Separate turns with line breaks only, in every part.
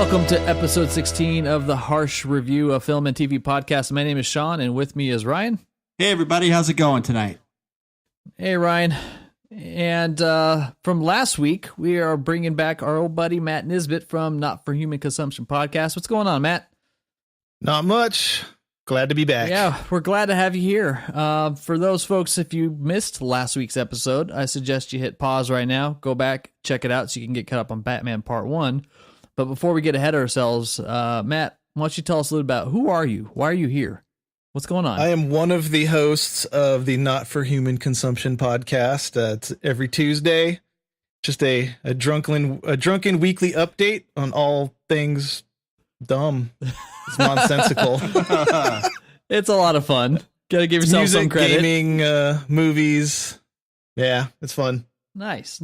Welcome to episode 16 of the Harsch Review of Film and TV Podcast. My name is Sean, and with me is Ryan.
Hey, everybody. How's it going tonight?
Hey, Ryan. And from last week, we are bringing back our old buddy Matt Nisbit from Not for Human Consumption Podcast. What's going on, Matt?
Not much. Glad to be back.
Yeah, we're glad to have you here. For those folks, if you missed last week's episode, I suggest you hit pause right now, go back, check it out so you can get caught up on Batman Part 1. But before we get ahead of ourselves, Matt, why don't you tell us a little about who are you? Why are you here? What's going on?
I am one of the hosts of the Not for Human Consumption podcast. It's every Tuesday. Just a drunken weekly update on all things dumb. It's nonsensical.
It's a lot of fun. Gotta give yourself
music,
some credit.
Gaming, movies. Yeah, it's fun.
Nice.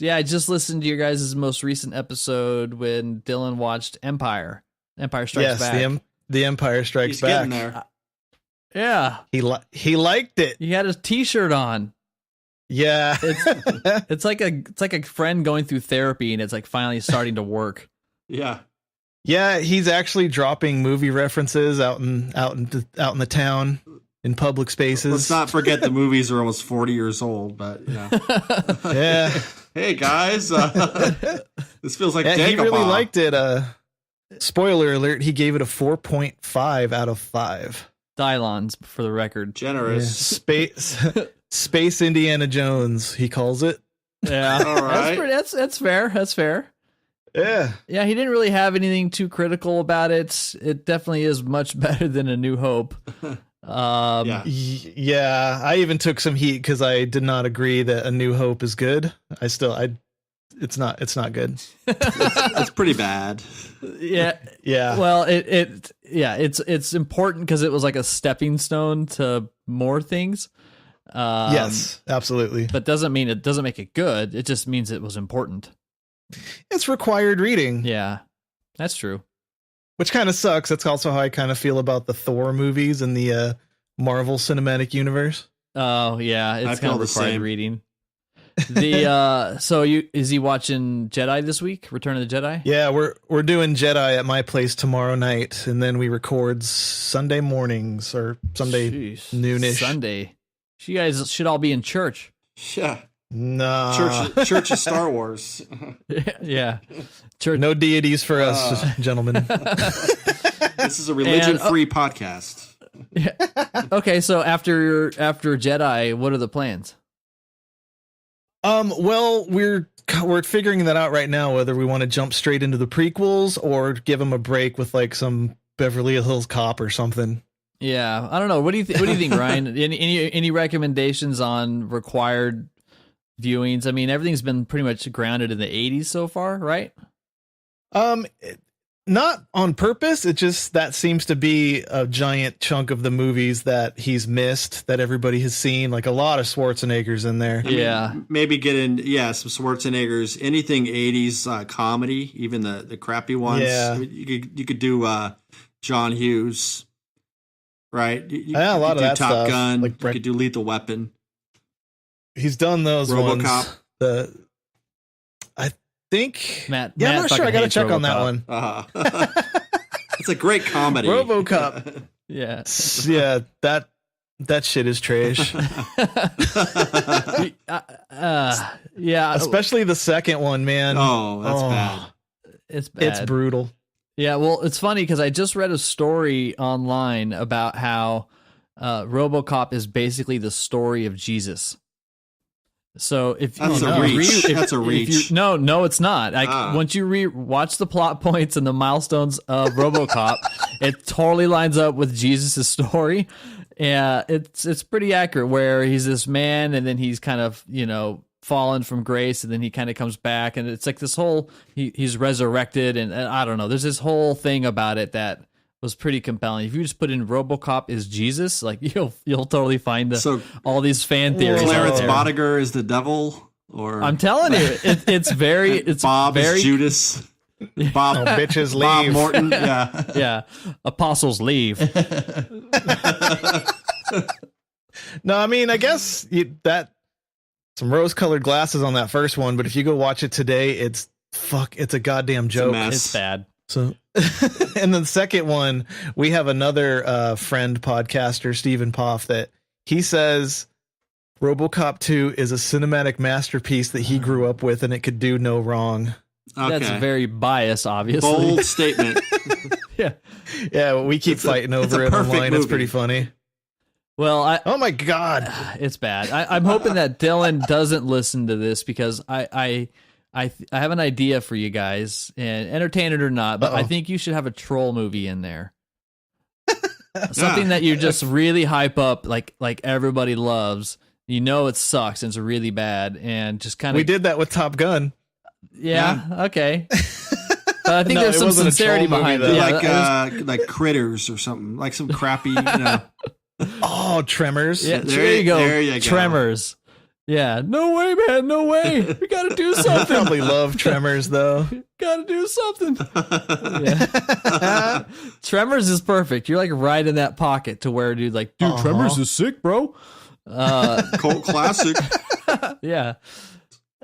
Yeah, I just listened to your guys' most recent episode when Dylan watched Empire Strikes Back.
Yes, the Empire Strikes
He's
Back.
getting there.
Yeah.
He liked it.
He had a t-shirt on.
Yeah.
It's like a friend going through therapy and it's like finally starting to work.
Yeah.
Yeah, he's actually dropping movie references out in the town in public spaces.
Let's not forget the movies are almost 40 years old, but yeah.
Yeah.
Hey guys, this feels like
He
Dagobah.
really liked it. Spoiler alert, he gave it a 4.5 out of 5.
Dylons, for the record.
Generous.
Yeah. Space Indiana Jones, he calls it.
Yeah.
All right.
That's fair. That's fair.
Yeah.
Yeah, he didn't really have anything too critical about it. It definitely is much better than A New Hope.
Yeah.
Yeah, I even took some heat because I did not agree that A New Hope is good. It's not good.
It's pretty bad.
Yeah.
Yeah.
Well, it's important because it was like a stepping stone to more things.
Yes, absolutely.
But doesn't mean it doesn't make it good. It just means it was important.
It's required reading.
Yeah, that's true.
Which kind of sucks. That's also how I kind of feel about the Thor movies and the Marvel Cinematic Universe.
Oh yeah,
I
it's
feel
kind of
the
required
same.
reading. Is he watching Jedi this week? Return of the Jedi?
Yeah, we're doing Jedi at my place tomorrow night, and then we record Sunday mornings or Sunday
Jeez.
noonish.
Sunday. You guys should all be in church.
Yeah.
Nah,
Church of Star Wars.
Yeah. Church.
no deities for us, gentlemen.
This is a religion-free podcast.
Yeah. Okay, so after Jedi, what are the plans?
Well, we're figuring that out right now, whether we want to jump straight into the prequels or give them a break with like some Beverly Hills Cop or something.
Yeah, I don't know. What do you think, Ryan? Any recommendations on required viewings? I mean, everything's been pretty much grounded in the 80s so far, right?
Not on purpose. It just that seems to be a giant chunk of the movies that he's missed that everybody has seen. Like a lot of Schwarzenegger's in there.
Yeah.
Maybe get in, some Schwarzenegger's, anything 80s comedy, even the crappy ones.
Yeah.
You could do John Hughes, right?
Yeah, a lot of
do
that
Top
stuff.
Gun.
Like
You could do Lethal Weapon.
He's done those
RoboCop.
ones. I think.
Matt
I'm not sure. I got to
hates
check on that
RoboCop.
one.
It's a great comedy.
RoboCop.
Yeah.
Yeah, that shit is trash.
Yeah.
Especially the second one, man.
Oh, that's bad.
It's bad.
It's brutal.
Yeah, well, it's funny because I just read a story online about how RoboCop is basically the story of Jesus. So if
That's
you
a reach.
read-
That's a reach.
No, it's not. Like
Ah.
once you watch the plot points and the milestones of RoboCop, it totally lines up with Jesus' story. Yeah, it's pretty accurate. Where he's this man, and then he's kind of fallen from grace, and then he kind of comes back, and it's like this whole he's resurrected, and I don't know. There's this whole thing about it that was pretty compelling. If you just put in RoboCop is Jesus, like you'll totally find all these fan theories.
Clarence
out there.
Boddicker is the devil, or
I'm telling you, it's very
Bob
very
is Judas. Bob,
Oh, bitches leave.
Bob Morton. Yeah.
yeah. Apostles leave.
No, I mean, I guess some rose-colored glasses on that first one, but if you go watch it today, it's a goddamn joke.
mess.
It's bad.
So, and then the second one, we have another friend podcaster, Stephen Poff, that he says RoboCop 2 is a cinematic masterpiece that he grew up with, and it could do no wrong.
Okay.
That's very biased, obviously.
Bold statement.
Yeah.
Yeah, we keep fighting over it online. It's pretty funny.
Well,
oh my God,
it's bad. I'm hoping that Dylan doesn't listen to this because I have an idea for you guys, and entertain it or not, but I think you should have a troll movie in there. Something that you just really hype up, like everybody loves. You know it sucks and it's really bad, and just kind of.
We did that with Top Gun.
Yeah. Okay. But I think there's some sincerity behind it.
Yeah, like Critters or something, like some crappy.
Oh, Tremors.
Yeah, there you go.
There you go.
Tremors. Yeah. No way, man. No way. We got to do something.
I probably love Tremors, though.
Got to do something. Yeah. Tremors is perfect. You're like right in that pocket to where, dude, Tremors is sick, bro.
Cult classic.
Yeah.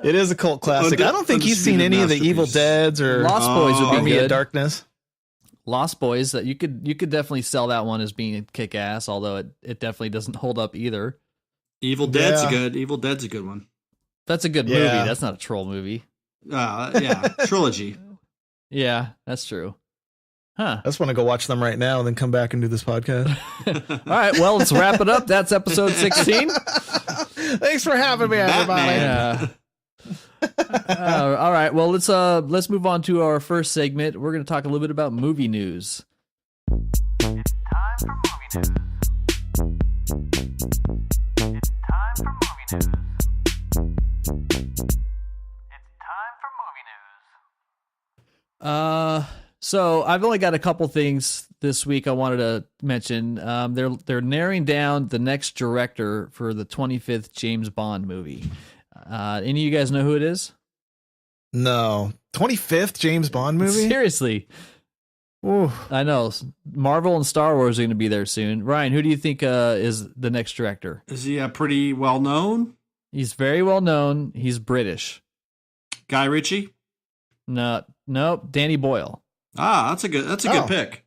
It is a cult classic. I don't think he's seen any of the Evil Deads or
Lost Boys would be good.
Darkness.
Lost Boys, that you could definitely sell that one as being kick ass, although it definitely doesn't hold up either.
Evil Dead's good. Evil Dead's a good one.
That's a good movie. That's not a troll movie.
Yeah, trilogy.
Yeah, that's true. Huh.
I just want to go watch them right now and then come back and do this podcast.
All right, well, let's wrap it up. That's episode 16.
Thanks for having me, everybody.
All right, well, let's move on to our first segment. We're going to talk a little bit about movie news.
Time for movie news. It's time for movie news. It's time for movie news.
So I've only got a couple things this week I wanted to mention. They're narrowing down the next director for the 25th James Bond movie. Any of you guys know who it is?
No. 25th James Bond movie?
Seriously.
Ooh.
I know. Marvel and Star Wars are going to be there soon. Ryan, who do you think is the next director?
Is he pretty well known?
He's very well known. He's British.
Guy Ritchie?
Nope. Danny Boyle.
That's a good pick.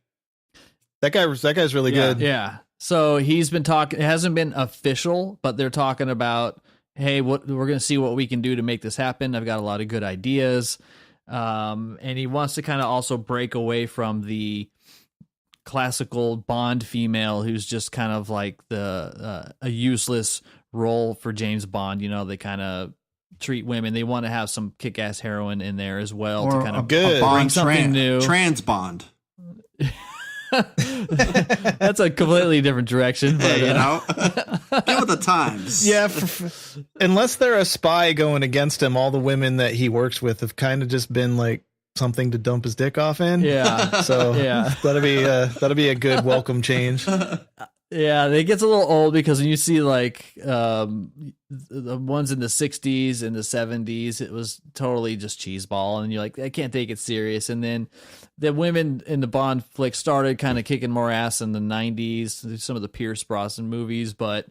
That guy's really good.
Yeah. So he's been talking. It hasn't been official, but they're talking about, hey, we're going to see what we can do to make this happen. I've got a lot of good ideas. And he wants to kind of also break away from the classical Bond female who's just kind of like a useless role for James Bond. You know, they kind of treat women. They want to have some kick-ass heroine in there as well,
or
to kind of
bring
something new.
Trans Bond.
That's a completely different direction. But,
hey, get with the times.
Yeah, unless they're a spy going against him, all the women that he works with have kind of just been like something to dump his dick off in.
Yeah.
So that'll be a good welcome change.
Yeah, it gets a little old because when you see like the ones in the 60s and the 70s, it was totally just cheeseball, and you're like, I can't take it serious. And then the women in the Bond flick started kind of kicking more ass in the 90s, some of the Pierce Brosnan movies, but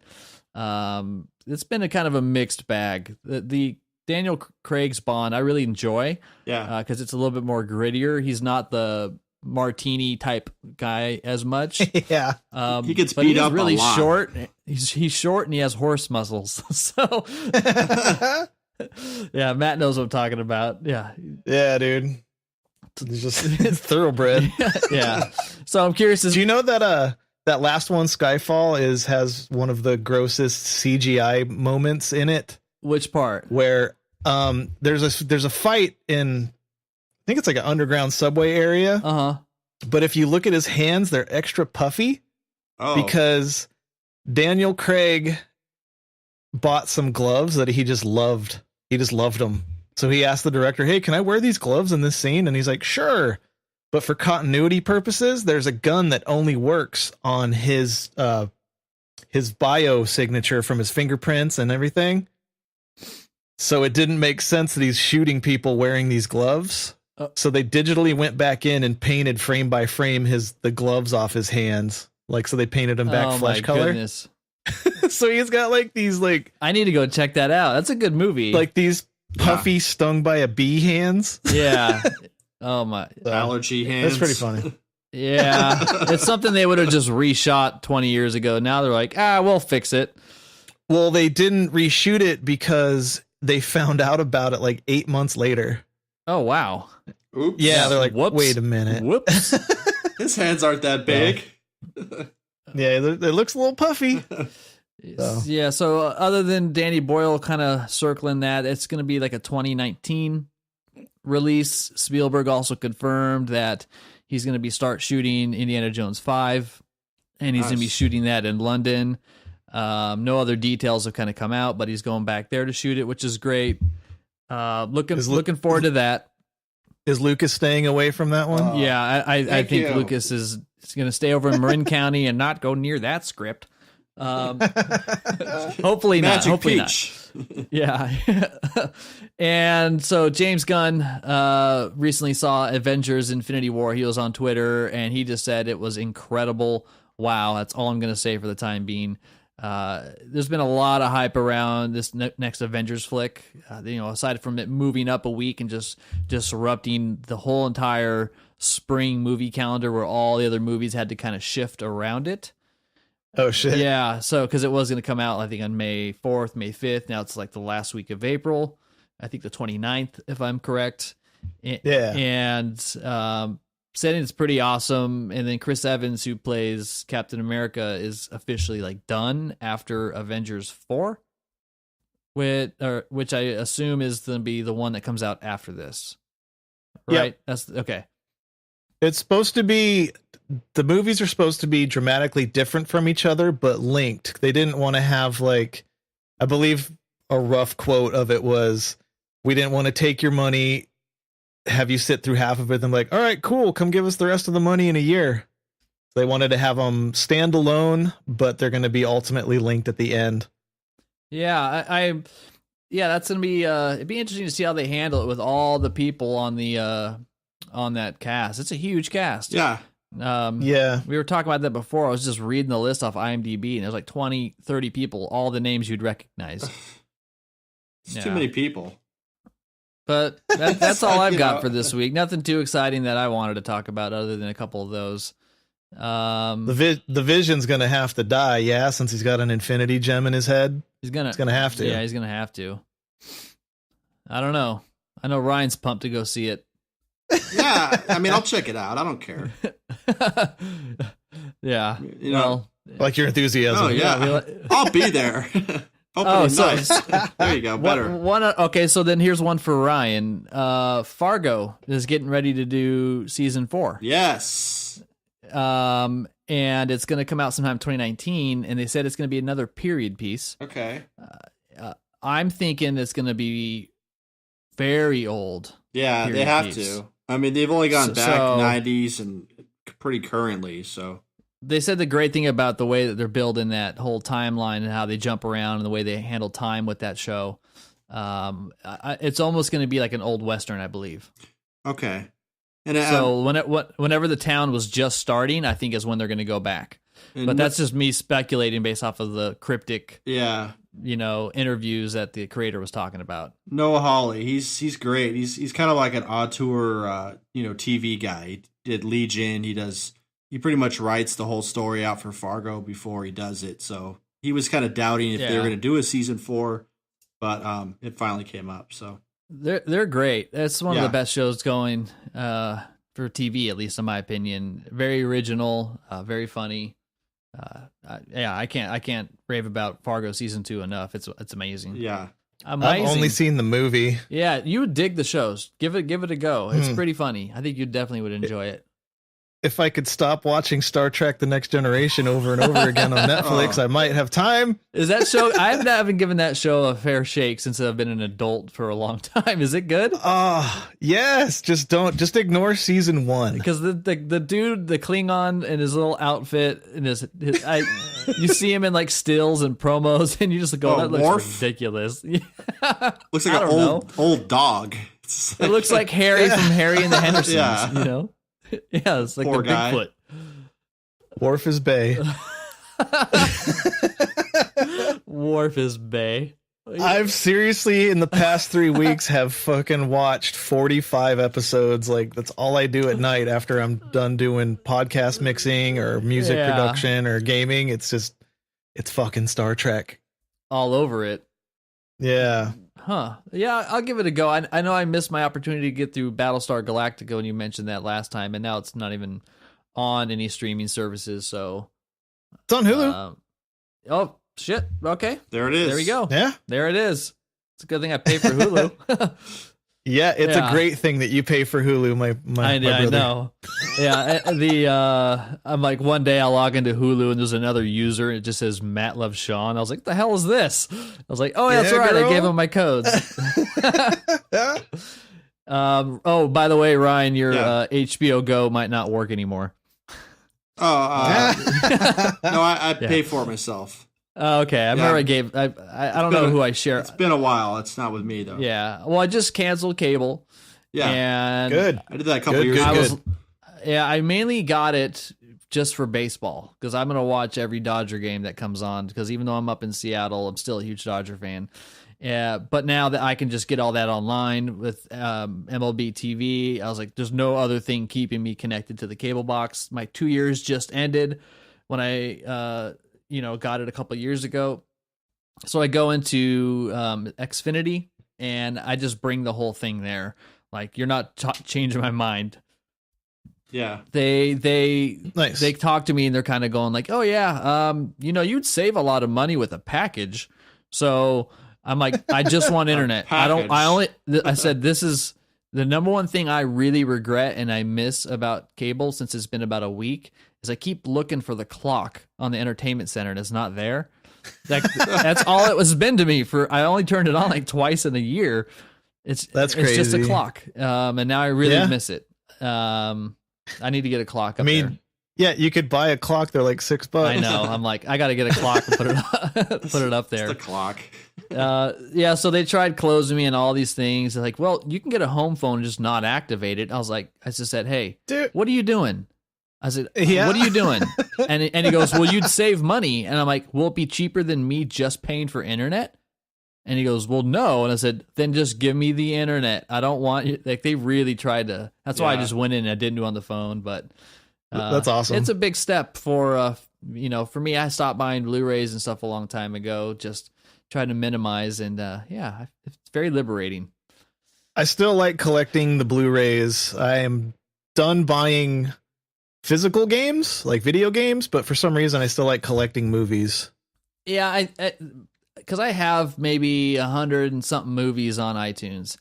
it's been a kind of a mixed bag. The Daniel Craig's Bond I really enjoy, because it's a little bit more grittier. He's not the martini type guy as much.
Yeah.
He gets beat up
really
a lot.
short. He's short and he has horse muscles. So yeah, Matt knows what I'm talking about. Yeah.
Yeah, dude. It's just thoroughbred.
Yeah. So I'm curious.
Do you know that that last one, Skyfall, has one of the grossest CGI moments in it?
Which part?
Where there's a fight in, I think it's like an underground subway area. But if you look at his hands, they're extra puffy because Daniel Craig bought some gloves that he just loved. He just loved them. So he asked the director, hey, can I wear these gloves in this scene? And he's like, sure. But for continuity purposes, there's a gun that only works on his bio signature from his fingerprints and everything. So it didn't make sense that he's shooting people wearing these gloves. So they digitally went back in and painted frame by frame the gloves off his hands. So they painted him back flesh color.
Goodness.
So he's got these
I need to go check that out. That's a good movie.
These puffy stung by a bee hands.
Yeah. Oh my.
So,
Allergy hands.
that's pretty funny.
Yeah. It's something they would have just reshot 20 years ago. Now they're like, we'll fix it.
Well, they didn't reshoot it because they found out about it like 8 months later.
Oh, wow.
Oops.
Yeah, they're like,
Whoops.
wait a minute.
Whoops.
His hands aren't that big.
Yeah, it looks a little puffy. So.
Yeah, so other than Danny Boyle kind of circling that, it's going to be like a 2019 release. Spielberg also confirmed that he's going to start shooting Indiana Jones 5, and he's going to be
Nice.
shooting that in London. No other details have kind of come out, but he's going back there to shoot it, which is great. Looking forward to that.
Is Lucas staying away from that one?
Yeah, I
Thank
think
you.
Lucas is going to stay over in Marin County and not go near that script. Hopefully not.
Magic
Hopefully
Peach.
not. Yeah. And so James Gunn recently saw Avengers Infinity War. He was on Twitter and he just said it was incredible. Wow, that's all I'm going to say for the time being. There's been a lot of hype around this next Avengers flick. Aside from it moving up a week and just disrupting the whole entire spring movie calendar where all the other movies had to kind of shift around it.
Oh, shit.
Yeah, so because it was going to come out, I think, on May 4th, May 5th. Now it's like the last week of April. I think the 29th, if I'm correct.
Yeah.
And said it's pretty awesome. And then Chris Evans, who plays Captain America, is officially like done after Avengers 4, which I assume is going to be the one that comes out after this. Right?
Yep.
That's okay.
It's supposed to be, the movies are supposed to be dramatically different from each other, but linked. They didn't want to have, like, I believe a rough quote of it was, we didn't want to take your money, have you sit through half of it, and like, all right, cool, come give us the rest of the money in a year. They wanted to have them stand alone, but they're going to be ultimately linked at the end.
Yeah, that's gonna be it'd be interesting to see how they handle it with all the people on the on that cast. It's a huge cast.
Yeah.
Yeah.
We were talking about that before. I was just reading the list off IMDb, and there's like 20, 30 people, all the names you'd recognize.
It's
Yeah.
too many people.
But that's all I've
You
got
know.
for this week. Nothing too exciting that I wanted to talk about other than a couple of those.
The Vision's going to have to die, yeah, since he's got an infinity gem in his head.
He's
It's going to have to.
Yeah, he's gonna have to. I don't know. I know Ryan's pumped to go see it.
Yeah. I mean, I'll check it out. I don't care.
Yeah.
You know.
Like your enthusiasm.
Oh, yeah. I'll be there.
Oh, so-
Nice. There you go. Better.
Okay, so then here's one for Ryan. Fargo is getting ready to do season 4.
Yes.
And it's going to come out sometime 2019, and they said it's going to be another period piece.
Okay.
I'm thinking it's going to be very old.
Yeah, they
Period
have
piece.
to. I mean, they've only gone back
So-
90s and pretty currently, so.
They said the great thing about the way that they're building that whole timeline and how they jump around and the way they handle time with that show, it's almost going to be like an old Western, I believe.
Okay. And
So whenever the town was just starting, I think is when they're going to go back. But that's just me speculating based off of the cryptic,
yeah.
interviews that the creator was talking about.
Noah Hawley, he's great. He's kind of like an auteur, TV guy. He did Legion. He pretty much writes the whole story out for Fargo before he does it. So he was kind of doubting if they were going to do a season 4, but it finally came up. So
They're great. It's one of the
Yeah.
best shows going for TV, at least in my opinion. Very original, very funny. I can't rave about Fargo season 2 enough. It's amazing.
yeah,
Amazing.
I've only seen the movie.
Yeah, you would dig the shows. Give it a go. It's pretty funny. I think you definitely would enjoy it.
If I could stop watching Star Trek The Next Generation over and over again on Netflix, I might have time.
Is that show? I haven't given that show a fair shake since I've been an adult for a long time. Is it good?
Yes. Just ignore season 1.
Because the dude, the Klingon in his little outfit, and you see him in like stills and promos, and you just go, that looks
Worf?
ridiculous.
looks
I
like an
don't
old dog.
It looks like Harry from Harry and the Hendersons.
Yeah.
Yeah, it's like
Poor
the
guy.
Bigfoot.
Worf is Bay.
Worf is Bay.
I've seriously in the past 3 weeks have fucking watched 45 episodes. Like that's all I do at night after I'm done doing podcast mixing or music
Yeah.
production or gaming. It's fucking Star Trek.
all over it.
Yeah.
Huh. Yeah, I'll give it a go. I know I missed my opportunity to get through Battlestar Galactica when you mentioned that last time, and now it's not even on any streaming services. So,
It's on Hulu.
Oh shit. Okay,
There it is.
there we go.
Yeah.
There it is. It's a good thing I pay for Hulu.
Yeah, it's
Yeah.
a great thing that you pay for Hulu, my
I
brother.
know. Yeah, I'm like one day I'll log into Hulu and there's another user. It just says Matt loves Sean. I was like, the hell is this? I was like, oh, yeah, that's
Yeah,
right. I
girl.
gave him my codes. Oh, by the way, Ryan, your
Yeah.
HBO Go might not work anymore.
Oh, no, I
Yeah.
pay for it myself.
Oh, okay, I remember I gave. I don't know who I share.
It's been a while. It's not with me though.
Yeah, well, I just canceled cable.
Yeah.
And
Good.
I did that a couple
Good,
years
good,
ago.
good.
I mainly got it just for baseball because I'm gonna watch every Dodger game that comes on. Because even though I'm up in Seattle, I'm still a huge Dodger fan. Yeah, but now that I can just get all that online with MLB TV, I was like, there's no other thing keeping me connected to the cable box. My 2 years just ended when I got it a couple years ago. So I go into Xfinity and I just bring the whole thing there. Like, you're not changing my mind.
Yeah.
They
Nice.
they talk to me and they're kind of going like, oh yeah, you'd save a lot of money with a package. So I'm like, I just want internet. I said, this is the number one thing I really regret and I miss about cable since it's been about a week is I keep looking for the clock on the entertainment center and it's not there. That's all it has been to me I only turned it on like twice in a year. That's
crazy.
It's just a clock. And now I really
Yeah.
miss it. I need to get a clock up
I mean,
there.
yeah, you could buy a clock. They're like $6.
I know. I'm like, I got to get a clock and put it up there.
The clock.
Yeah, so they tried closing me and all these things. They're like, well, you can get a home phone and just not activate it. I just said, hey,
Dude.
what are you doing? I said,
Yeah.
what are you doing? And he goes, well, you'd save money. And I'm like, will it be cheaper than me just paying for internet? And he goes, well, no. And I said, then just give me the internet. I don't want you. Like, they really tried to. That's why I
Yeah.
just went in and I didn't do it on the phone. But
That's awesome.
It's a big step for for me. I stopped buying Blu-rays and stuff a long time ago. Just trying to minimize, and it's very liberating.
I still like collecting the Blu-rays. I am done buying physical games, like video games, but for some reason I still like collecting movies.
Yeah, because I have maybe 100 and something movies on iTunes,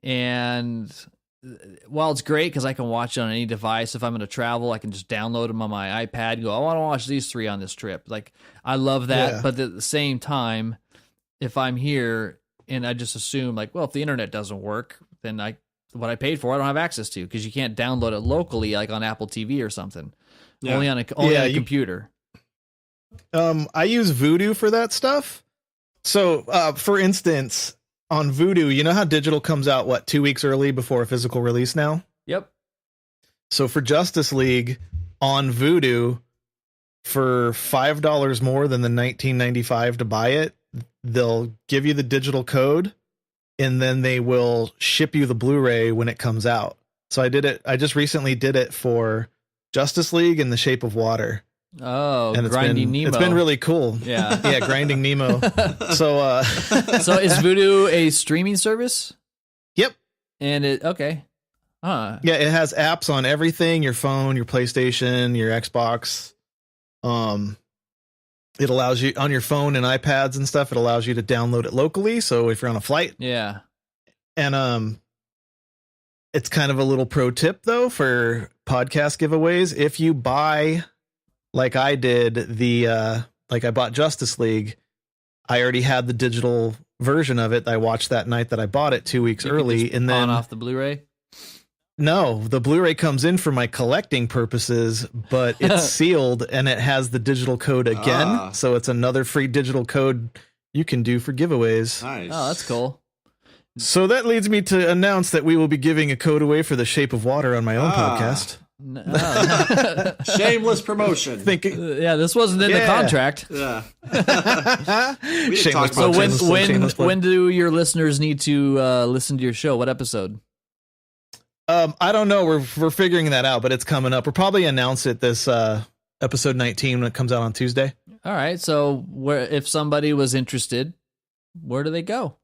and while it's great because I can watch it on any device, if I'm going to travel, I can just download them on my iPad and go, I want to watch these 3 on this trip. Like, I love that,
Yeah.
but at the same time, if I'm here and I just assume like, well, if the internet doesn't work, then what I paid for, I don't have access to because you can't download it locally, like on Apple TV or something.
Yeah.
Only on a computer.
I use Vudu for that stuff. So, for instance, on Vudu, you know how digital comes out 2 weeks early before a physical release now?
Yep.
So for Justice League on Vudu, for $5 more than the $19.95 to buy it, they'll give you the digital code and then they will ship you the Blu-ray when it comes out. So I just recently did it for Justice League and The Shape of Water.
Oh,
And
Grinding Nemo.
It's been really cool.
Yeah.
Yeah, Grinding Nemo. So
So is Vudu a streaming service?
Yep.
And okay. Huh.
Yeah, it has apps on everything, your phone, your PlayStation, your Xbox. It allows you on your phone and iPads and stuff, it allows you to download it locally. So if you're on a flight,
Yeah.
and it's kind of a little pro tip though for podcast giveaways. If you buy, like I did, like I bought Justice League, I already had the digital version of it. I watched that night that I bought it 2 weeks
You can
early,
just
and
pawn
then
off the Blu-ray.
no, the Blu-ray comes in for my collecting purposes, but it's sealed and it has the digital code again.
Ah.
So it's another free digital code you can do for giveaways.
Nice.
Oh, that's cool.
So that leads me to announce that we will be giving a code away for The Shape of Water on my own podcast.
No.
Shameless promotion.
Thinking,
Yeah, this wasn't in the
Yeah.
contract.
Yeah. We didn't
Shameless
talk
So
about
plug,
when
shameless plug,
when
shameless plug.
when do your listeners need to listen to your show? What episode?
I don't know. We're figuring that out, but it's coming up. We'll probably announce it this episode 19 when it comes out on Tuesday.
All right. So where if somebody was interested, where do they go?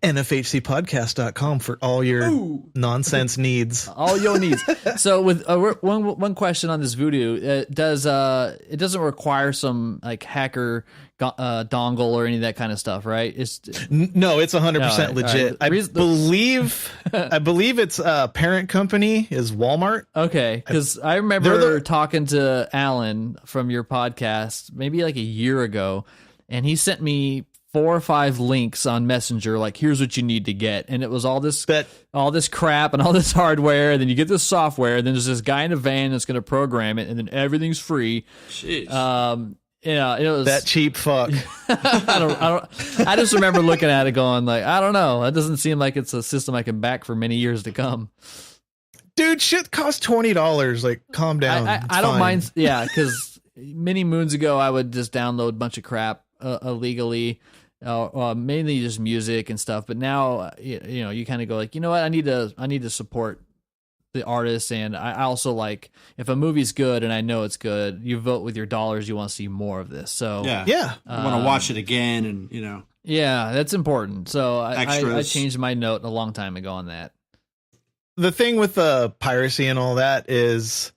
NFHCpodcast.com for all your nonsense needs.
All your needs. So with one question on this video, it doesn't require some like hacker dongle or any of that kind of stuff, right? It's
No, it's 100%
All right,
legit.
all right.
I believe its parent company is Walmart.
okay, because I remember talking to Alan from your podcast maybe like a year ago, and he sent me 4 or 5 links on Messenger, like here's what you need to get, and it was all this crap and all this hardware, and then you get this software, and then there's this guy in a van that's going to program it, and then everything's free.
Jeez.
Yeah, it was
That cheap fuck.
I just remember looking at it going like, I don't know, that doesn't seem like it's a system I can back for many years to come.
Dude, shit costs $20. Like, calm down.
I don't mind, yeah, because many moons ago I would just download a bunch of crap illegally. Mainly just music and stuff, but now you know you kind of go like, you know what, I need to support the artists, and I also like if a movie's good and I know it's good, you vote with your dollars, you want to see more of this. So
yeah.
Yeah.
I want to watch it again, and you know.
yeah, that's important. So I
Extras.
changed my note a long time ago on that.
The thing with piracy and all that is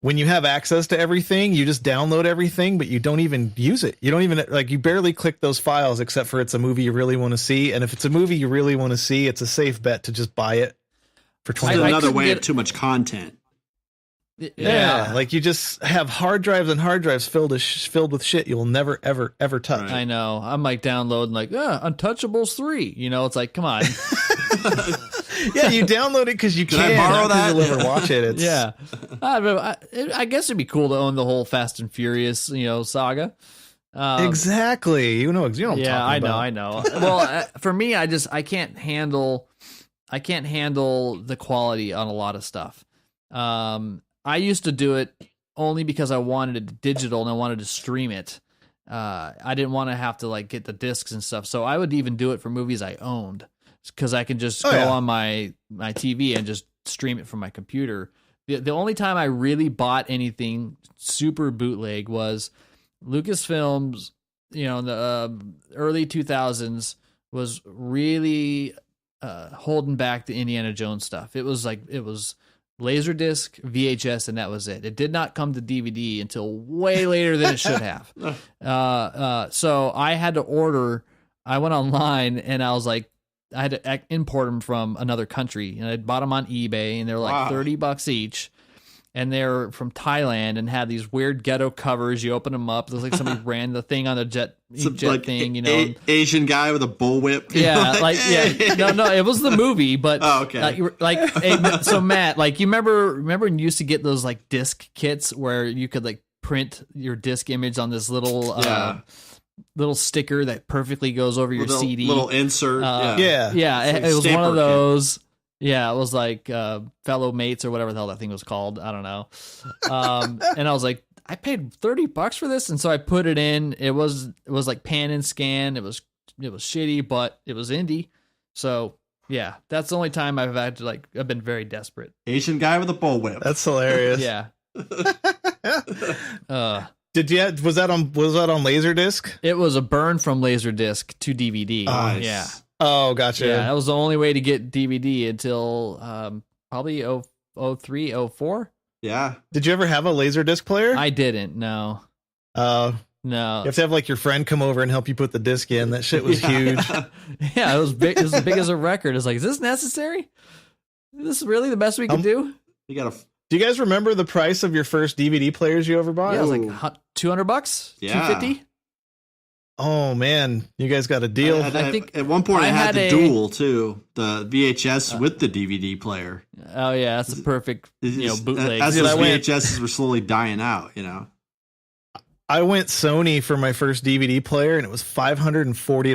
when you have access to everything, you just download everything, but you don't even use it. You don't even you barely click those files except for it's a movie you really want to see. And if it's a movie you really want to see, it's a safe bet to just buy it for $20.
Still another
couldn't
way
get-
of too much content.
Yeah, like you just have hard drives and hard drives filled with shit you'll never ever touch.
Right.
I know. I'm like downloading like Untouchables 3. You know, it's like, come on.
Yeah, you download it because you
Can I
can.
borrow
not 'cause
that?
You'll ever watch it. It's,
Yeah, I guess it'd be cool to own the whole Fast and Furious, saga.
Exactly. You know what I'm
Yeah,
talking about.
I know. Well, for me, I can't handle the quality on a lot of stuff. I used to do it only because I wanted it digital and I wanted to stream it. I didn't want to have to like get the discs and stuff, so I would even do it for movies I owned because I can just go on my TV and just stream it from my computer. The only time I really bought anything super bootleg was Lucasfilms, in the early 2000s was really holding back the Indiana Jones stuff. It was Laserdisc, VHS, and that was it. It did not come to DVD until way later than it should have. So I had to order. I went online and I was like, I had to import them from another country, and I bought them on eBay, and they're like $30 each. And they're from Thailand and had these weird ghetto covers. You open them up, there's like somebody ran the thing on the jet
Like
thing,
Asian guy with a bullwhip.
Yeah, no, it was the movie, but
okay.
So Matt, like you remember when you used to get those like disc kits where you could like print your disc image on this little little sticker that perfectly goes over your CD,
little insert.
Yeah.
it was one
Stamper
of
kit.
those. Yeah, it was like Fellow Mates or whatever the hell that thing was called. I don't know. And I was like, I paid $30 for this, and so I put it in. It was like pan and scan. It was shitty, but it was indie. So yeah, that's the only time I've had to I've been very desperate.
Asian guy with a bullwhip.
That's hilarious.
Yeah.
Was that on Laserdisc?
It was a burn from Laserdisc to DVD.
Nice.
Yeah.
Oh, gotcha.
Yeah, that was the only way to get DVD until probably 03, 04.
Yeah.
Did you ever have a Laserdisc player?
I didn't. No.
No. You have to have like your friend come over and help you put the disc in. That shit was huge.
Yeah, it was big. It was as big as a record. It's like, is this necessary? Is this really the best we can do?
You got to.
Do you guys remember the price of your first DVD players you ever bought?
Yeah, it was like $200,
Yeah.
$250.
Oh man, you guys got a deal.
I think
at one point
I
I had
had
the
a-
dual too, the VHS with the DVD player.
Oh yeah, that's the perfect bootleg.
As
Dude,
those
I went-
VHSs were slowly dying out,
I went Sony for my first DVD player, and it was $540.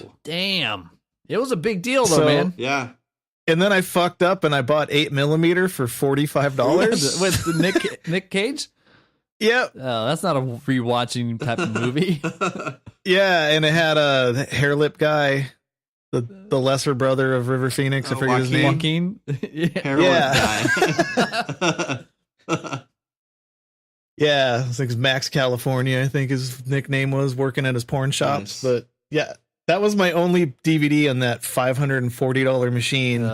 Whoa.
Damn, it was a big deal though,
So-
man.
Yeah.
And then I fucked up and I bought 8mm for $45.
With the Nick Cage.
Yep.
Oh, that's not a rewatching type of movie.
Yeah, and it had a hair lip guy, the lesser brother of River Phoenix. I forget his name.
Joaquin.
Heroin guy.
Yeah, it's like Max California, I think his nickname was, working at his porn shops.
Nice.
But yeah, that was my only DVD on that $540 machine.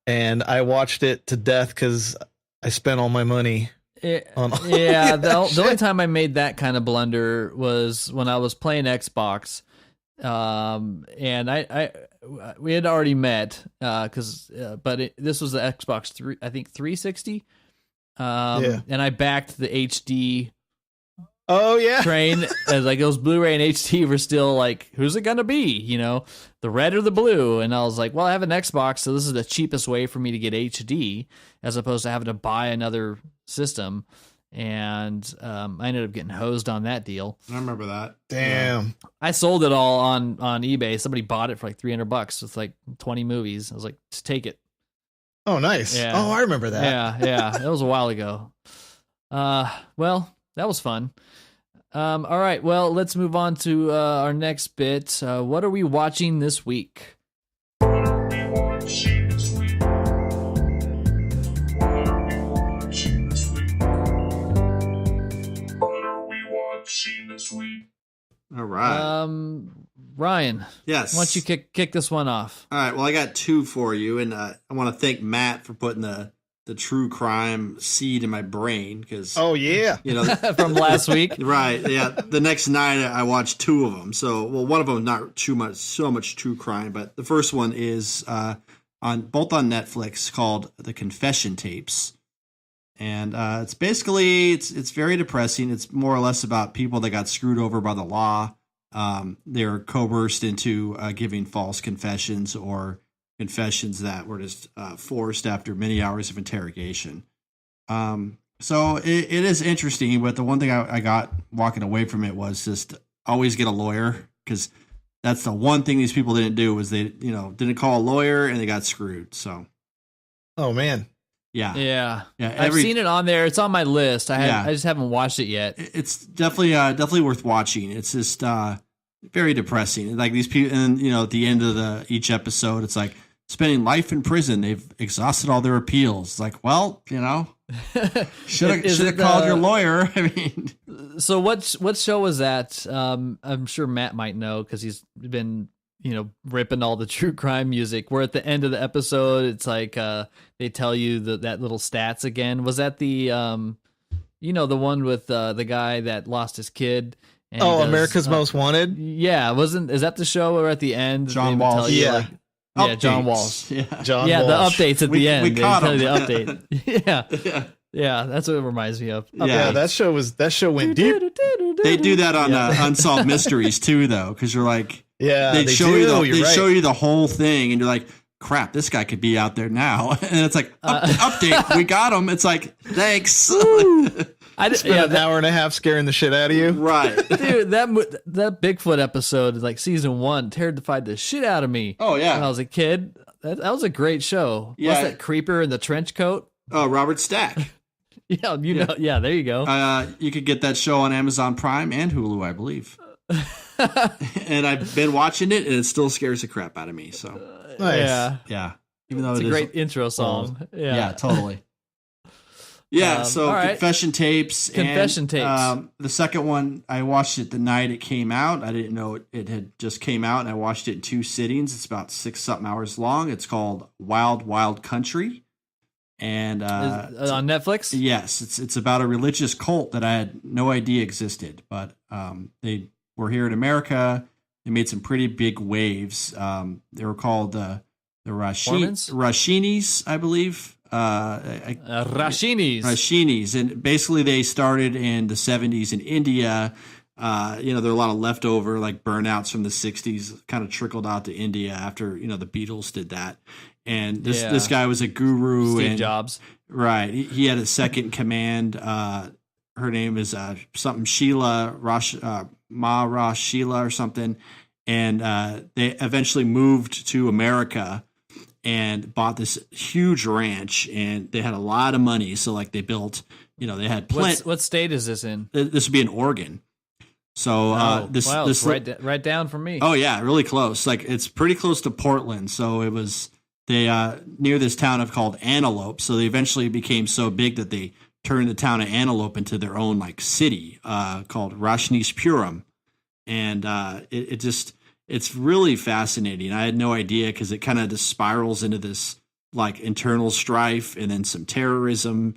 And I watched it to death because I spent all my money. On all
the only time I made that kind of blunder was when I was playing Xbox. And we had already met but this was the Xbox 3, I think 360. And I backed the HD train as like those Blu-ray and HD were still like, who's it gonna be? You know, the red or the blue? And I was like, well, I have an Xbox, so this is the cheapest way for me to get HD as opposed to having to buy another system. And I ended up getting hosed on that deal.
I remember that.
Damn.
Yeah.
I sold it all on eBay. Somebody bought it for like $300 with like 20 movies. I was like, just take it.
Oh, nice.
Yeah.
Oh, I remember that.
Yeah. That was a while ago. Well, that was fun. All right. Well, let's move on to our next bit. What are we watching this week?
All right.
Ryan.
Yes.
Why don't you kick this one off?
All right. Well, I got two for you, and I want to thank Matt for putting the true crime seed in my brain because you know
from last week.
Right. Yeah. The next night I watched two of them. So, well, one of them not so much true crime, but the first one is both on Netflix called The Confession Tapes. And it's basically it's very depressing. It's more or less about people that got screwed over by the law. They're coerced into giving false confessions or confessions that were just forced after many hours of interrogation. So it is interesting, but the one thing I got walking away from it was just always get a lawyer, because that's the one thing these people didn't do was they didn't call a lawyer and they got screwed. So,
oh man.
Yeah. I've seen it on there. It's on my list. I just haven't watched it yet.
It's definitely worth watching. It's just very depressing. Like these people, and at the end of each episode, it's like spending life in prison. They've exhausted all their appeals. It's like, well, should have called your lawyer. I mean,
so what show was that? I'm sure Matt might know because he's been ripping all the true crime music, where at the end of the episode, it's like they tell you that little stats again. Was that the the one with the guy that lost his kid? And
America's Most Wanted?
Yeah, is that the show where at the end
John Walsh?
Yeah, John Walsh.
Yeah,
John
Walsh.
The
updates at the end.
We caught him.
The update. Yeah, that's what it reminds me of.
Yeah, that show went deep.
They do that on Unsolved Mysteries too, though, because you're like, they show you the whole thing, and you're like, crap, this guy could be out there now, and it's like update, we got him. It's like, thanks.
An hour and a half scaring the shit out of you,
right?
Dude, that Bigfoot episode, like season 1, terrified the shit out of me.
Oh yeah,
when I was a kid, that was a great show.
Yeah.
What's that creeper in the trench coat?
Oh, Robert Stack.
Yeah, yeah, there you go.
You could get that show on Amazon Prime and Hulu, I believe. And I've been watching it, and it still scares the crap out of me. So
nice.
Yeah. Even though
it's a great intro song.
Yeah, totally. Yeah, so
right.
Confession Tapes.
Tapes.
The second one, I watched it the night it came out. I didn't know it had just came out, and I watched it in 2 sittings. It's about 6-something hours long. It's called Wild Wild Country. And
on Netflix?
Yes, it's about a religious cult that I had no idea existed, but they were here in America. They made some pretty big waves. They were called the Rashinis, I believe. Rashinis, and basically they started in the 70s in India. There are a lot of leftover like burnouts from the 60s kind of trickled out to India after the Beatles did that. And this guy was a guru.
Steve Jobs.
Right. He had a second command. Her name is something Sheila, Ma Sheila or something. And they eventually moved to America. and bought this huge ranch, and they had a lot of money. So like they built, they had
What state is this in?
This would be in Oregon. So this
right down from me.
Oh yeah, really close. Like it's pretty close to Portland. So it was near this town called Antelope. So they eventually became so big that they turned the town of Antelope into their own like city called Rajneeshpuram. And it's really fascinating. I had no idea because it kind of just spirals into this like internal strife and then some terrorism.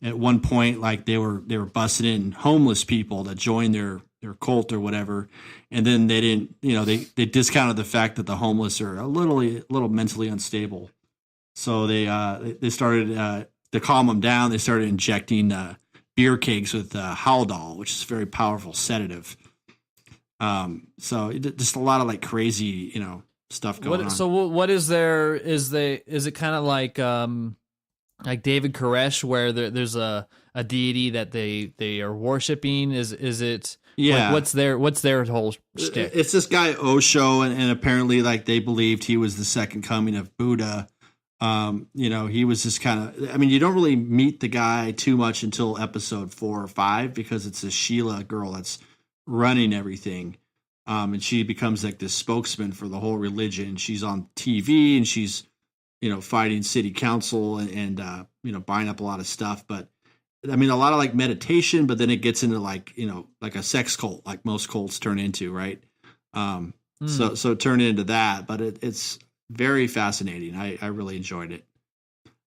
At one point, like they were busting in homeless people to join their cult or whatever, and then they didn't. They discounted the fact that the homeless are a little mentally unstable. So they started to calm them down. They started injecting beer kegs with Haldol, which is a very powerful sedative. So just a lot of like crazy, stuff going on.
So what is there? Is it kind of like David Koresh, where there's a deity that they are worshiping? Is it?
Yeah.
Like what's their whole shtick?
It's this guy Osho, and apparently like they believed he was the second coming of Buddha. He was just kind of. I mean, you don't really meet the guy too much until episode 4 or 5 because it's a Sheila girl that's running everything. And she becomes like this spokesman for the whole religion. She's on TV and she's, fighting city council and buying up a lot of stuff. But I mean, a lot of like meditation, but then it gets into like, like a sex cult, like most cults turn into, right? So it turned into that, but it's very fascinating. I really enjoyed it.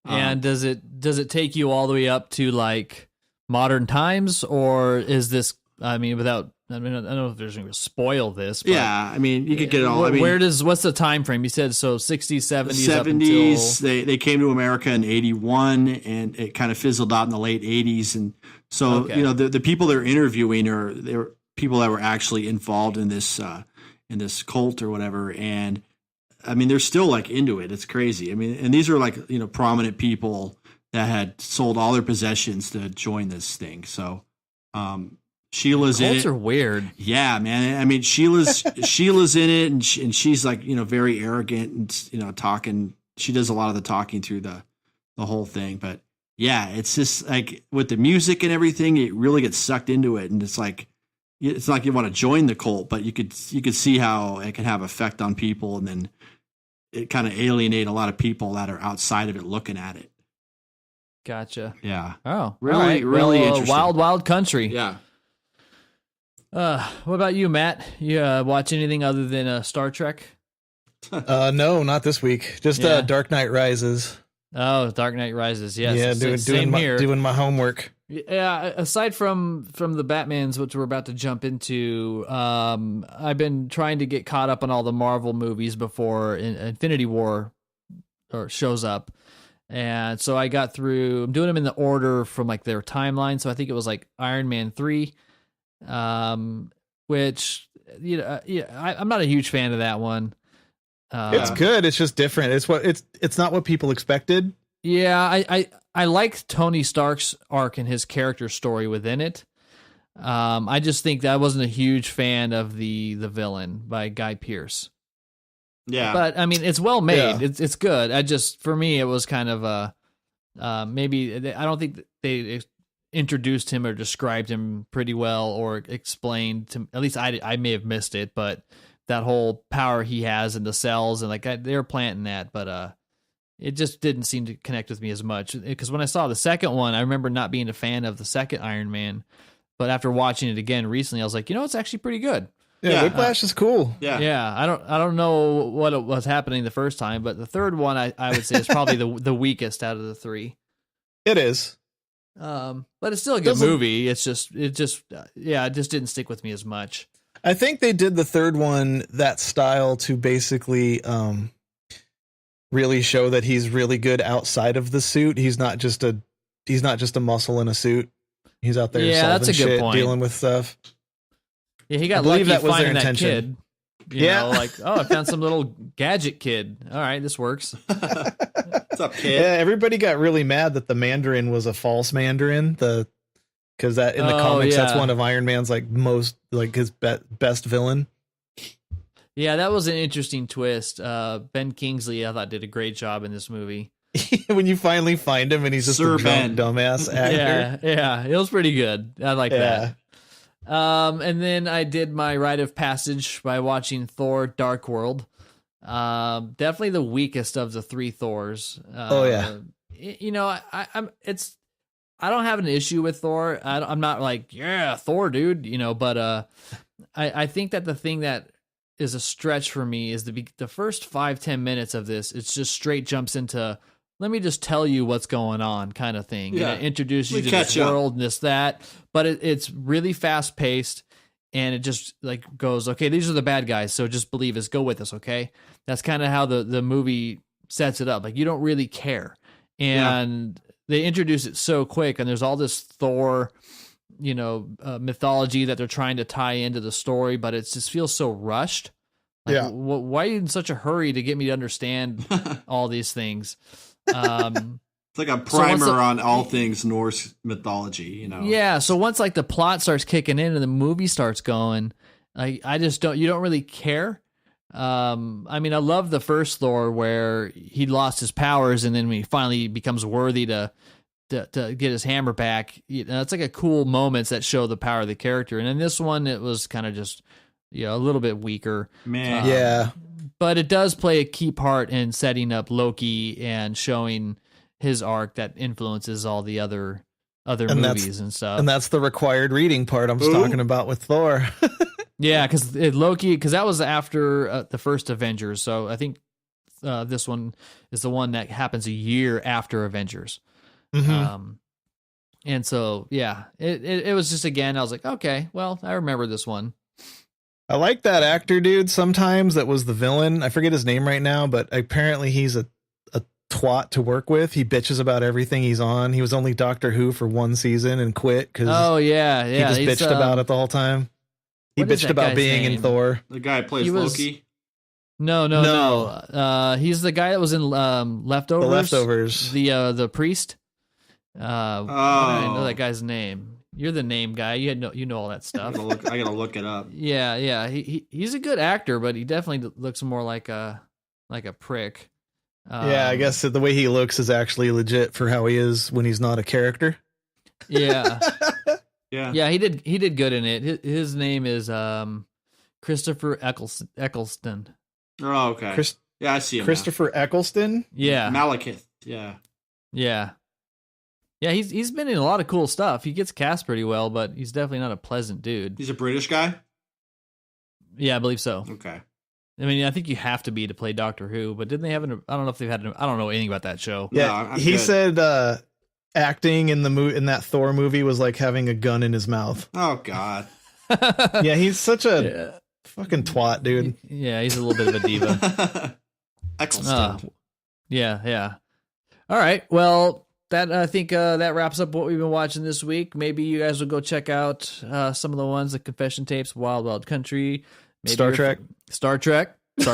And does it take you all the way up to like modern times, or is this? I mean, I don't know if there's going to spoil this. But
yeah, I mean, you could get it all.
What's the time frame? You said so 60s, 70s.
70s. They came to America in 81, and it kind of fizzled out in the late 80s. And so, the people they're interviewing they were people that were actually involved in this cult or whatever. And I mean, they're still like into it. It's crazy. I mean, and these are like, prominent people that had sold all their possessions to join this thing. So, Sheila's in it.
Cults are weird.
Yeah, man. I mean, Sheila's in it, and she's like, very arrogant and, talking. She does a lot of the talking through the whole thing. But yeah, it's just like with the music and everything, it really gets sucked into it, and it's like you want to join the cult, but you could see how it can have effect on people, and then it kind of alienate a lot of people that are outside of it looking at it.
Gotcha.
Yeah.
Oh,
really, really interesting.
Wild country.
Yeah.
What about you, Matt? You watch anything other than Star Trek?
No, not this week. Just Dark Knight Rises.
Oh, Dark Knight Rises. Yes.
Yeah, doing my homework.
Yeah. Aside from the Batmans, which we're about to jump into, I've been trying to get caught up on all the Marvel movies before Infinity War shows up, and so I got through. I'm doing them in the order from like their timeline. So I think it was like Iron Man 3. Which I'm not a huge fan of that one.
It's good. It's just different. It's not what people expected.
Yeah, I like Tony Stark's arc and his character story within it. I just think that I wasn't a huge fan of the villain by Guy Pearce.
Yeah,
but I mean, it's well made.
Yeah.
It's good. For me, it was kind of maybe I don't think they introduced him or described him pretty well, or explained to, at least I may have missed it, but that whole power he has in the cells, and like they were planting that, but it just didn't seem to connect with me as much, because when I saw the second one, I remember not being a fan of the second Iron Man, but after watching it again recently, I was like, it's actually pretty good.
Yeah, Whiplash is cool.
Yeah. I don't know what was happening the first time, but the third one I would say is probably the weakest out of the three.
It is.
But it's still a good movie. It just didn't stick with me as much.
I think they did the third one that style to basically really show that he's really good outside of the suit. He's not just a muscle in a suit. He's out there solving
that's a good
shit,
point.
dealing with stuff.
Yeah, he got lucky finding that kid. I found some little gadget kid. All right, this works.
What's up, kid?
Yeah, everybody got really mad that the Mandarin was a false Mandarin. Because that in the comics, that's one of Iron Man's like most like his best villain.
Yeah, that was an interesting twist. Ben Kingsley, I thought, did a great job in this movie.
When you finally find him and he's just
Sir
a drunk
Ben.
dumbass actor.
Yeah, it was pretty good. I like
Yeah.
that. And then I did my rite of passage by watching Thor: Dark World. Definitely the weakest of the three Thors.
Oh, yeah.
You know, I don't have an issue with Thor. I'm not like, yeah, Thor, dude. You know, but I think that the thing that is a stretch for me is the first 5-10 minutes of this. It's just straight jumps into, let me just tell you what's going on kind of thing.
Yeah.
And it introduces you to
catch
this
up.
world and this, that. But it's really fast paced, and it just like goes, okay, these are the bad guys, so just believe us, go with us, okay? That's kind of how the movie sets it up. Like, you don't really care. And they introduce it so quick, and there's all this Thor, you know, mythology that they're trying to tie into the story, but it just feels so rushed. Like,
Yeah.
why are you in such a hurry to get me to understand all these things?
It's like a
So once
primer
the-
on all things Norse mythology, you know.
Yeah, so once like the plot starts kicking in and the movie starts going, I just you don't really care. I mean, I love the first Thor where he lost his powers and then when he finally becomes worthy to get his hammer back. You know, it's like a cool moments that show the power of the character. And in this one, it was kind of just, you know, a little bit weaker.
Man.
Yeah.
But it does play a key part in setting up Loki and showing his arc that influences all the other
And that's-
movies and stuff.
And that's the required reading part I'm
Ooh.
talking about with Thor.
Yeah, because Loki, because that was after the first Avengers. So I think this one is the one that happens a year after Avengers.
Mhm.
And so, yeah, it was just, again, I was like, okay, well, I remember this one.
I like that actor, dude. Sometimes that was the villain. I forget his name right now, but apparently he's a twat to work with. He bitches about everything he's on. He was only Doctor Who for one season and quit because
Oh, yeah,
he
yeah.
just
he's,
bitched about it the whole time. He
what is
bitched
that
about
guy's
being in
name?
Thor.
The guy who plays
He was-
Loki.
No. He's the guy that was in Leftovers.
The Leftovers.
The priest. I don't know that guy's name. You're the name guy. You know all that
I
stuff.
gotta look it up.
Yeah. He's a good actor, but he definitely looks more like a prick.
Yeah, I guess the way he looks is actually legit for how he is when he's not a character.
Yeah,
Yeah.
yeah. He did good in it. His name is Christopher Eccleston.
Oh, okay. Yeah, I see him.
Christopher Eccleston.
Yeah,
Malekith. Yeah.
yeah. He's been in a lot of cool stuff. He gets cast pretty well, but he's definitely not a pleasant dude.
He's a British guy.
Yeah, I believe so.
Okay.
I mean, I think you have to be to play Doctor Who, but didn't they have I don't know if they've had I don't know anything about that show.
Yeah,
No, I'm
he
good.
said acting in in that Thor movie was like having a gun in his mouth.
Oh God.
Yeah, he's such a
Yeah.
fucking twat, dude.
Yeah, he's a little bit of a diva.
Eccleston.
Yeah. All right. Well, that I think that wraps up what we've been watching this week. Maybe you guys will go check out some of the ones, the Confession Tapes, Wild Wild Country, maybe
Star Trek.
Star Trek.
Which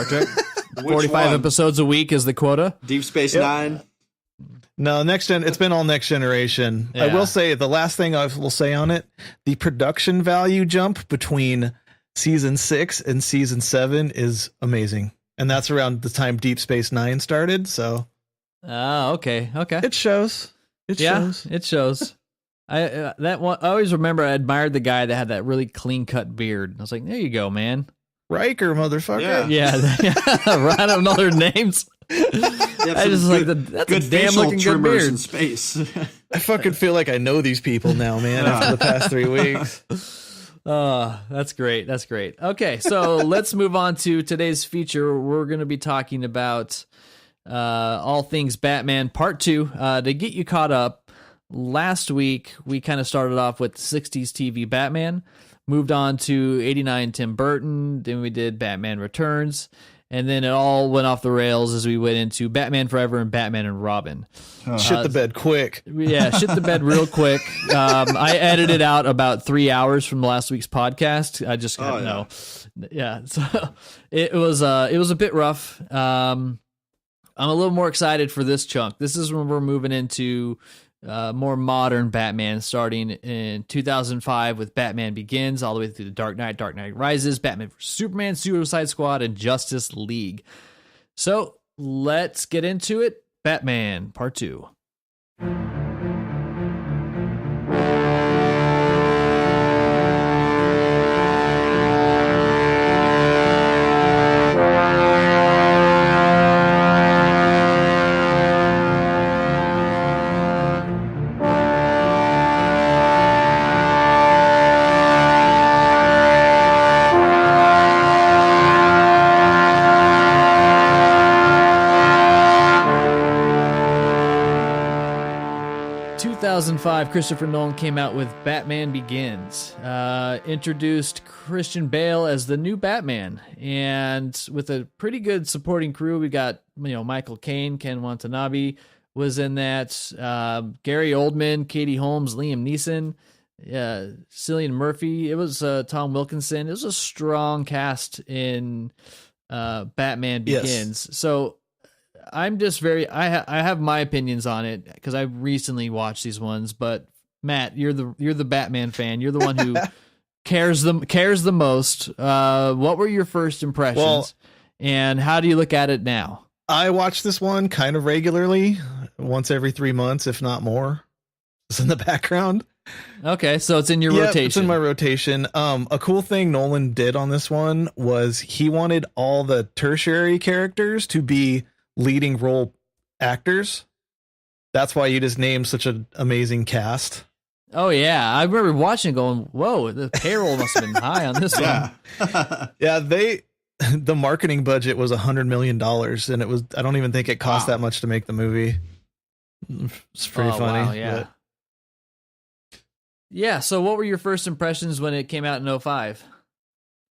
45
one?
episodes a week is the quota.
Deep Space
Yep.
Nine.
No, next gen. It's been all Next Generation. I
Yeah.
will say the last thing I will say on it: the production value jump between season 6 and season 7 is amazing, and that's around the time Deep Space Nine started. So
Oh, okay.
it shows. It shows.
It shows. That one. I always remember I admired the guy that had that really clean cut beard. I was like, there you go, man.
Riker, motherfucker.
Yeah.
Yeah, right. I don't know their names. I just like that's
good
a damn
facial
looking good
trimmers
beard.
in space.
I fucking feel like I know these people now, man. After the past 3 weeks.
That's great. That's great. Okay, so let's move on to today's feature. We're going to be talking about all things Batman Part 2. To get you caught up, last week we kind of started off with 60s TV Batman, moved on to 89 Tim Burton, then we did Batman Returns, and then it all went off the rails as we went into Batman Forever and Batman and Robin.
Shit the bed quick.
Yeah, shit the bed real quick. I edited out about 3 hours from last week's podcast. I just got no. Yeah, so it was a bit rough. I'm a little more excited for this chunk. This is when we're moving into more modern Batman, starting in 2005 with Batman Begins, all the way through the Dark Knight Rises, Batman vs Superman, Suicide Squad, and Justice League. So let's get into it. Batman Part 2. 2005, Christopher Nolan came out with Batman Begins, introduced Christian Bale as the new Batman, and with a pretty good supporting crew. We got, Michael Caine, Ken Watanabe was in that, Gary Oldman, Katie Holmes, Liam Neeson, Cillian Murphy. It was Tom Wilkinson. It was a strong cast in Batman Begins. Yes. So I'm just I have my opinions on it because I recently watched these ones, but Matt, you're the Batman fan. You're the one who cares the most. What were your first impressions, and how do you look at it now?
I watch this one kind of regularly, once every 3 months, if not more. It's in the background.
Okay, so it's in your rotation.
It's in my rotation. A cool thing Nolan did on this one was he wanted all the tertiary characters to be leading role actors. That's why you just named such an amazing cast.
Oh yeah, I remember watching, going, "Whoa, the payroll must have been high on this one."
Yeah, the marketing budget was $100 million, and it was. I don't even think it cost that much to make the movie. It's pretty funny.
Wow, yeah. Yeah. So, what were your first impressions when it came out in 2005?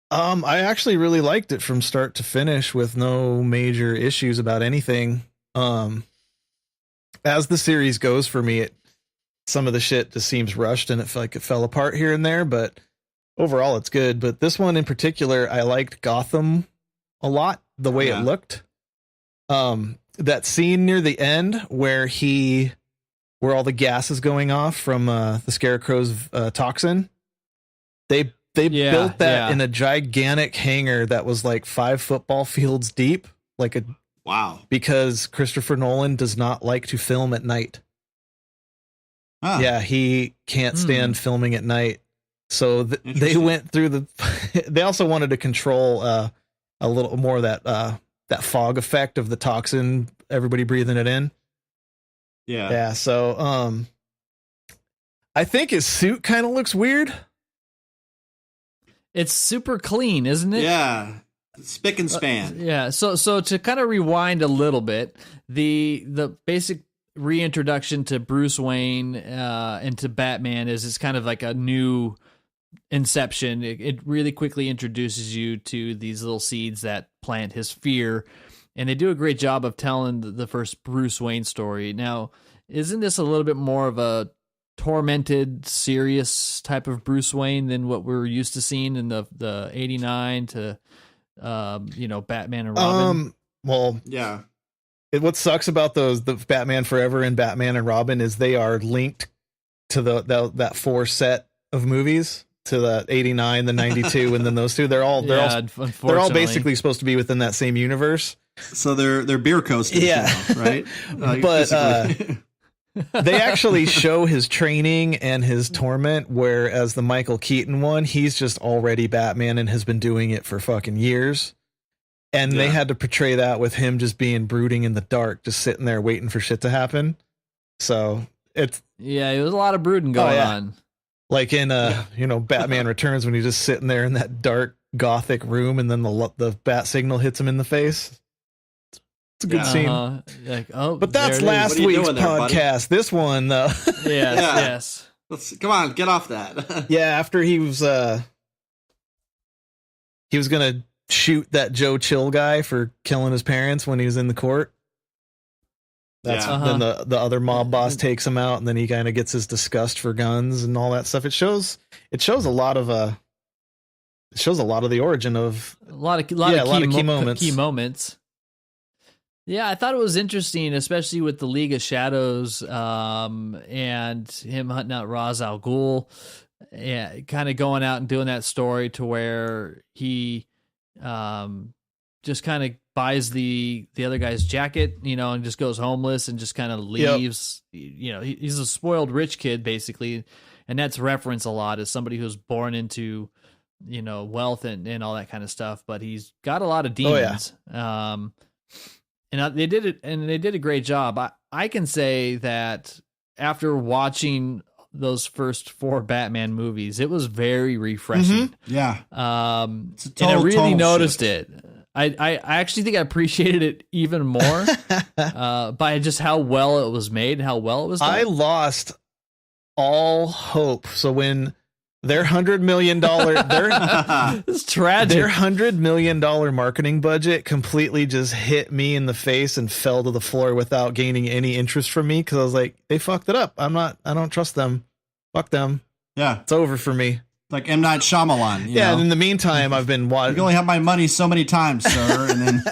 I actually really liked it from start to finish with no major issues about anything. As the series goes for me, some of the shit just seems rushed and it fell apart here and there, but overall it's good. But this one in particular, I liked Gotham a lot, the way it looked. That scene near the end where all the gas is going off from the Scarecrow's toxin, they built that in a gigantic hangar that was like 5 football fields deep, because Christopher Nolan does not like to film at night. Yeah, he can't stand filming at night. So they went through they also wanted to control a little more of that fog effect of the toxin, everybody breathing it in. Yeah. So I think his suit kind of looks weird.
It's super clean, isn't it?
Yeah. Spick and span.
Yeah. So to kind of rewind a little bit, the basic reintroduction to Bruce Wayne and to Batman is it's kind of like a new inception. It really quickly introduces you to these little seeds that plant his fear, and they do a great job of telling the first Bruce Wayne story. Now, isn't this a little bit more of a tormented, serious type of Bruce Wayne than what we're used to seeing in the 89 to Batman and Robin?
Well,
yeah.
What sucks about the Batman Forever and Batman and Robin is they are linked to that 4 set of movies, to the 89, the 92, and then those two. They're all basically supposed to be within that same universe.
So they're beer coasters, right?
But they actually show his training and his torment, whereas the Michael Keaton one, he's just already Batman and has been doing it for fucking years. And they had to portray that with him just being brooding in the dark, just sitting there waiting for shit to happen. So it's
there's a lot of brooding going on.
Like in Batman Returns, when he's just sitting there in that dark gothic room, and then the bat signal hits him in the face. It's a good scene. But that's last week's podcast. This one, though.
Yes.
Come on, get off that.
After he was gonna shoot that Joe Chill guy for killing his parents when he was in the court. Then the other mob boss takes him out, and then he kind of gets his disgust for guns and all that stuff. It shows a lot of the origin of
a lot of key moments. Yeah, I thought it was interesting, especially with the League of Shadows, and him hunting out Ra's al Ghul, yeah, kind of going out and doing that story to where he, just kind of buys the other guy's jacket, and just goes homeless and just kind of leaves. He's a spoiled rich kid basically, and that's referenced a lot as somebody who's born into, wealth and all that kind of stuff. But he's got a lot of demons. And they did it, and they did a great job. I can say that after watching those first 4 Batman movies, it was very refreshing.
Yeah.
And I really noticed it. I actually think I appreciated it even more by just how well it was made and how well it was done.
I lost all hope. So when their $100 million,
it's tragic.
Their $100 million marketing budget completely just hit me in the face and fell to the floor without gaining any interest from me. Cause I was like, they fucked it up. I don't trust them. Fuck them.
Yeah.
It's over for me.
Like M. Night Shyamalan.
Yeah. And in the meantime, I've been watching.
You can only have my money so many times, sir. And then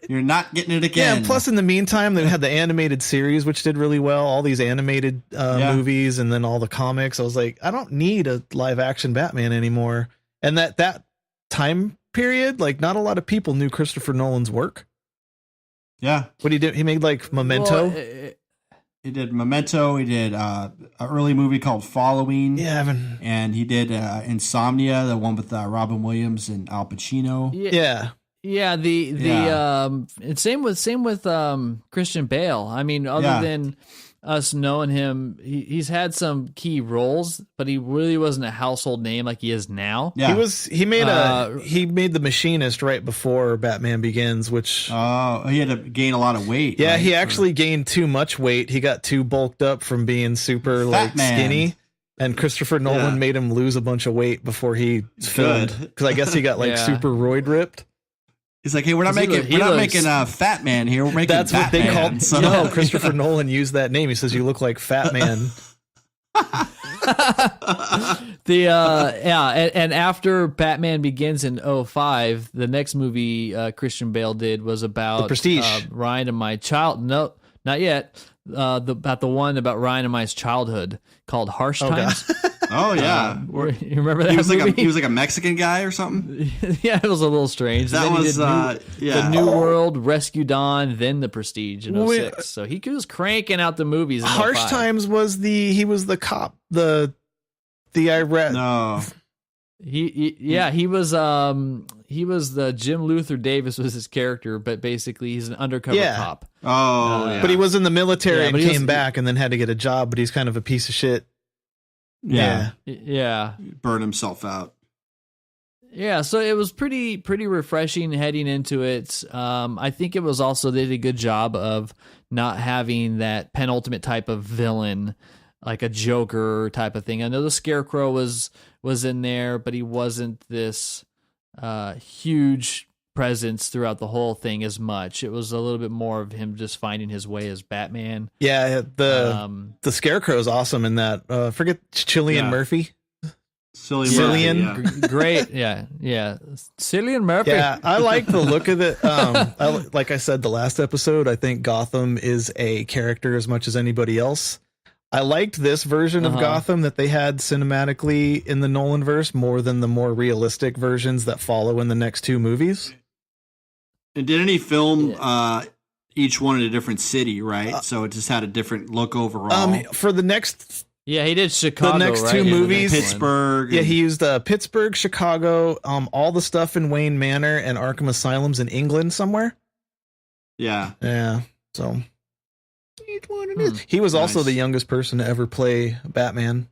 you're not getting it again.
Yeah. And plus in the meantime, they had the animated series, which did really well. All these animated movies and then all the comics. I was like, I don't need a live action Batman anymore. And that time period, like not a lot of people knew Christopher Nolan's work.
Yeah.
What he did, he made like Memento.
Well, he did Memento. He did an early movie called Following.
Yeah,
and he did Insomnia, the one with Robin Williams and Al Pacino.
Yeah.
Yeah, same with Christian Bale. I mean, other than us knowing him, he's had some key roles, but he really wasn't a household name like he is now.
Yeah. He made The Machinist right before Batman Begins, which
he had to gain a lot of weight.
Yeah,
right?
he actually gained too much weight. He got too bulked up from being super skinny. And Christopher Nolan made him lose a bunch of weight before he filmed, because I guess he got super roid ripped.
He's like, hey, we're not making Fat Man here. We're making
that's what they
Man.
called. So. No, Christopher Nolan used that name. He says you look like Fat Man.
And after Batman Begins in 2005, the next movie Christian Bale did was about
The Prestige.
Ryan and my child. No, not yet. About the one about Ryan and my childhood called Harsh Times.
Oh yeah,
you remember that?
He was like a Mexican guy or something.
Yeah, it was a little strange.
That was
the New World, Rescue Dawn, then The Prestige in 2006. So he was cranking out the movies. In
Harsh
2005.
Times was he was the cop, the Iraq.
No,
he was the Jim Luther Davis was his character, but basically he's an undercover cop.
But he was in the military and came back and then had to get a job. But he's kind of a piece of shit.
Yeah.
Burn himself out.
Yeah, so it was pretty refreshing heading into it. I think it was also, they did a good job of not having that penultimate type of villain, like a Joker type of thing. I know the Scarecrow was in there, but he wasn't this huge presence throughout the whole thing as much. It was a little bit more of him just finding his way as Batman.
Yeah, the Scarecrow is awesome in that. Forget Cillian Murphy.
Cillian.
Great. Yeah. Cillian Murphy.
Yeah, I like the look of it. Like I said, the last episode, I think Gotham is a character as much as anybody else. I liked this version of Gotham that they had cinematically in the Nolanverse more than the more realistic versions that follow in the next 2 movies.
And didn't he film each one in a different city, right? So it just had a different look overall.
For the next...
Yeah, he did Chicago,
the next 2 movies.
Pittsburgh.
Yeah, he used Pittsburgh, Chicago, all the stuff in Wayne Manor and Arkham Asylum's in England somewhere.
Yeah.
Yeah, so... He was also the youngest person to ever play Batman.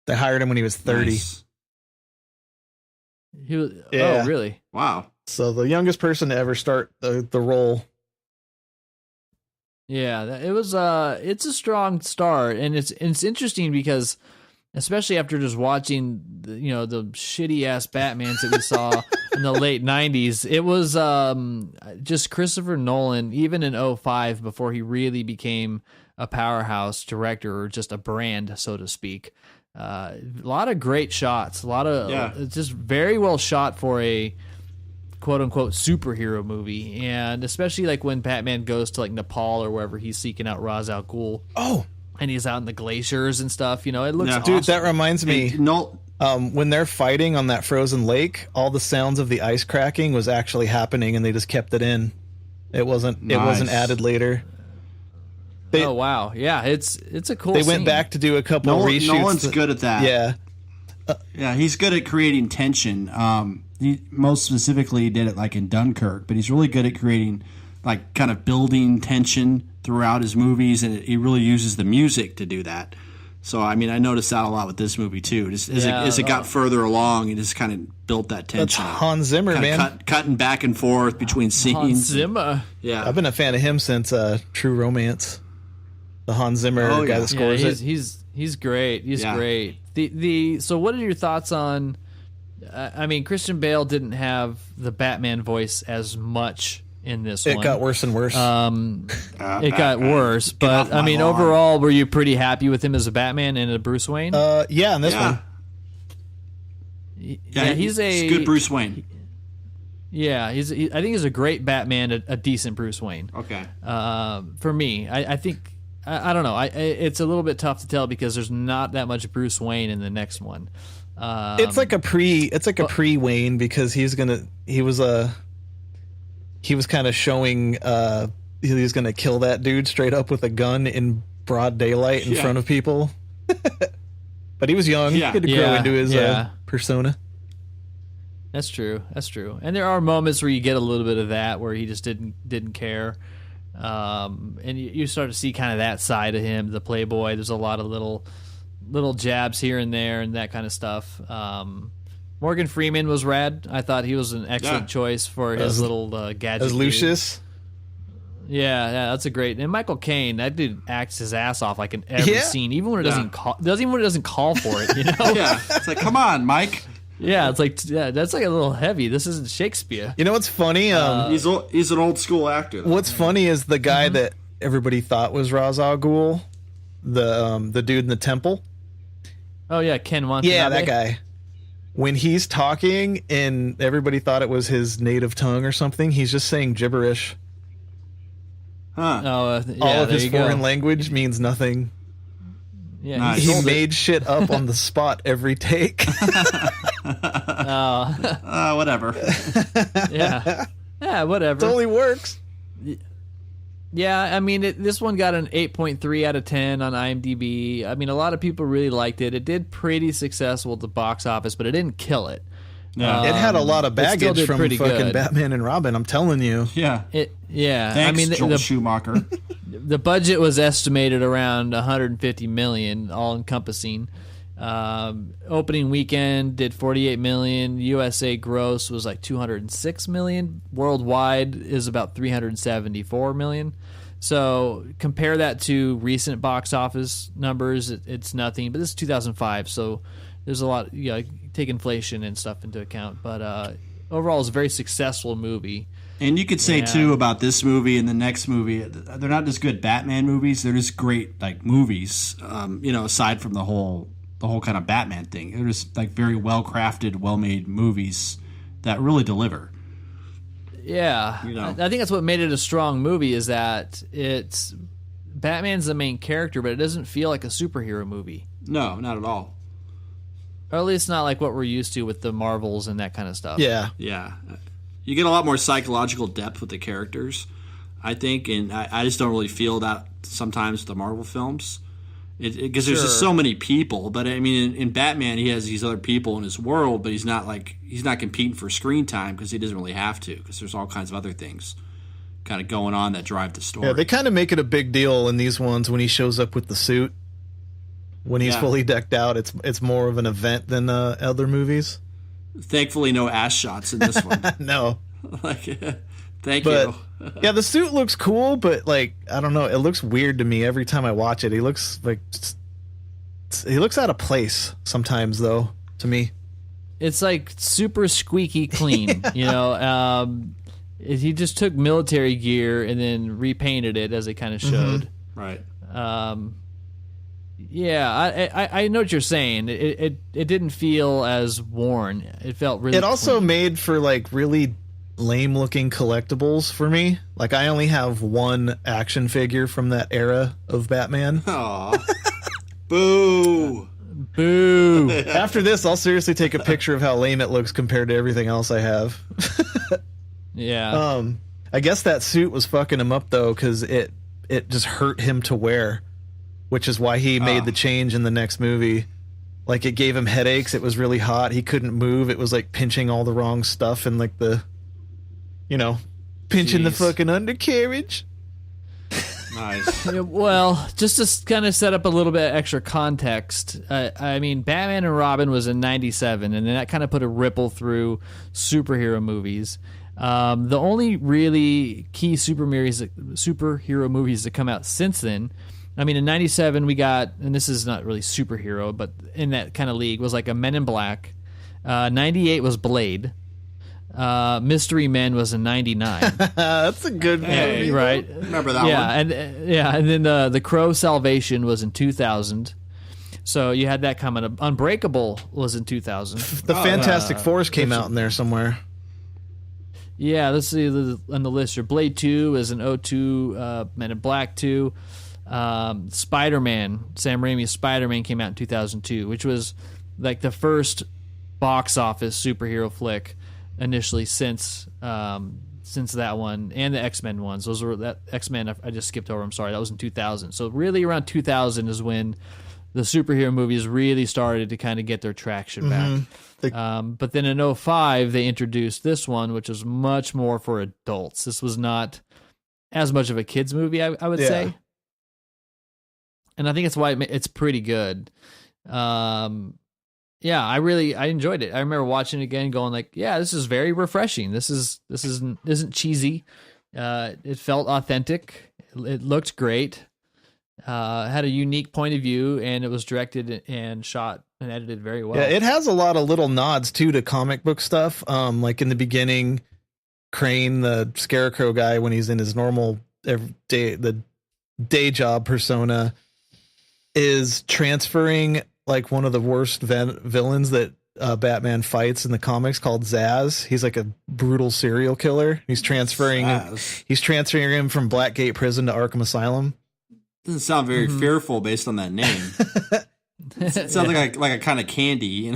They hired him when he was 30.
Nice.
He was. Yeah. Oh, really?
Wow.
So the youngest person to ever start the role.
Yeah, it was. It's a strong start, and it's interesting because, especially after just watching the shitty ass Batmans that we saw in the late 90s, it was just Christopher Nolan, even in 2005, before he really became a powerhouse director or just a brand, so to speak. A lot of great shots, it's just very well shot for a quote unquote superhero movie, and especially like when Batman goes to like Nepal or wherever he's seeking out Ra's al Ghul.
Oh,
and he's out in the glaciers and stuff. You know, it looks
dude,
awesome.
that reminds me.
No,
When they're fighting on that frozen lake, all the sounds of the ice cracking was actually happening, and they just kept it in. It wasn't. It wasn't added later.
Oh wow, yeah, it's a cool.
They
scene.
went back to do a couple reshoots.
Nolan's good at that.
Yeah,
Yeah, he's good at creating tension. He most specifically did it like in Dunkirk, but he's really good at creating like kind of building tension throughout his movies, and he really uses the music to do that. So, I mean, I noticed that a lot with this movie too. Just as it got further along, it just kind of built that tension.
that's Hans Zimmer,
Kinda
man.
cutting back and forth between scenes.
Hans Zimmer.
Yeah,
I've been a fan of him since True Romance. The Hans Zimmer
Oh,
guy
yeah.
that scores it.
He's great. He's
Yeah.
great. So what are your thoughts on? I mean, Christian Bale didn't have the Batman voice as much in this one.
It got worse and worse.
It got worse, but
off my
I mean,
lawn.
overall, were you pretty happy with him as a Batman and a Bruce Wayne?
Yeah, in this
yeah.
one.
Yeah, he's
good Bruce Wayne.
Yeah, I think he's a great Batman, a decent Bruce Wayne.
Okay.
For me, I think I don't know. It's a little bit tough to tell because there's not that much Bruce Wayne in the next one.
It's like a pre Wayne because he was kind of showing he was gonna kill that dude straight up with a gun in broad daylight in front of people. But he was young.
Yeah.
He had to grow into his
Yeah.
persona.
That's true. And there are moments where you get a little bit of that where he just didn't care. And you start to see kind of that side of him, the playboy. There's a lot of little jabs here and there and that kind of stuff. Morgan Freeman was rad. I thought he was an excellent choice for his little gadget.
As
dude.
Lucius.
Yeah, that's a great. And Michael Caine, that dude acts his ass off like in every
Yeah.
scene, even when it doesn't call for it. You know?
Yeah, it's like, come on, Mike.
Yeah, it's like that's like a little heavy. This isn't Shakespeare.
You know what's funny?
He's an old school actor. Though.
What's funny is the guy that everybody thought was Ra's al Ghul, the dude in the temple.
Oh yeah, Ken Watanabe.
Yeah, that guy. When he's talking and everybody thought it was his native tongue or something, he's just saying gibberish.
Huh.
Oh, yeah,
All of
there
his
you
foreign
go.
language means nothing.
Yeah,
Nice.
He
sold it.
made shit up on the spot every take.
Whatever.
Yeah, whatever.
Totally works.
Yeah, I mean, this one got an 8.3 out of 10 on IMDb. I mean, a lot of people really liked it. It did pretty successful at the box office, but it didn't kill it.
Yeah.
It had a lot of
it still
baggage
did
from
pretty
fucking
good.
Batman and Robin, I'm telling you.
Yeah.
Yeah.
Thanks,
I mean,
Joel Schumacher.
the budget was estimated around 150 million, all encompassing. Opening weekend did 48 million. USA gross was like 206 million. Worldwide is about 374 million. So compare that to recent box office numbers. It's nothing, but this is 2005, so there's a lot. Take inflation and stuff into account. But overall, it's a very successful movie.
And you could say too about this movie and the next movie, they're not just good Batman movies. They're just great like movies. Aside from the whole kind of Batman thing, they're just like very well crafted, well made movies that really deliver.
Yeah, I think that's what made it a strong movie. Is that it's Batman's the main character, but it doesn't feel like a superhero movie.
No, not at all.
Or at least not like what we're used to with the Marvels and that kind of stuff.
Yeah.
Yeah. You get a lot more psychological depth with the characters, I think, and I just don't really feel that sometimes with the Marvel films. Because there's just so many people. But I mean, in Batman, he has these other people in his world, but he's not competing for screen time because he doesn't really have to, because there's all kinds of other things kind of going on that drive the story.
Yeah, they kind of make it a big deal in these ones when he shows up with the suit. When he's fully decked out, it's more of an event than other movies.
Thankfully, no ass shots in this one.
No.
Thank you.
Yeah, the suit looks cool, but like I don't know, it looks weird to me every time I watch it. He looks out of place sometimes, though. To me,
It's like super squeaky clean. He just took military gear and then repainted it, as they kind of showed.
Right.
Yeah, I know what you're saying. It didn't feel as worn. It felt really.
it also
clean.
made for like really lame looking collectibles for me. Like, I only have one action figure from that era of Batman.
Aw. Boo.
Boo.
After this, I'll seriously take a picture of how lame it looks compared to everything else I have.
Yeah.
I guess that suit was fucking him up though, because it just hurt him to wear, which is why he made the change in the next movie. Like, it gave him headaches. It was really hot. He couldn't move. It was like pinching all the wrong stuff and like the, pinching the fucking undercarriage.
Nice.
Yeah, well, just to kind of set up a little bit extra context, I mean, Batman and Robin was in '97, and then that kind of put a ripple through superhero movies. The only really key superhero movies that come out since then, I mean, in '97 we got, and this is not really superhero, but in that kind of league, was like a Men in Black. '98 was Blade. Mystery Men was in '99.
That's a good movie.
Right?
Remember that
one?
one?
And then the Crow Salvation was in 2000. So you had that coming up. Unbreakable was in 2000.
The Fantastic Fours came out in there somewhere.
Yeah, let's see on the list here. Blade 2 is an 02, Men in Black 2. Spider-Man, Sam Raimi's Spider-Man came out in 2002, which was like the first box office superhero flick initially since that one, and the X-Men ones. Those were that X-Men I just skipped over. I'm sorry, that was in 2000. So really around 2000 is when the superhero movies really started to kind of get their traction back. But then in 05 they introduced this one, which was much more for adults. This was not as much of a kids movie, I would say. And I think that's why it's pretty good. Yeah, I enjoyed it. I remember watching it again, going like, yeah, this is very refreshing. This isn't cheesy. It felt authentic. It looked great. Had a unique point of view, and it was directed and shot and edited very well.
Yeah, it has a lot of little nods too to comic book stuff. Like in the beginning, Crane, the Scarecrow guy, when he's in his normal the day job persona, is transferring like one of the worst villains that Batman fights in the comics, called Zaz. He's like a brutal serial killer. He's transferring him from Blackgate Prison to Arkham Asylum.
Doesn't sound very fearful based on that name. It sounds like a kind of candy,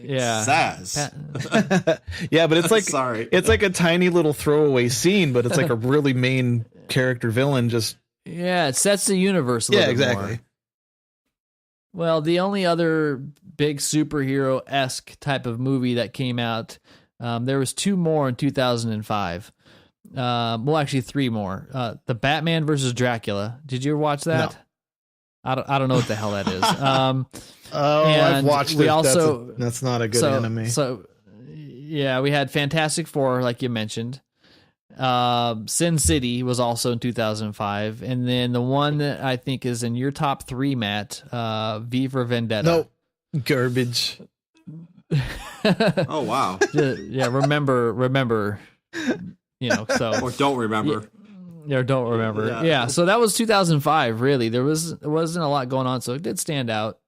Yeah.
Zaz.
Yeah, but it's like
Sorry.
It's like a tiny little throwaway scene, but it's like a really main character villain. Just
it sets the universe a little bit
exactly.
more. Well, the only other big superhero-esque type of movie that came out, there was two more in 2005. Well, actually, three more. The Batman versus Dracula. Did you ever watch that?
No.
I don't know what the hell that is.
I've watched it.
We also
that's not a good enemy.
So, yeah, we had Fantastic Four, like you mentioned. Sin City was also in 2005, and then the one that I think is in your top three, Matt, V for Vendetta.
Nope, garbage.
Oh wow.
Yeah, remember. So
Or don't remember.
Yeah, don't remember. Yeah, so that was 2005. Really, there wasn't a lot going on, so it did stand out.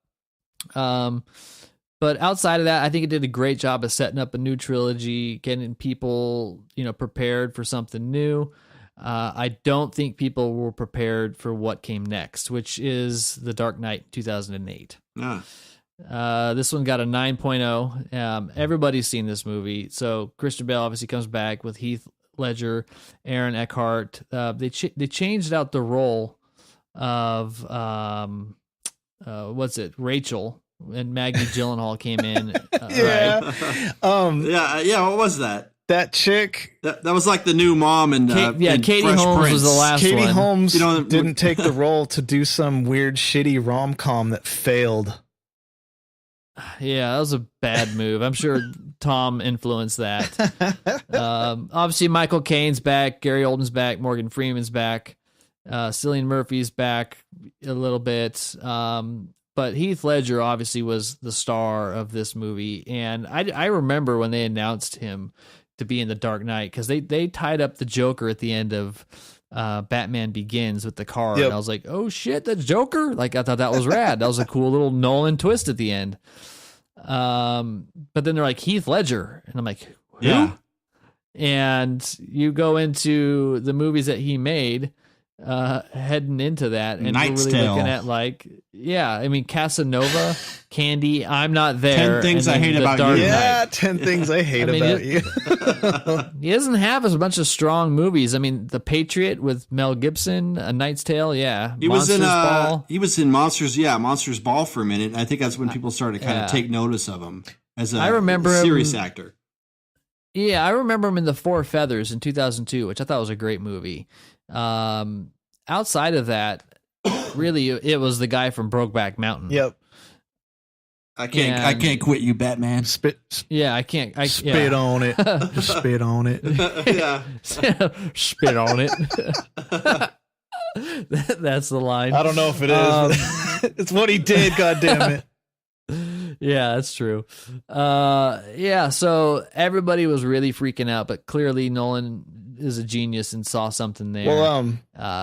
But outside of that, I think it did a great job of setting up a new trilogy, getting people, prepared for something new. I don't think people were prepared for what came next, which is The Dark Knight 2008. This one got a 9.0. Everybody's seen this movie. So Christian Bale obviously comes back with Heath Ledger, Aaron Eckhart. They changed out the role of Rachel. And Maggie Gyllenhaal came in.
Yeah.
Right?
Yeah. What was that?
That chick.
That was like the new mom and
Katie
Fresh
Holmes
Prince.
was the last
Katie
one.
Holmes didn't take the role to do some weird, shitty rom-com that failed.
Yeah, that was a bad move. I'm sure Tom influenced that. Obviously, Michael Caine's back, Gary Oldman's back, Morgan Freeman's back, Cillian Murphy's back a little bit. But Heath Ledger obviously was the star of this movie, and I remember when they announced him to be in The Dark Knight, because they tied up the Joker at the end of Batman Begins with the car, and I was like, oh shit, that's Joker! Like, I thought that was rad. That was a cool little Nolan twist at the end. But then they're like, Heath Ledger, and I'm like, who?
Yeah.
And you go into the movies that he made, heading into that, and
Knight's
we're really
Tale.
looking at like, yeah, I mean, Casanova, Candy, I'm Not There,
10 Things
and
I
then
Hate
The
About
Dark
You.
Knight.
Yeah, 10 things I hate
I mean,
about you.
He doesn't have a bunch of strong movies. I mean, The Patriot with Mel Gibson, A Knight's Tale, yeah.
He was in
Ball.
he was in Monsters Ball for a minute. And I think that's when people started to kind of take notice of him as a
I remember him-
serious actor.
Yeah, I remember him in The Four Feathers in 2002, which I thought was a great movie. Outside of that, really, it was the guy from Brokeback Mountain.
Yep.
I can't quit you, Batman.
Spit
Yeah, I can't.
spit on it. Just spit on it.
Yeah.
Spit on it. That's the line.
I don't know if it is. But it's what he did, god damn it.
Yeah, that's true. Yeah, so everybody was really freaking out, but clearly Nolan is a genius and saw something there.
Well,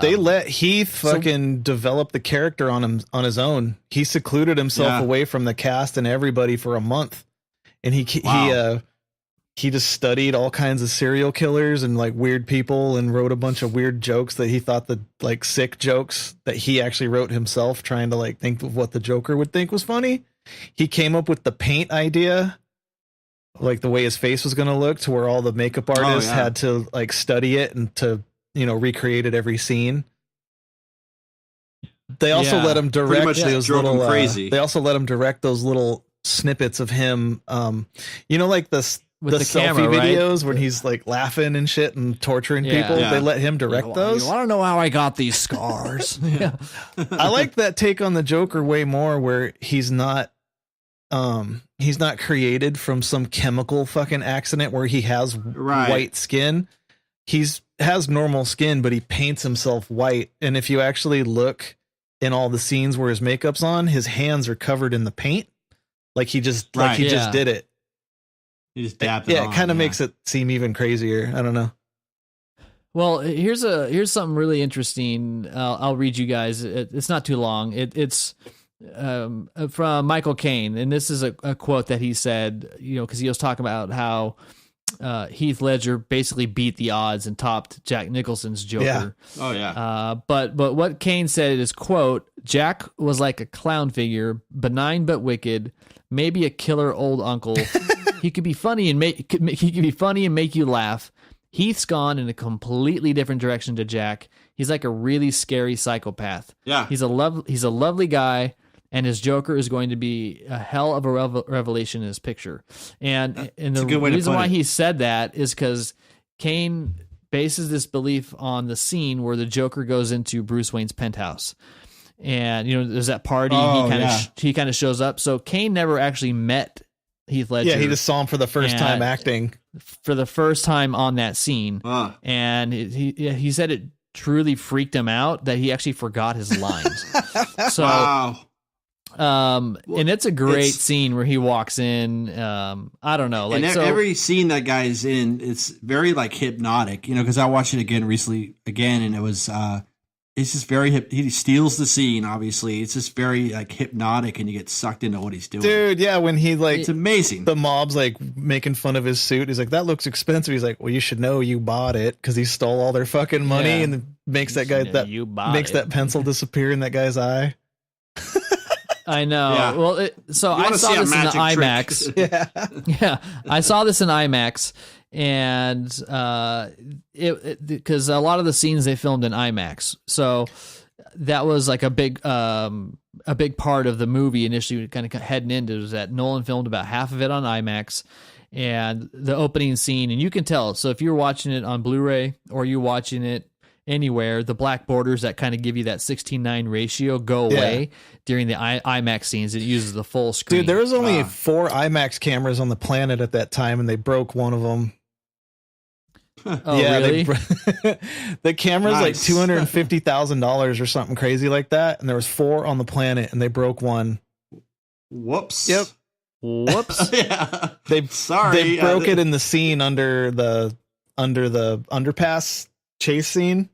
they let Heath fucking develop the character on his own. He secluded himself away from the cast and everybody for a month, and he just studied all kinds of serial killers and like weird people and wrote a bunch of weird jokes that he thought the like sick jokes that he actually wrote himself, trying to like think of what the Joker would think was funny. He came up with the paint idea, like the way his face was going to look, to where all the makeup artists had to like study it and to, recreate it every scene. They also let him direct those little
crazy.
They also let him direct those little snippets of him, like the
the camera,
selfie
right?
videos when he's like laughing and shit and torturing people.
Yeah.
They let him direct those.
You want to know how I got these scars? Yeah.
I like that take on the Joker way more, where he's not created from some chemical fucking accident where he has white skin. He's has normal skin, but he paints himself white. And if you actually look in all the scenes where his makeup's on, his hands are covered in the paint. Like he just just did it.
He just dapped it on,
it kind of makes it seem even crazier. I don't know.
Well, here's something really interesting. I'll read you guys. It's not too long. It's from Michael Caine, and this is a quote that he said. Because he was talking about how Heath Ledger basically beat the odds and topped Jack Nicholson's Joker.
Yeah. Oh yeah.
But what Caine said is, quote, Jack was like a clown figure, benign but wicked, maybe a killer old uncle. He could be funny and make you laugh. Heath's gone in a completely different direction to Jack. He's like a really scary psychopath.
Yeah.
He's a lovely guy, and his Joker is going to be a hell of a revelation in his picture. And the reason why he said that is because Caine bases this belief on the scene where the Joker goes into Bruce Wayne's penthouse. And there's that party. He kind of shows up. So Caine never actually met Heath Ledger.
Yeah, he just saw him for the first time acting.
For the first time on that scene. And he said it truly freaked him out that he actually forgot his lines. So,
wow.
And it's a great scene where he walks in. I don't know.
Every scene that guy's in, it's very like hypnotic, because I watched it recently, and it was, it's just very he steals the scene, obviously. It's just very like hypnotic, and you get sucked into what he's doing.
Dude, yeah, when he
it's amazing.
The mob's like making fun of his suit. He's like, that looks expensive. He's like, well, you should know you bought it, because he stole all their fucking money and makes that guy that pencil disappear in that guy's eye.
I know.
Yeah.
Well, so I saw this in the IMAX. Yeah, I saw this in IMAX, and because a lot of the scenes they filmed in IMAX, so that was like a big part of the movie initially. Kind of heading into was that Nolan filmed about half of it on IMAX, and the opening scene, and you can tell. So if you're watching it on Blu-ray or you're watching it anywhere, the black borders that kind of give you that 16:9 ratio go away during the IMAX scenes. It uses the full screen.
Dude, there was only 4 IMAX cameras on the planet at that time, and they broke one of them.
Oh, really?
The camera's like $250,000 or something crazy like that, and there was 4 on the planet, and they broke one.
Whoops.
Yep.
Whoops.
Yeah.
They broke it in the scene under the underpass chase scene.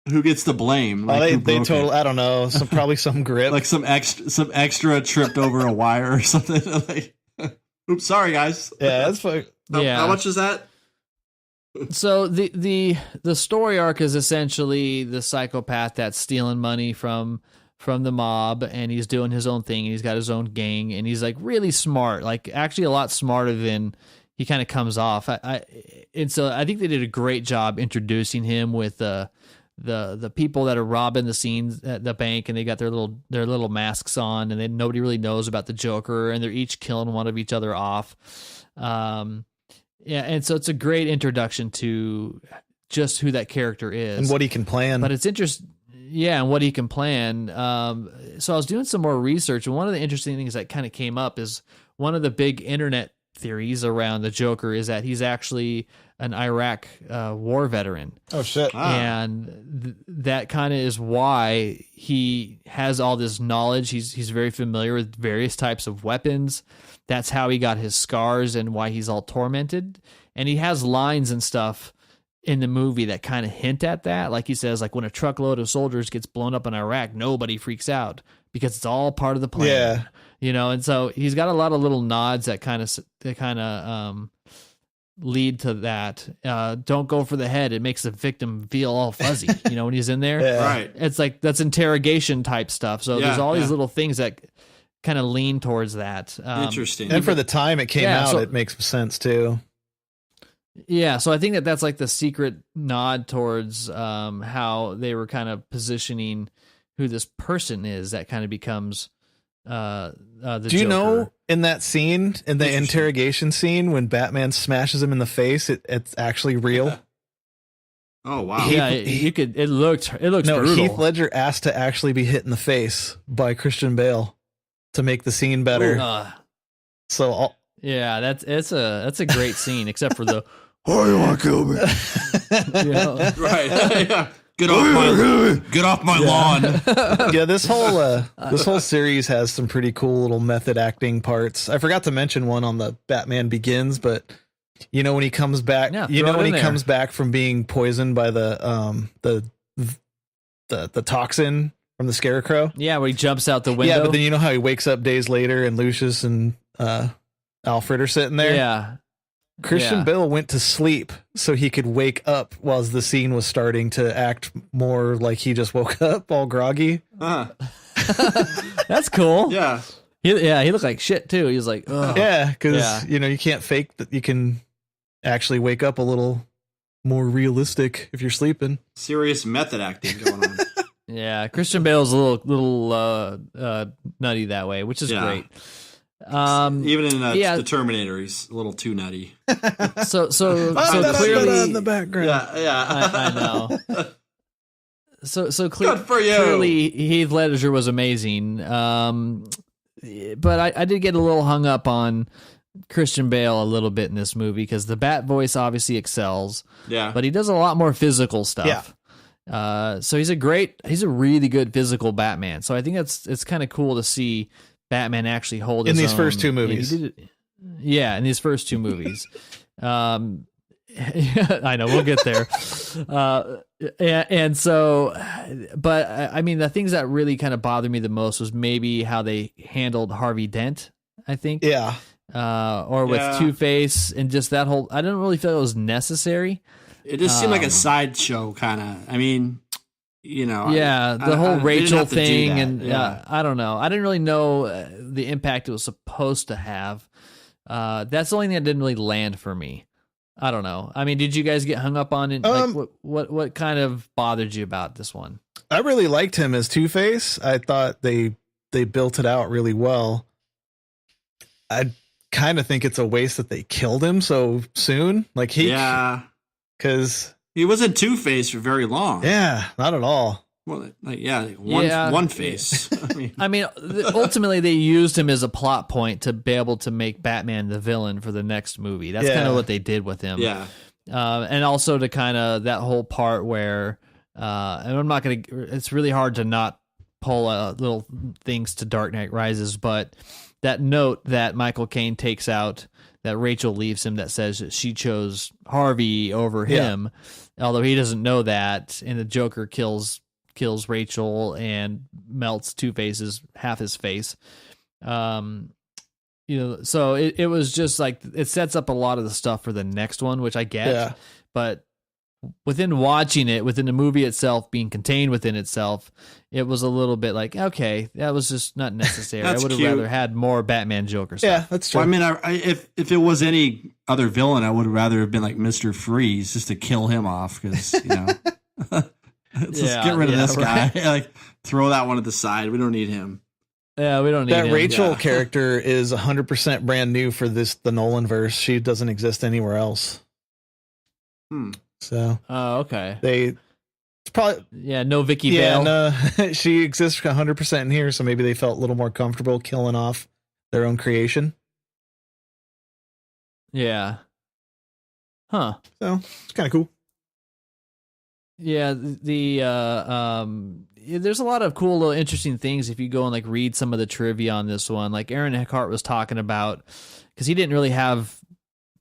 Who gets the blame?
Like, they total. I don't know. Probably some grip.
Like some extra tripped over a wire or something. Like, oops, sorry guys.
Yeah, that's fuck.
How much is that?
So the story arc is essentially the psychopath that's stealing money from the mob, and he's doing his own thing, and he's got his own gang, and he's like really smart, like actually a lot smarter than he kind of comes off. And so I think they did a great job introducing him with the people that are robbing the scenes at the bank, and they got their little masks on, and then nobody really knows about the Joker, and they're each killing one of each other off. Yeah, and so it's a great introduction to just who that character is
and what he can plan.
But it's interesting, yeah, and what he can plan. So I was doing some more research, and one of the interesting things that kind of came up is one of the big internet theories around the Joker is that he's actually an Iraq war veteran.
Oh shit!
And that kind of is why he has all this knowledge. He's very familiar with various types of weapons. That's how he got his scars and why he's all tormented. And he has lines and stuff in the movie that kind of hint at that. Like he says, like when a truckload of soldiers gets blown up in Iraq, nobody freaks out because it's all part of the plan.
Yeah.
You know, and so he's got a lot of little nods that kind of lead to that. Don't go for the head. It makes the victim feel all fuzzy, you know, when he's in there.
Yeah.
Right.
It's like that's interrogation type stuff. So
Yeah,
there's all these
yeah.
little things that kind of lean towards that.
Interesting.
And for the time it came
Yeah,
out,
so-
it makes sense too.
Yeah, so I think that's like the secret nod towards how they were kind of positioning who this person is that kind of becomes the
Do you
Joker.
know in that scene, in the
Interesting.
interrogation scene, when Batman smashes him in the face, it's actually real?
Oh wow.
Yeah,
He-
it looks
No,
brutal.
Heath Ledger asked to actually be hit in the face by Christian Bale to make the scene better. So all,
Yeah, that's a great scene, except for the
oh, you want to kill me?
Right. Yeah. Get off my lawn.
Yeah, this whole series has some pretty cool little method acting parts. I forgot to mention one on the Batman Begins, but you know when he comes back,
Yeah,
you
throw
know
it
when
in
he
there.
comes back from being poisoned by the toxin from the Scarecrow.
yeah, where he jumps out the window.
Yeah, but then you know how he wakes up days later and Lucius and Alfred are sitting there.
Yeah,
Christian
yeah.
Bale went to sleep so he could wake up while the scene was starting to act more like he just woke up all groggy.
That's cool.
Yeah.
He looked like shit too. He was like, ugh.
Yeah, because
Yeah.
you know you can't fake that. You can actually wake up a little more realistic if you're sleeping.
Serious method acting going on.
Yeah, Christian Bale's a little nutty that way, which is
Yeah.
great.
Even in
yeah.
the Terminator, he's a little too nutty.
So
in
clearly,
the background.
Yeah.
I know. So
Good for you.
clearly Heath Ledger was amazing. But I did get a little hung up on Christian Bale a little bit in this movie because the Bat voice obviously excels,
Yeah.
but he does a lot more physical stuff. So he's a really good physical Batman. So I think it's kind of cool to see Batman actually hold
In
his
these
own.
first two
And he
movies.
did it- yeah, in these first two movies. I know we'll get there. And so, but I mean, the things that really kind of bothered me the most was maybe how they handled Harvey Dent, I think.
Yeah.
Or with
Yeah.
Two-Face and just that whole, I didn't really feel it was necessary.
It just seemed like a sideshow kind of. I mean, you know.
Yeah, the whole
they didn't
Rachel
have to do
thing,
that.
and
yeah.
I don't know. I didn't really know the impact it was supposed to have. That's the only thing that didn't really land for me. I don't know. I mean, did you guys get hung up on it? Like, what kind of bothered you about this one?
I really liked him as Two-Face. I thought they built it out really well. I kind of think it's a waste that they killed him so soon. Like
Yeah.
because
He wasn't Two-Face for very long.
yeah, not at all.
Well, one face. I mean,
Ultimately, they used him as a plot point to be able to make Batman the villain for the next movie. That's kind
Yeah.
of what they did with him.
yeah.
And also to kind of that whole part where, and I'm not going to, it's really hard to not pull little things to Dark Knight Rises, but that note that Michael Caine takes out that Rachel leaves him that says that she chose Harvey over him, although he doesn't know that, and the Joker kills Rachel and melts Two-Face's half his face. So it was just like it sets up a lot of the stuff for the next one, which I get.
Yeah.
but within watching it, within the movie itself being contained within itself, it was a little bit like, okay, that was just not necessary. I
That's
would have
cute.
rather had more Batman Joker stuff.
Yeah, that's true.
Well, I mean, if it was any other villain, I would rather have been like Mr. Freeze just to kill him off because let's just get rid of this guy. Like throw that one at the side. We don't need him.
Yeah, we don't need
that
him.
Rachel
Yeah.
character is 100% brand new for the Nolan verse. She doesn't exist anywhere else. So
Oh, okay.
it's probably
Yeah, no Vicky Vale.
no, she exists 100% in here. So maybe they felt a little more comfortable killing off their own creation.
Yeah. Huh.
So it's kind of cool.
Yeah, there's a lot of cool little interesting things if you go and like read some of the trivia on this one. Like Aaron Eckhart was talking about, because he didn't really have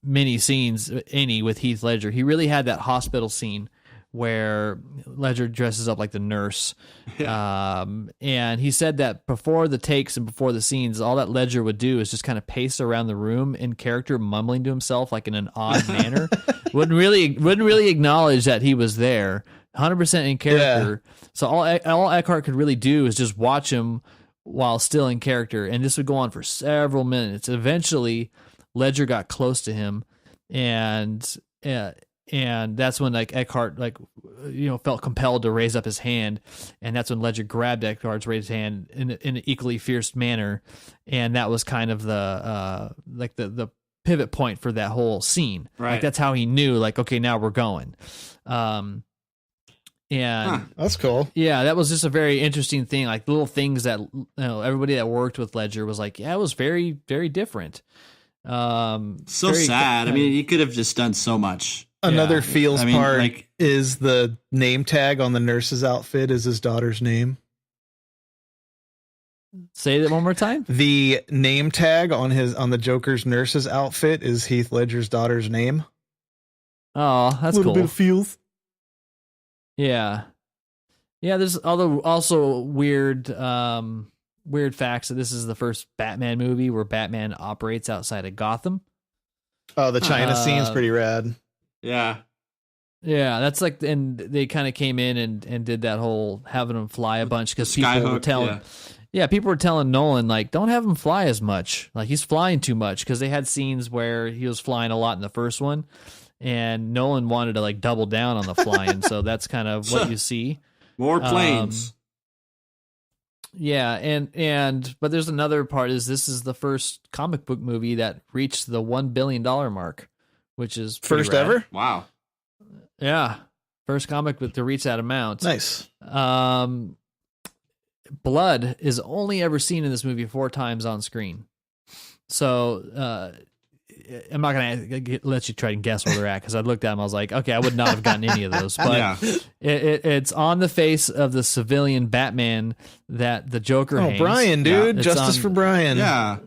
many scenes with Heath Ledger. He really had that hospital scene where Ledger dresses up like the nurse. And he said that before the takes and before the scenes, all that Ledger would do is just kind of pace around the room in character, mumbling to himself like in an odd manner. Wouldn't really acknowledge that he was there. 100% in character. Yeah. So all Eckhart could really do is just watch him while still in character, and this would go on for several minutes. Eventually, Ledger got close to him, and that's when like Eckhart felt compelled to raise up his hand, and that's when Ledger grabbed Eckhart's raised hand in an equally fierce manner, and that was kind of the pivot point for that whole scene.
Right.
Like that's how he knew, like, okay, now we're going. And
that's cool.
Yeah, that was just a very interesting thing. Like little things that everybody that worked with Ledger was like, yeah, it was very, very different.
So sad. I mean, he could have just done so much.
Another feels part is the name tag on the nurse's outfit is his daughter's name.
Say that one more time.
The name tag on the Joker's nurse's outfit is Heath Ledger's daughter's name.
Oh, that's cool.
A little bit of feels.
Yeah. Yeah, there's also weird facts that this is the first Batman movie where Batman operates outside of Gotham.
Oh, the China scene's pretty rad.
Yeah.
Yeah, that's like, and they kind of came in and did that whole having him fly a bunch because people were telling, people were telling Nolan, like, don't have him fly as much. Like, he's flying too much, because they had scenes where he was flying a lot in the first one, and Nolan wanted to like double down on the flying. So that's kind of what you see.
More planes.
Yeah, but there's another part is this is the first comic book movie that reached the $1 billion mark, which is
first
rad.
ever.
Wow.
Yeah, first comic book to reach that amount.
Nice.
Blood is only ever seen in this movie 4 times on screen. So I'm not gonna let you try and guess where they're at, because I looked at them. I was like, okay, I would not have gotten any of those. But it's on the face of the civilian Batman that the Joker hangs.
Brian, dude,
Yeah,
justice for Brian.
Yeah.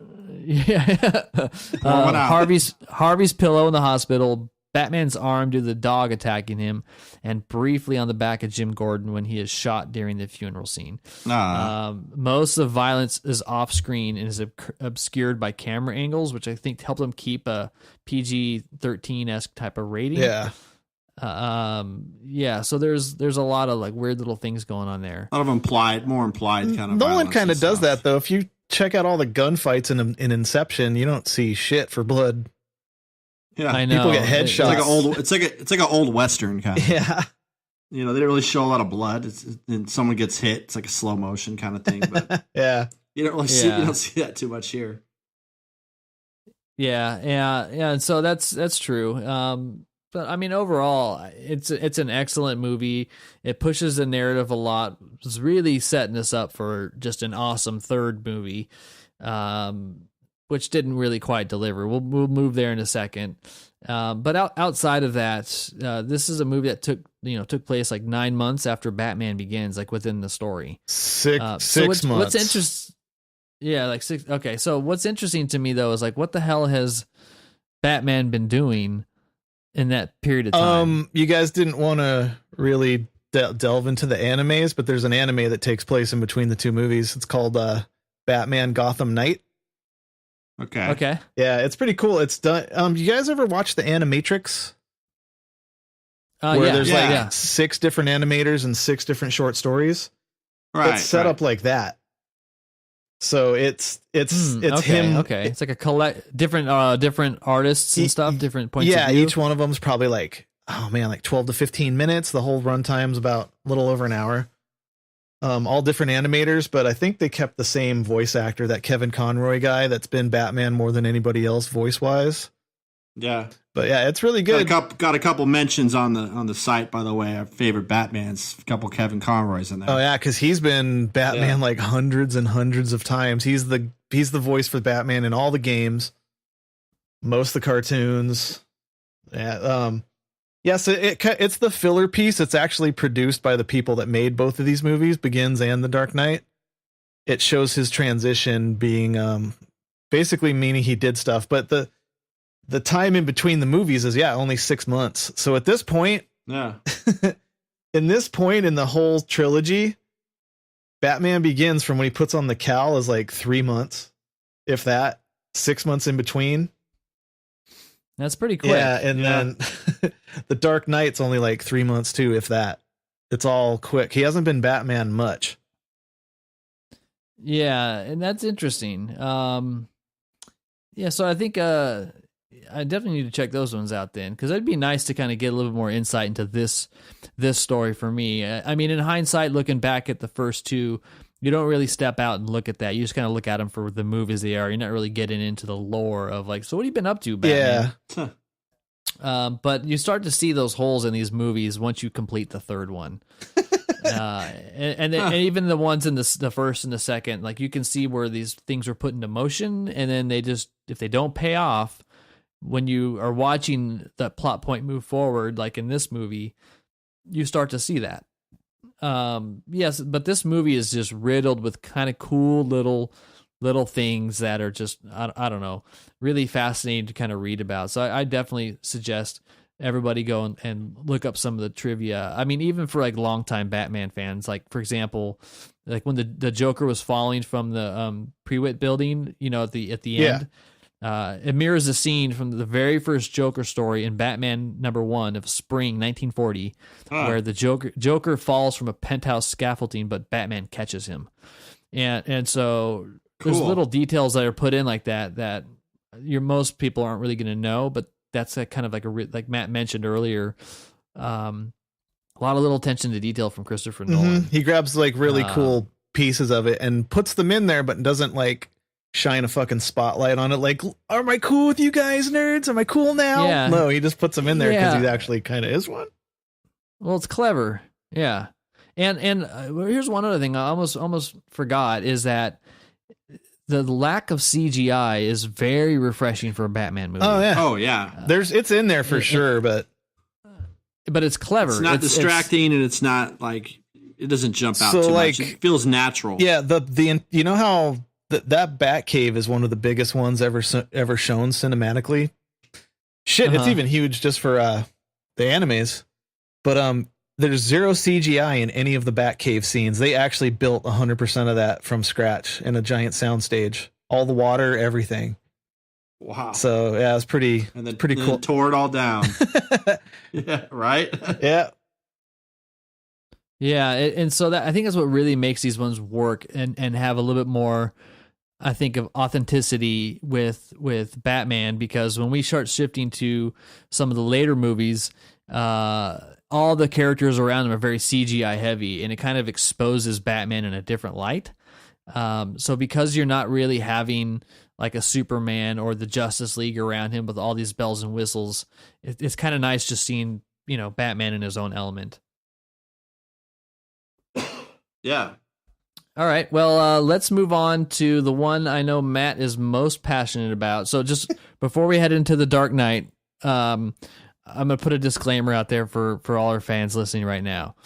Yeah. Harvey's pillow in the hospital, Batman's arm due to the dog attacking him, and briefly on the back of Jim Gordon when he is shot during the funeral scene. Most of the violence is off screen and is obscured by camera angles, which I think helped them keep a PG-13-esque type of rating.
Yeah.
So there's a lot of like weird little things going on there.
A lot of more implied kind of.
Nolan kind of does
stuff.
that though. If you check out all the gunfights in Inception, you don't see shit for blood.
Yeah,
I know.
People get headshots.
It's like an old Western kind of.
Yeah.
They didn't really show a lot of blood. And someone gets hit. It's like a slow motion kind of thing. But
yeah,
you don't see that too much here.
Yeah. And so that's true. But I mean, overall, it's an excellent movie. It pushes the narrative a lot. It's really setting us up for just an awesome third movie, which didn't really quite deliver. We'll move there in a second. But outside of that, this is a movie that took place like 9 months after Batman Begins, like within the story.
Six months.
What's interesting? Yeah, like 6. Okay, so what's interesting to me though is like, what the hell has Batman been doing in that period of time?
You guys didn't want to really delve into the animes, but there's an anime that takes place in between the two movies. It's called Batman Gotham Knight.
Okay.
Yeah, it's pretty cool. It's done. You guys ever watch the Animatrix? where there's like
yeah.
6 different animators and 6 different short stories.
Right.
It's set up like that. So it's
okay,
him.
Okay, it's like a different artists and stuff, different points.
Yeah,
of view.
each one of them's probably like, oh man, like 12 to 15 minutes. The whole runtime's about a little over an hour. All different animators, but I think they kept the same voice actor, that Kevin Conroy guy that's been Batman more than anybody else voice wise.
Yeah.
But yeah, it's really good.
Got a couple mentions on the site, by the way. Our favorite Batman's, a couple Kevin Conroy's in there.
Oh yeah, because he's been Batman like hundreds and hundreds of times. He's the voice for Batman in all the games, most of the cartoons. Yeah, so it's the filler piece. It's actually produced by the people that made both of these movies, Begins and The Dark Knight. It shows his transition being basically meaning he did stuff, but the time in between the movies is only 6 months. So at this point, in this point in the whole trilogy, Batman Begins from when he puts on the cowl is like 3 months, if that. 6 months in between.
That's pretty quick.
Yeah, and then the Dark Knight's only like 3 months too, if that. It's all quick. He hasn't been Batman much.
Yeah, and that's interesting. Yeah, so I think I definitely need to check those ones out then, because it'd be nice to kind of get a little bit more insight into this story for me. I mean, in hindsight, looking back at the first two, you don't really step out and look at that. You just kind of look at them for the movies they are. You're not really getting into the lore of like, so what have you been up to, Batman?
Yeah.
But you start to see those holes in these movies once you complete the third one. And even the ones in the first and the second, like you can see where these things were put into motion, and then they just, if they don't pay off, when you are watching that plot point move forward, like in this movie, you start to see that. Yes, but this movie is just riddled with kind of cool little things that are just, I don't know, really fascinating to kind of read about. So I definitely suggest everybody go and look up some of the trivia. I mean, even for like longtime Batman fans, like for example, like when the Joker was falling from the Prewitt building, you know, at the end. It mirrors a scene from the very first Joker story in Batman #1 of spring 1940, where the Joker falls from a penthouse scaffolding, but Batman catches him. And so there's little details that are put in like that most people aren't really going to know, but that's a kind of like Matt mentioned earlier. A lot of little attention to detail from Christopher Nolan.
He grabs like really cool pieces of it and puts them in there, but doesn't like shine a fucking spotlight on it. Like, am I cool with you guys, nerds? Am I cool now?
Yeah.
No, he just puts them in there because he actually kind of is one.
Well, it's clever. Yeah. And here's one other thing I almost forgot is that the lack of CGI is very refreshing for a Batman movie.
Oh yeah.
It's in there for sure, but
it's clever.
It's not distracting, and it's not like it doesn't jump out too much. It feels natural.
Yeah, the you know how that Batcave is one of the biggest ones ever shown cinematically. Shit, it's even huge just for the animes. But there's zero CGI in any of the Batcave scenes. They actually built 100% of that from scratch in a giant soundstage. All the water, everything.
Wow.
So yeah, it's pretty cool.
Tore it all down. Yeah, right?
Yeah.
Yeah, and so I think that's what really makes these ones work and have a little bit more, I think, of authenticity with Batman, because when we start shifting to some of the later movies, all the characters around him are very CGI heavy, and it kind of exposes Batman in a different light. So because you're not really having like a Superman or the Justice League around him with all these bells and whistles, it's kind of nice just seeing, you know, Batman in his own element.
Yeah.
All right. Well, let's move on to the one I know Matt is most passionate about. So just before we head into The Dark Knight, I'm going to put a disclaimer out there for all our fans listening right now.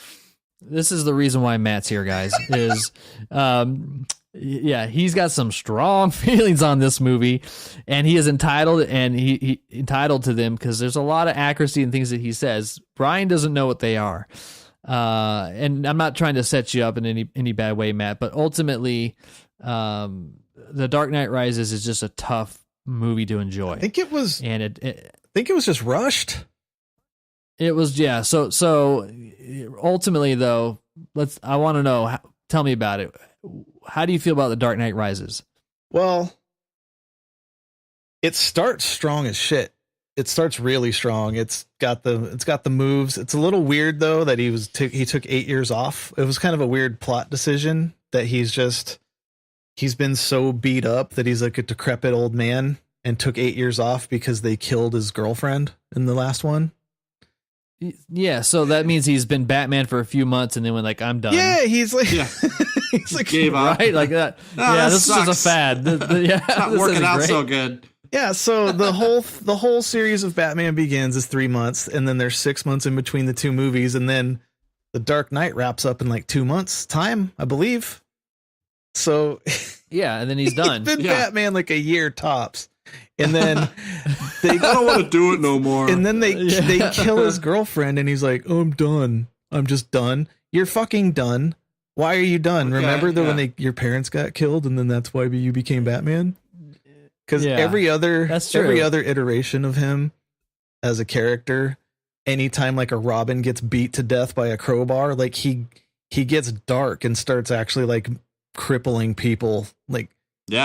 This is the reason why Matt's here, guys, is, he's got some strong feelings on this movie, and he is entitled, and he entitled to them because there's a lot of accuracy in things that he says. Brian doesn't know what they are. And I'm not trying to set you up in any bad way, Matt, but ultimately, The Dark Knight Rises is just a tough movie to enjoy.
I think it was,
and
I think it was just rushed.
It was, yeah. So ultimately, though, I want to know. Tell me about it. How do you feel about The Dark Knight Rises?
Well, it starts strong as shit. It starts really strong. It's got the moves. It's a little weird though that he took 8 years off. It was kind of a weird plot decision that he's been so beat up that he's like a decrepit old man and took 8 years off because they killed his girlfriend in the last one.
Yeah, so that means he's been Batman for a few months and then went like, I'm done.
Yeah, he's like,
he's like gave up,
right? Like that.
No,
yeah,
this
is just a fad. Yeah,
it's not working out so good.
Yeah, so the whole series of Batman Begins is 3 months, and then there's 6 months in between the two movies, and then The Dark Knight wraps up in like 2 months time, I believe. So
yeah, and then he's done.
He's been Batman like a year tops. And then
I don't want to do it no more.
And then they kill his girlfriend and he's like, oh, I'm done. I'm just done. You're fucking done. Why are you done?
Okay,
Remember when your parents got killed and then that's why you became Batman? Because every other iteration of him as a character, anytime like a Robin gets beat to death by a crowbar, like he gets dark and starts actually like crippling people, like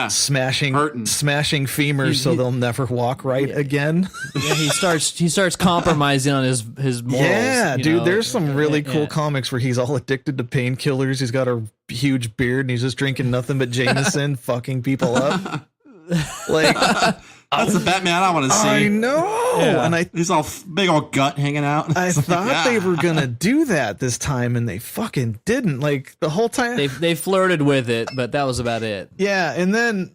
smashing femurs so they'll never walk right again.
Yeah, he starts compromising on his morals.
Yeah, dude, there's some really cool comics where he's all addicted to painkillers. He's got a huge beard and he's just drinking nothing but Jameson, fucking people up. Like
that's the Batman I want to see.
I know. Yeah. And
he's all big old gut hanging out.
I thought they were gonna do that this time, and they fucking didn't. Like the whole time
they flirted with it, but that was about it.
Yeah, and then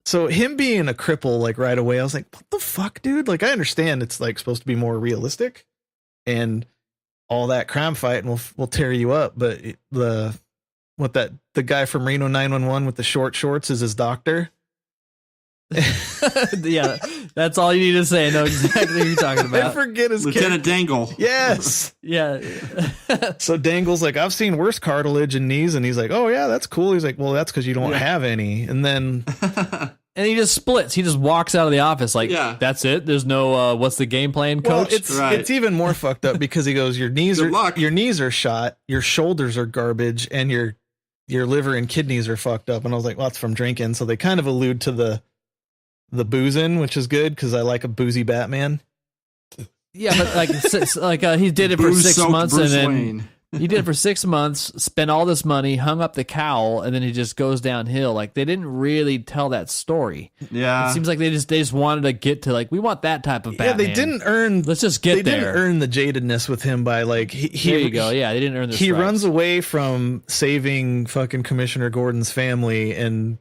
so him being a cripple like right away, I was like, what the fuck, dude? Like I understand it's like supposed to be more realistic and all that crime fight, and we'll tear you up, but the guy from Reno 911 with the short shorts is his doctor.
Yeah, that's all you need to say. I know exactly what you're talking about.
I forget his
Lieutenant Dangle.
Yes.
Yeah.
So Dangle's like, I've seen worse cartilage in knees, and he's like, oh yeah, that's cool. He's like, well, that's because you don't have any. And then
and he just splits. He just walks out of the office like, that's it. There's no what's the game plan, coach?
Well, it's even more fucked up because he goes, your knees are shot, your shoulders are garbage, and your liver and kidneys are fucked up. And I was like, well, that's from drinking. So they kind of allude to the boozing, which is good because I like a boozy Batman.
Yeah, but he did it for 6 months,
Bruce
and then
Wayne.
he did it for 6 months, spent all this money, hung up the cowl, and then he just goes downhill. Like they didn't really tell that story.
Yeah,
it seems like they just wanted to get to like we want that type of Batman.
Yeah, they didn't earn.
Let's just get there.
They didn't earn the jadedness with him by like
there you go. Yeah, they didn't earn.
He runs away from saving fucking Commissioner Gordon's family, and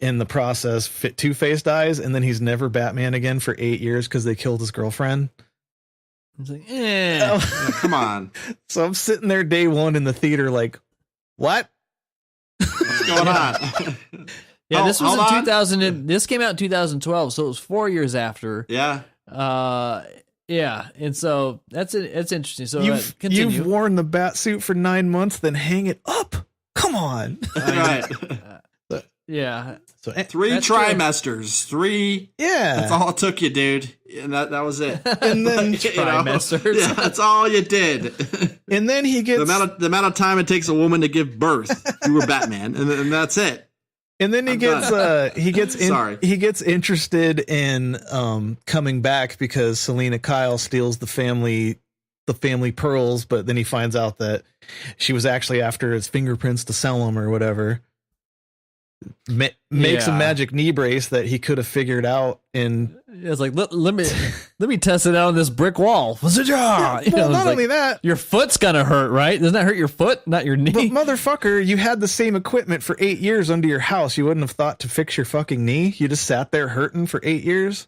in the process, Two-Face dies, and then he's never Batman again for 8 years because they killed his girlfriend.
It's like,
come on.
So I'm sitting there day one in the theater, like, what?
What's going on?
Yeah, this was in 2000. This came out in 2012, so it was 4 years after.
Yeah.
Yeah, and so that's interesting. So
you've worn the bat suit for 9 months, then hang it up. Come on.
Right.
Yeah.
So 3 trimesters. 3.
Yeah.
That's all it took you, dude. And that was it.
And then
trimesters.
Yeah, that's all you did.
And then he gets
the amount of time it takes a woman to give birth. You were Batman, and that's it.
And then he gets interested in coming back because Selena Kyle steals the family pearls, but then he finds out that she was actually after his fingerprints to sell them or whatever. Makes a magic knee brace that he could have figured out, and
it's like let me test it out on this brick wall.
Not only that,
your foot's gonna hurt, right? Doesn't that hurt your foot, not your knee?
But motherfucker, you had the same equipment for 8 years under your house. You wouldn't have thought to fix your fucking knee. You just sat there hurting for 8 years.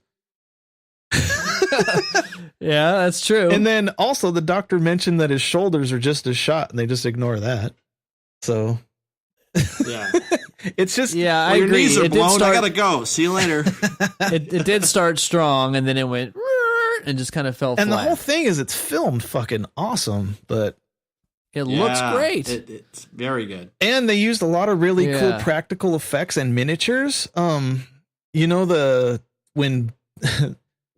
Yeah, that's true.
And then also the doctor mentioned that his shoulders are just as shot, and they just ignore that. So
yeah.
It's just
I
your
agree.
knees are blown. I gotta go. See you later.
It did start strong, and then it went and just kind of fell flat.
And the whole thing is it's filmed fucking awesome, but
it looks great.
It's very good.
And they used a lot of really cool practical effects and miniatures. When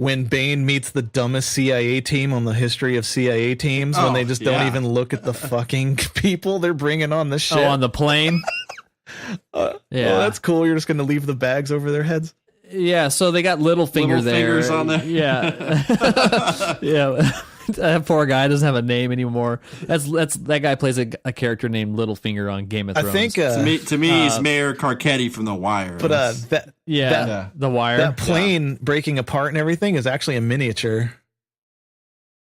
when Bane meets the dumbest CIA team on the history of CIA teams, when they just don't even look at the fucking people they're bringing on the ship.
Oh, on the plane.
Oh, that's cool. You're just going to leave the bags over their heads.
Yeah, so they got Littlefinger there.
Fingers on there.
Yeah. Yeah. That poor guy doesn't have a name anymore. That guy plays a character named Littlefinger on Game of Thrones.
I think
to me he's Mayor Carcetti from The Wire.
But
The Wire.
That plane breaking apart and everything is actually a miniature.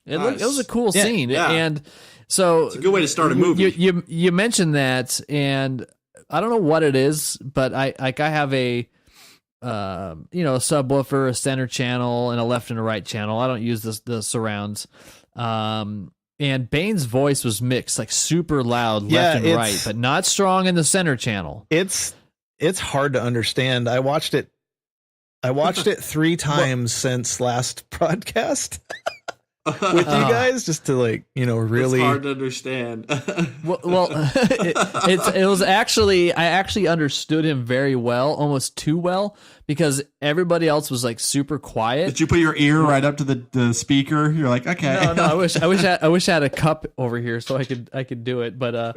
It was a cool scene.
Yeah.
And so
it's a good way to start a movie.
You mentioned that, and I don't know what it is, but I have a a subwoofer, a center channel, and a left and a right channel. I don't use the surrounds. And Bane's voice was mixed, like super loud left and right, but not strong in the center channel.
It's hard to understand. I watched it 3 times since last broadcast. With you guys, just to really.
It's hard to understand.
It was actually, I actually understood him very well, almost too well, because everybody else was like super quiet.
Did you put your ear right up to the speaker? You're like, okay.
No, I wish I had a cup over here so I could do it. But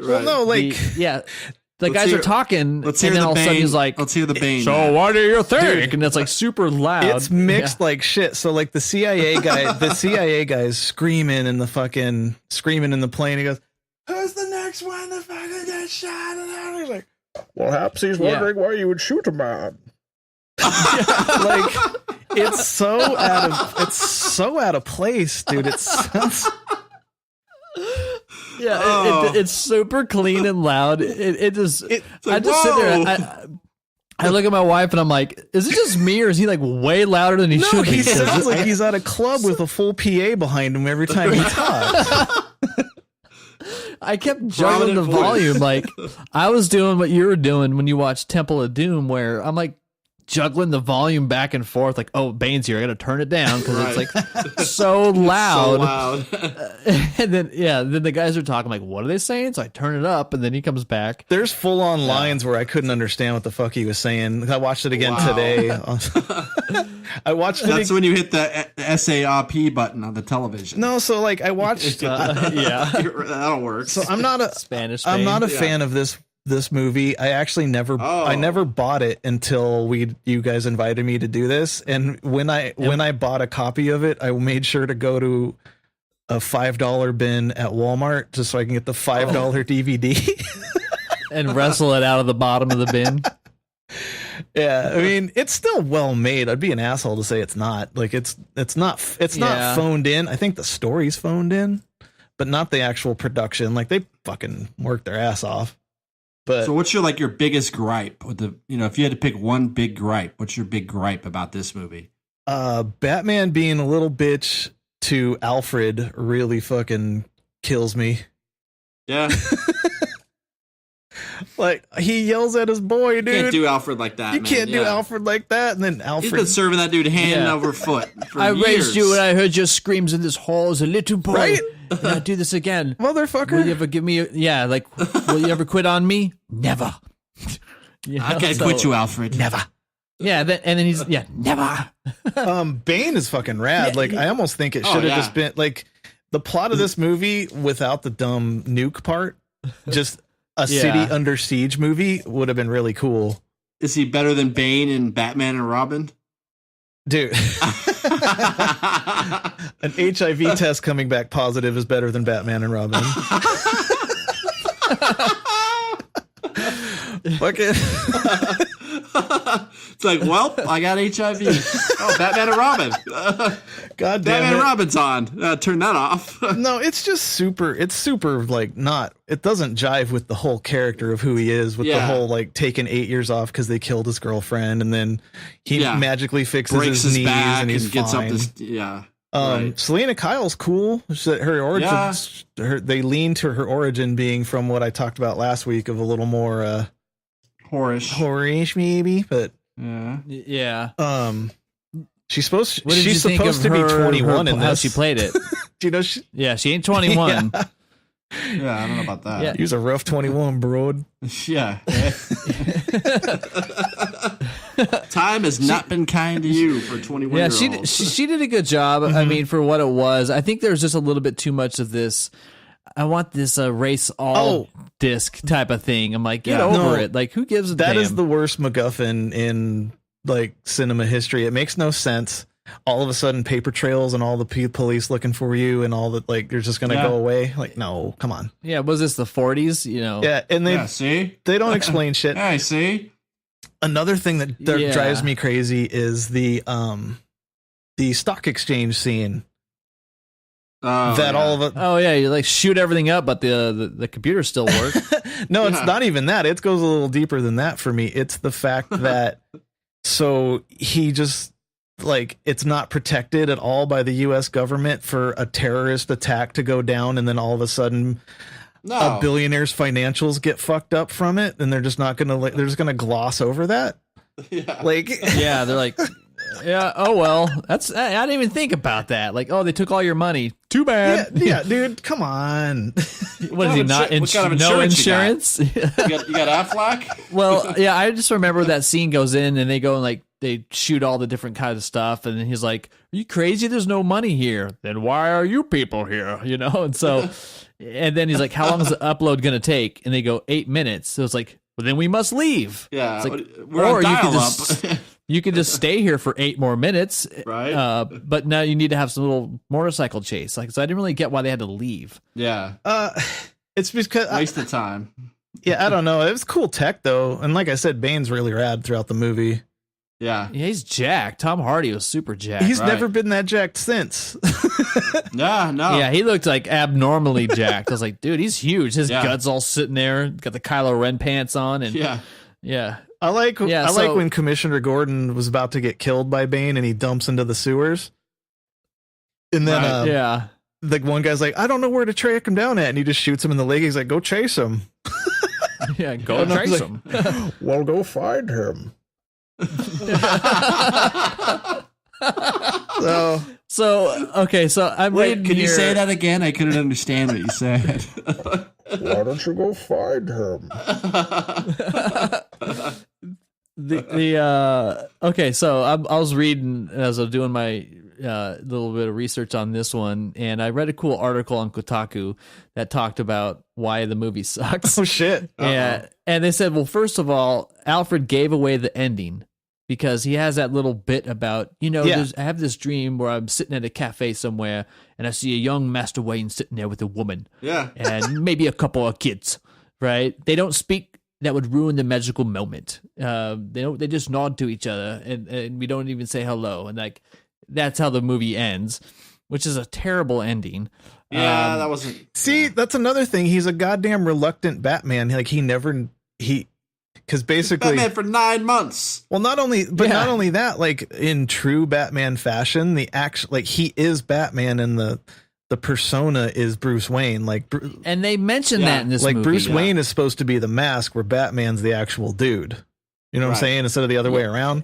the guys are talking, and then all of a sudden he's like,
let's hear the Bane.
So what do you think? And it's like super loud.
It's mixed like shit. So like the CIA guy's screaming in the plane. He goes, "Who's the next one to fucking get shot?" And he's like, "Well, perhaps he's wondering why you would shoot a man." Like it's so out of place, dude. It sounds.
Yeah, it's super clean and loud. I just sit there. I look at my wife and I'm like, is it just me or is he like way louder than he should be?
He sounds like he's at a club with a full PA behind him every time he talks.
I kept juggling the volume. Like I was doing what you were doing when you watched Temple of Doom, where I'm like juggling the volume back and forth. Like, oh, Bane's here. I got to turn it down because it's like so loud. And then the guys are talking like, what are they saying? So I turn it up, and then he comes back.
There's full on lines where I couldn't understand what the fuck he was saying. I watched it again today. I watched it.
That's when you hit the SARP button on the television.
No, so like I watched.
That'll work.
So I'm not a
Spanish.
I'm not a fan of this movie. I actually never bought it until you guys invited me to do this. And when I bought a copy of it, I made sure to go to a $5 bin at Walmart just so I can get the $5 DVD
and wrestle it out of the bottom of the bin.
Yeah, I mean, it's still well made. I'd be an asshole to say it's not. Like it's not phoned in. I think the story's phoned in, but not the actual production. Like they fucking worked their ass off. But
so what's your biggest gripe with the, if you had to pick one big gripe, what's your big gripe about this movie?
Batman being a little bitch to Alfred really fucking kills me.
Yeah.
Like he yells at his boy, dude.
You can't do Alfred like that.
You can't do Alfred like that. And then Alfred.
He's been serving that dude hand over foot for
I
years.
raised you when I heard your screams in this hall as a little boy.
Right?
And I do this again.
Motherfucker.
Will you ever give me will you ever quit on me? Never.
I can't quit you, Alfred.
Never. Yeah, and then he's never.
Bane is fucking rad. Like I almost think it should have just been like the plot of this movie without the dumb nuke part. Just a city under siege movie would have been really cool.
Is he better than Bane in Batman and Robin?
Dude. An HIV test coming back positive is better than Batman and Robin. Fuck it.
It's like, well, I got HIV. Oh, Batman and Robin.
God damn
Batman
it.
and Robin's on. Turn that off.
No, it's just super. It's super like not. It doesn't jive with the whole character of who he is. With the whole like taking 8 years off because they killed his girlfriend, and then he magically fixes
breaks
his knees
back
and he's
gets
fine.
Right.
Selena Kyle's cool. Her origin, they lean to her origin being from what I talked about last week of a little more horror-ish maybe, but
yeah.
She's supposed
to
be 21 in this.
How she played it.
Do you know?
She ain't 21.
Yeah, I don't know about that.
Yeah.
He was a rough 21, bro.
Yeah. Time has not been kind to you for 21
Yeah,
year olds.
she did a good job. I mean, for what it was, I think there's just a little bit too much of this. I want this race all disc type of thing. I'm like, get over it. Like, who gives a damn?
That is the worst MacGuffin in like cinema history. It makes no sense. All of a sudden, paper trails and all the police looking for you and all that, like, you're just going to go away. Like, no, come on.
Yeah, was this the 40s? You know?
Yeah, and
see?
They don't explain shit.
I see.
Another thing that drives me crazy is the stock exchange scene. All of it.
Oh yeah, you like shoot everything up, but the computers still work.
No, it's not even that. It goes a little deeper than that for me. It's the fact that so he just like it's not protected at all by the U.S. government for a terrorist attack to go down, and then all of a sudden a billionaire's financials get fucked up from it, and they're just not gonna they're just gonna gloss over that.
Yeah.
Like
yeah, they're like. Yeah. Oh well, I didn't even think about that. Like, oh, they took all your money. Too bad.
Yeah, dude. Come on.
What is he not?
What kind of
no
insurance
insurance.
You got Affleck?
Well, yeah. I just remember that scene goes in and they go and like they shoot all the different kinds of stuff, and then he's like, "Are you crazy? There's no money here. Then why are you people here?" You know. And so, and then he's like, "How long is the upload gonna take?" And they go 8 minutes. So it's like, well, then we must leave.
Yeah.
It's like,
we're on
you could
dial-up.
You could just stay here for 8 more minutes,
right?
But now you need to have some little motorcycle chase. Like, so I didn't really get why they had to leave.
Yeah,
it's because
waste of time.
Yeah, I don't know. It was cool tech though, and like I said, Bane's really rad throughout the movie.
Yeah,
he's jacked. Tom Hardy was super jacked.
He's never been that jacked since.
No.
Yeah, he looked like abnormally jacked. I was like, dude, he's huge. His guts all sitting there. Got the Kylo Ren pants on, and yeah.
I like when Commissioner Gordon was about to get killed by Bane and he dumps into the sewers. And then the one guy's like, I don't know where to track him down at, and he just shoots him in the leg. He's like, go chase him.
Yeah, go chase him.
Well, go find him. So
I'm reading
Could
here.
you say that again? I couldn't understand what you said.
Why don't you go find him?
So I was reading as I was doing my little bit of research on this one, and I read a cool article on Kotaku that talked about why the movie sucks.
Oh shit!
And they said, well, first of all, Alfred gave away the ending because he has that little bit about, I have this dream where I'm sitting at a cafe somewhere and I see a young Master Wayne sitting there with a woman, and maybe a couple of kids. Right? They don't speak. That would ruin the magical moment. They just nod to each other, and we don't even say hello, and like that's how the movie ends, which is a terrible ending.
Yeah, that wasn't.
See, that's another thing. He's a goddamn reluctant Batman. Like because basically
Batman for 9 months.
Well, not only that, like in true Batman fashion, he is Batman, and the persona is Bruce Wayne.
And they mentioned that in this movie.
Like Bruce Wayne is supposed to be the mask, where Batman's the actual dude. You know what I'm saying? Instead of the other way around.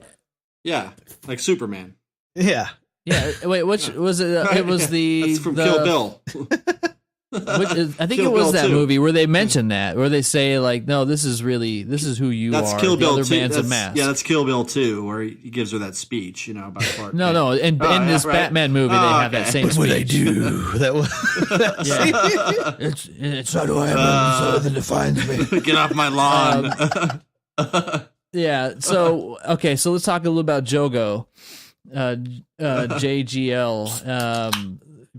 Yeah, like Superman.
Yeah.
Yeah. Wait, which was it? It was
That's from Kill Bill.
I think
Kill
it was
Bill
that
2.
movie where they mention that, where they say like, no, this is who you
That's
are.
Kill Bill
the other
2.
man's a mask.
Yeah, that's Kill Bill 2, where he gives her that speech, about Clark.
No. In this Batman movie, they have that same speech.
What I do? That was.
It's not who I am, so that defines me.
Get off my lawn.
Yeah. So so let's talk a little about Jogo, JGL,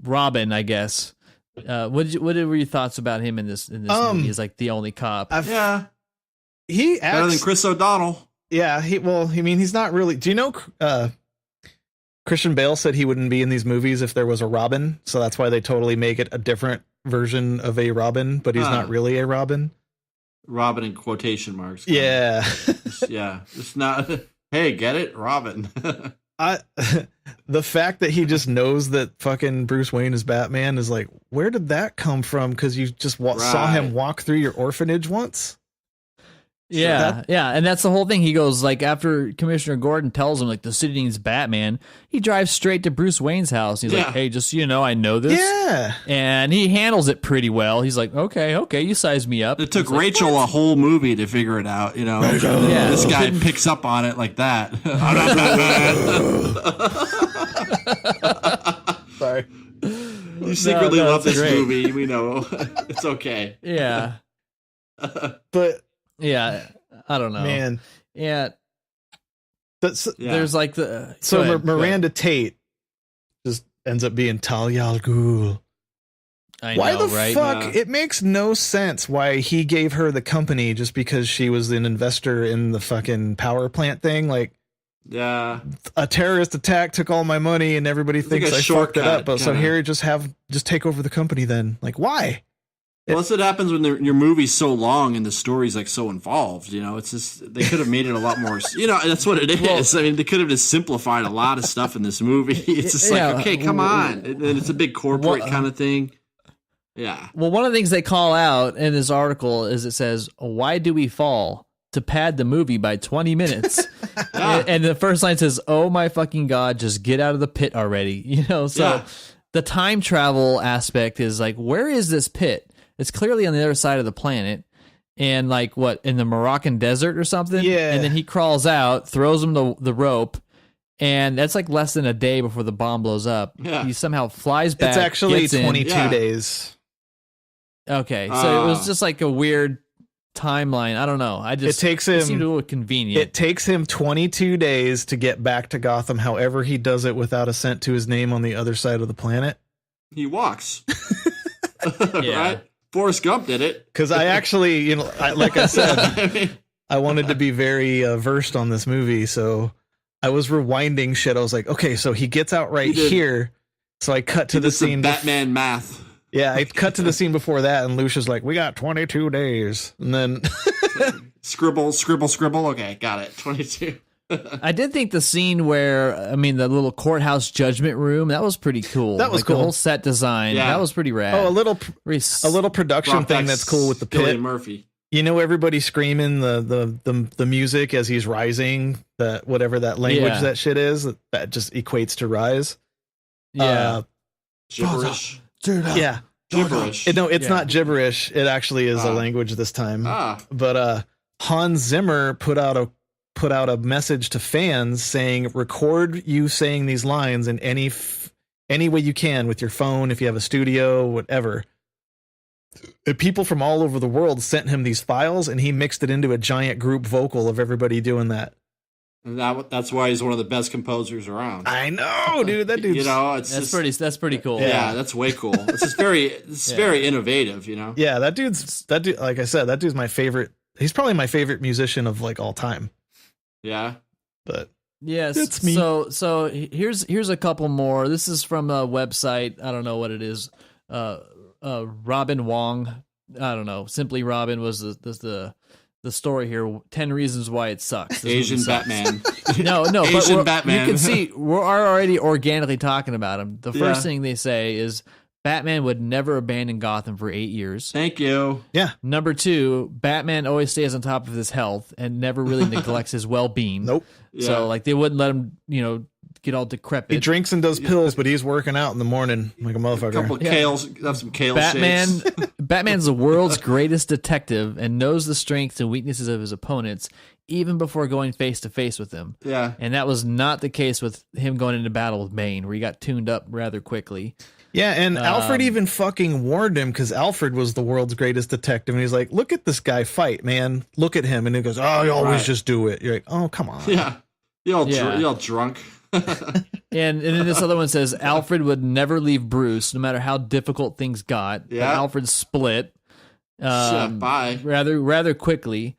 Robin, I guess. What were your thoughts about him in this movie? He's like the only cop.
He
Better
acts
than Chris O'Donnell.
Yeah. He's not really. Do you know? Christian Bale said he wouldn't be in these movies if there was a Robin, so that's why they totally make it a different version of a Robin, but he's not really a Robin.
Robin in quotation marks.
Yeah.
It's not. Hey, get it, Robin.
The fact that he just knows that fucking Bruce Wayne is Batman is like, where did that come from? Because you just saw him walk through your orphanage once.
Yeah, yeah, and that's the whole thing. He goes, like, after Commissioner Gordon tells him, like, the city needs Batman, he drives straight to Bruce Wayne's house. He's like, hey, just so you know, I know this.
Yeah.
And he handles it pretty well. He's like, okay, you size me up.
It took Rachel a whole movie to figure it out, you know.
Yeah.
This guy picks up on it like that. I'm not Batman.
Sorry.
You secretly love this
great.
movie. We know. It's okay.
Yeah.
But
Yeah, I don't know.
man,
Yeah,
that's
there's like the...
so
go ahead.
Miranda Tate just ends up being Talia al Ghul.
I
Why
know,
the
right?
fuck? It makes no sense why he gave her the company just because she was an investor in the fucking power plant thing. Like,
Yeah.
a terrorist attack took all my money and everybody
It's like
thinks
a
I fucked it
shortcut,
up. But so
kinda.
here, just take over the company then. Like, why?
Well, that's what happens when your movie's so long and the story's like so involved. You know, it's just they could have made it a lot more. You know, that's what it is. I mean, they could have just simplified a lot of stuff in this movie. It's just
Yeah.
like, okay, come on, and it's a big corporate kind of thing. Yeah,
Well, one of the things they call out in this article is it says, "Why do we fall?" to pad the movie by 20 minutes. And the first line says, "Oh my fucking God, just get out of the pit already." You know, so
Yeah.
the time travel aspect is like, where is this pit? It's clearly on the other side of the planet. And like what, in the Moroccan desert or something?
Yeah.
And then he crawls out, throws him the rope, and that's like less than a day before the bomb blows up.
Yeah.
He somehow flies back.
It's actually
gets in.
22
Yeah.
days.
Okay, so it was just like a weird timeline. I don't know. I just
It takes
it seemed a
him.
little convenient.
It takes him 22 days to get back to Gotham. However, he does it without a cent to his name on the other side of the planet.
he walks.
Yeah.
Right? Forrest Gump did it.
Because I actually, like I said,
I mean,
I wanted to be very versed on this movie, so I was rewinding shit. I was like, okay, so he gets out right
He did.
here. So I cut to
he
the
did some
scene.
Batman math.
Yeah, I cut to the scene before that, and Lucia's like, "We got 22 days," and then
Scribble. Okay, got it. 22.
I did think the scene where, I mean, the little courthouse judgment room, that was pretty cool.
That was
like,
cool.
The whole set design,
Yeah.
that was pretty rad.
a little production
Brought
thing
back
that's cool with the
Cillian
pit.
Murphy.
You know, everybody screaming the music as he's rising. That whatever that language
Yeah.
that shit is, that just equates to rise.
Yeah.
Gibberish.
Yeah.
Gibberish.
No, it's
Yeah.
not gibberish. It actually is a
Ah.
language this time.
Ah,
But Hans Zimmer put out a message to fans saying, record you saying these lines in any way you can with your phone, if you have a studio, whatever. And people from all over the world sent him these files, and he mixed it into a giant group vocal of everybody doing that.
and that's why he's one of the best composers around.
I know, dude. That dude's
You know, it's
That's
just,
that's pretty cool.
Yeah, that's way cool. It's just very innovative. You know.
yeah. That dude. Like I said, that dude's my favorite. He's probably my favorite musician of like all time.
Yeah.
But
Yes.
It's me.
So here's a couple more. This is from a website. I don't know what it is. Robin Wong. I don't know. Simply Robin was the story here. 10 reasons why it sucks. This movie
Asian
sucks.
Batman.
No, but
Asian Batman.
you can see we're already organically talking about him. The first
Yeah.
thing they say is Batman would never abandon Gotham for 8 years.
Thank you.
yeah,
Number 2, Batman always stays on top of his health and never really neglects his well-being.
nope.
Yeah.
So like they wouldn't let him, get all decrepit.
He drinks and does pills, but he's working out in the morning like a motherfucker.
couple of kales. Have some kale
Batman
shakes.
Batman's the world's greatest detective and knows the strengths and weaknesses of his opponents even before going face to face with them.
Yeah.
And that was not the case with him going into battle with Bane, where he got tuned up rather quickly.
Yeah, and Alfred even fucking warned him because Alfred was the world's greatest detective, and he's like, "Look at this guy fight, man. Look at him." And he goes, "Oh, you always
Right.
just do it." You're like, "Oh, come on."
Yeah. You
Yeah.
all drunk.
And then this other one says Alfred would never leave Bruce, no matter how difficult things got. But
Yeah.
Alfred split
Bye.
rather quickly.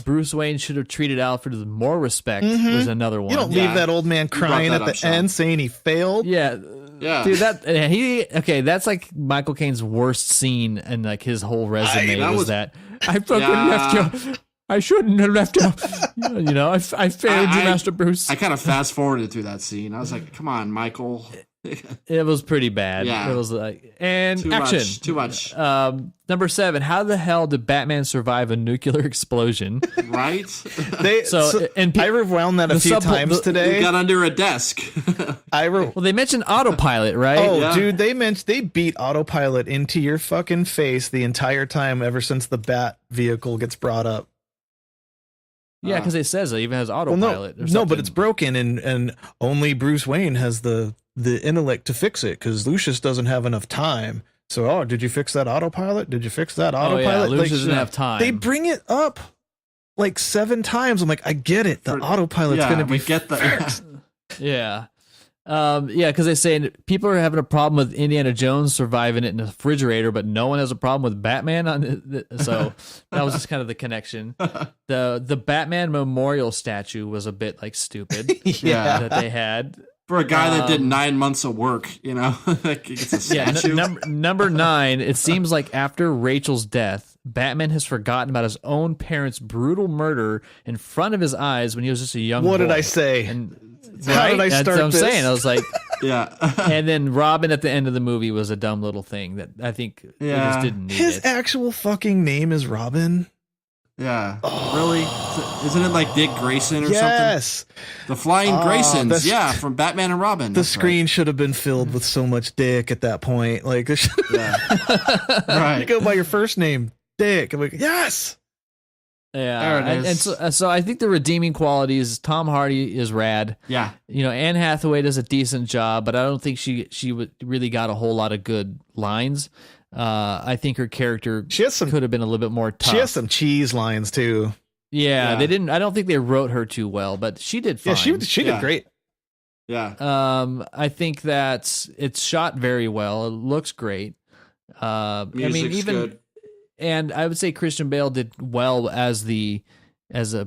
Bruce Wayne should have treated Alfred with more respect. Was another one.
You don't
Yeah.
leave that old man crying
that
at the
up, Sean.
end saying he failed.
Yeah,
Yeah.
dude. That's like Michael Caine's worst scene and like his whole resume
that
was
was-
that I fucking
Yeah.
left you. I shouldn't have left you. I failed you,
I-
Master Bruce.
I kind of fast forwarded through that scene. I was like, come on, Michael.
It was pretty bad.
Yeah.
It was like, and
Too
action.
much. Too much.
Number 7. How the hell did Batman survive a nuclear explosion?
Right?
And
I rewound that a
the
few times
He
today.
got under a desk.
well, they mentioned autopilot, right?
Oh,
Yeah.
dude, they beat autopilot into your fucking face the entire time ever since the Bat vehicle gets brought up.
Yeah, because it says it even has
Well,
autopilot. or
no, but
something.
it's broken, and only Bruce Wayne has the intellect to fix it because Lucius doesn't have enough time. So, did you fix that autopilot? Did you fix that
Oh
autopilot?
yeah,
Like,
Lucius doesn't have time.
they bring it up like 7 times. I'm like, I get it. The autopilot's going to be
we get the
fixed.
Yeah. Because they say people are having a problem with Indiana Jones surviving it in a refrigerator, but no one has a problem with Batman on it. So that was just kind of the connection. The Batman memorial statue was a bit like stupid
Yeah.
that they had.
for a guy that did 9 months of work, you know, like it's a
Yeah,
statue.
number 9. It seems like after Rachel's death, Batman has forgotten about his own parents' brutal murder in front of his eyes when he was just a young boy.
What did I say?
And
How did I
That's
start
what I'm
this?
saying. I was like,
Yeah.
and then Robin at the end of the movie was a dumb little thing that I think they
Yeah.
just didn't need
His
it.
actual fucking name is Robin.
Yeah. Really? Isn't it like Dick Grayson or something?
Yes.
The Flying
Oh,
Graysons.
that's-
Yeah, from Batman and Robin.
The
That's
screen should have been filled with so much dick at that point. Like,
Right. Yeah.
you
Right.
go by your first name, Dick. I'm like, yes.
Yeah,
There it
and
is.
so I think the redeeming quality is Tom Hardy is rad.
Yeah.
You know, Anne Hathaway does a decent job, but I don't think she really got a whole lot of good lines. I think her character
She has some.
could have been a little bit more tough.
She has some cheese lines too.
Yeah,
Yeah.
they didn't. I don't think they wrote her too well, but she did fine.
Yeah, she did
Yeah.
great.
Yeah.
I think that it's shot very well. It looks great. I mean,
Music's
even
good.
and I would say Christian Bale did well as a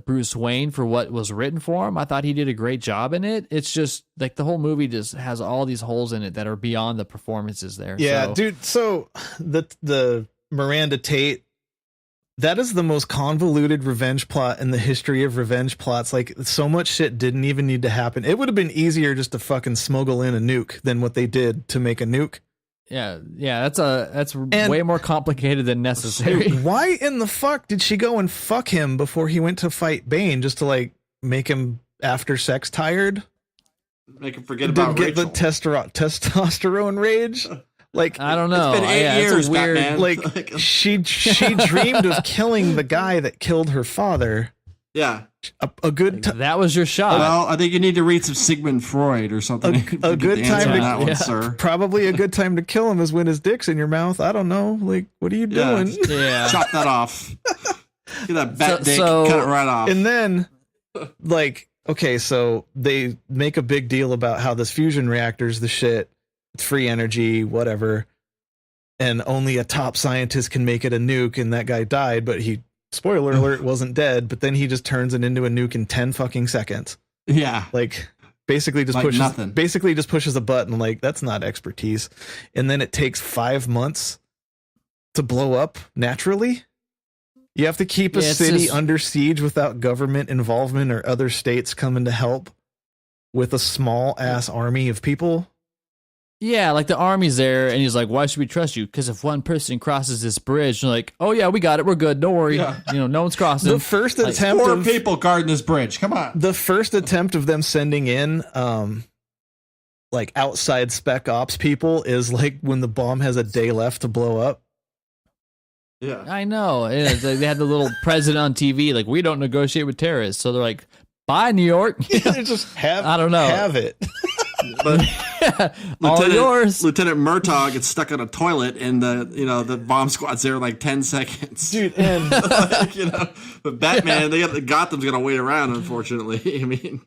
Bruce Wayne for what was written for him. I thought he did a great job in it. It's just like the whole movie just has all these holes in it that are beyond the performances there.
Yeah,
So,
dude. So the Miranda Tate, that is the most convoluted revenge plot in the history of revenge plots. Like, so much shit didn't even need to happen. It would have been easier just to fucking smuggle in a nuke than what they did to make a nuke.
yeah, that's
And-
way more complicated than necessary.
Why in the fuck did she go and fuck him before he went to fight Bane just to like make him after sex tired?
Make him forget
Didn't
about
get
Rachel.
the testosterone rage? Like,
I don't know.
It's been 8
Yeah, it's a
years,
weird-
Batman.
like she dreamed of killing the guy that killed her father.
Yeah.
A good time.
That was your shot.
Well, I think you need to read some Sigmund Freud or something.
A
to get
good
the answer
time
on
to-
that one,
yeah.
sir.
Probably a good time to kill him is when his dick's in your mouth. I don't know. Like, what are you
Yeah.
doing?
Yeah.
Chop that off. Get that bat dick,
so-
cut it right off.
And then, like, okay, so they make a big deal about how this fusion reactor's the shit. It's free energy, whatever. And only a top scientist can make it a nuke. And that guy died, but he, spoiler alert, wasn't dead. But then he just turns it into a nuke in 10 fucking seconds.
Yeah.
Like, basically just
Like
pushes
nothing.
basically just pushes a button. Like, that's not expertise. And then it takes 5 months to blow up naturally. You have to keep a
Yeah, it's
city
just-
under siege without government involvement or other states coming to help with a small ass army of people.
Yeah, like the army's there, and he's like, "Why should we trust you? Because if one person crosses this bridge, you're like, oh yeah, we got it, we're good, don't worry.
Yeah.
You know, no one's crossing."
The first
Like,
attempt
4
of
people guarding this bridge. Come on.
the first attempt of them sending in like outside spec ops people is like when the bomb has a day left to blow up.
Yeah.
I know. And it's like they had the little president on TV, like, we don't negotiate with terrorists. So they're like, bye, New York.
Just have
I don't know.
have it.
But
All yours.
Lieutenant Murtaugh gets stuck in a toilet, and the bomb squad's there in like 10 seconds.
Dude, and
Like, but Batman, Gotham's gonna wait around. Unfortunately, I mean,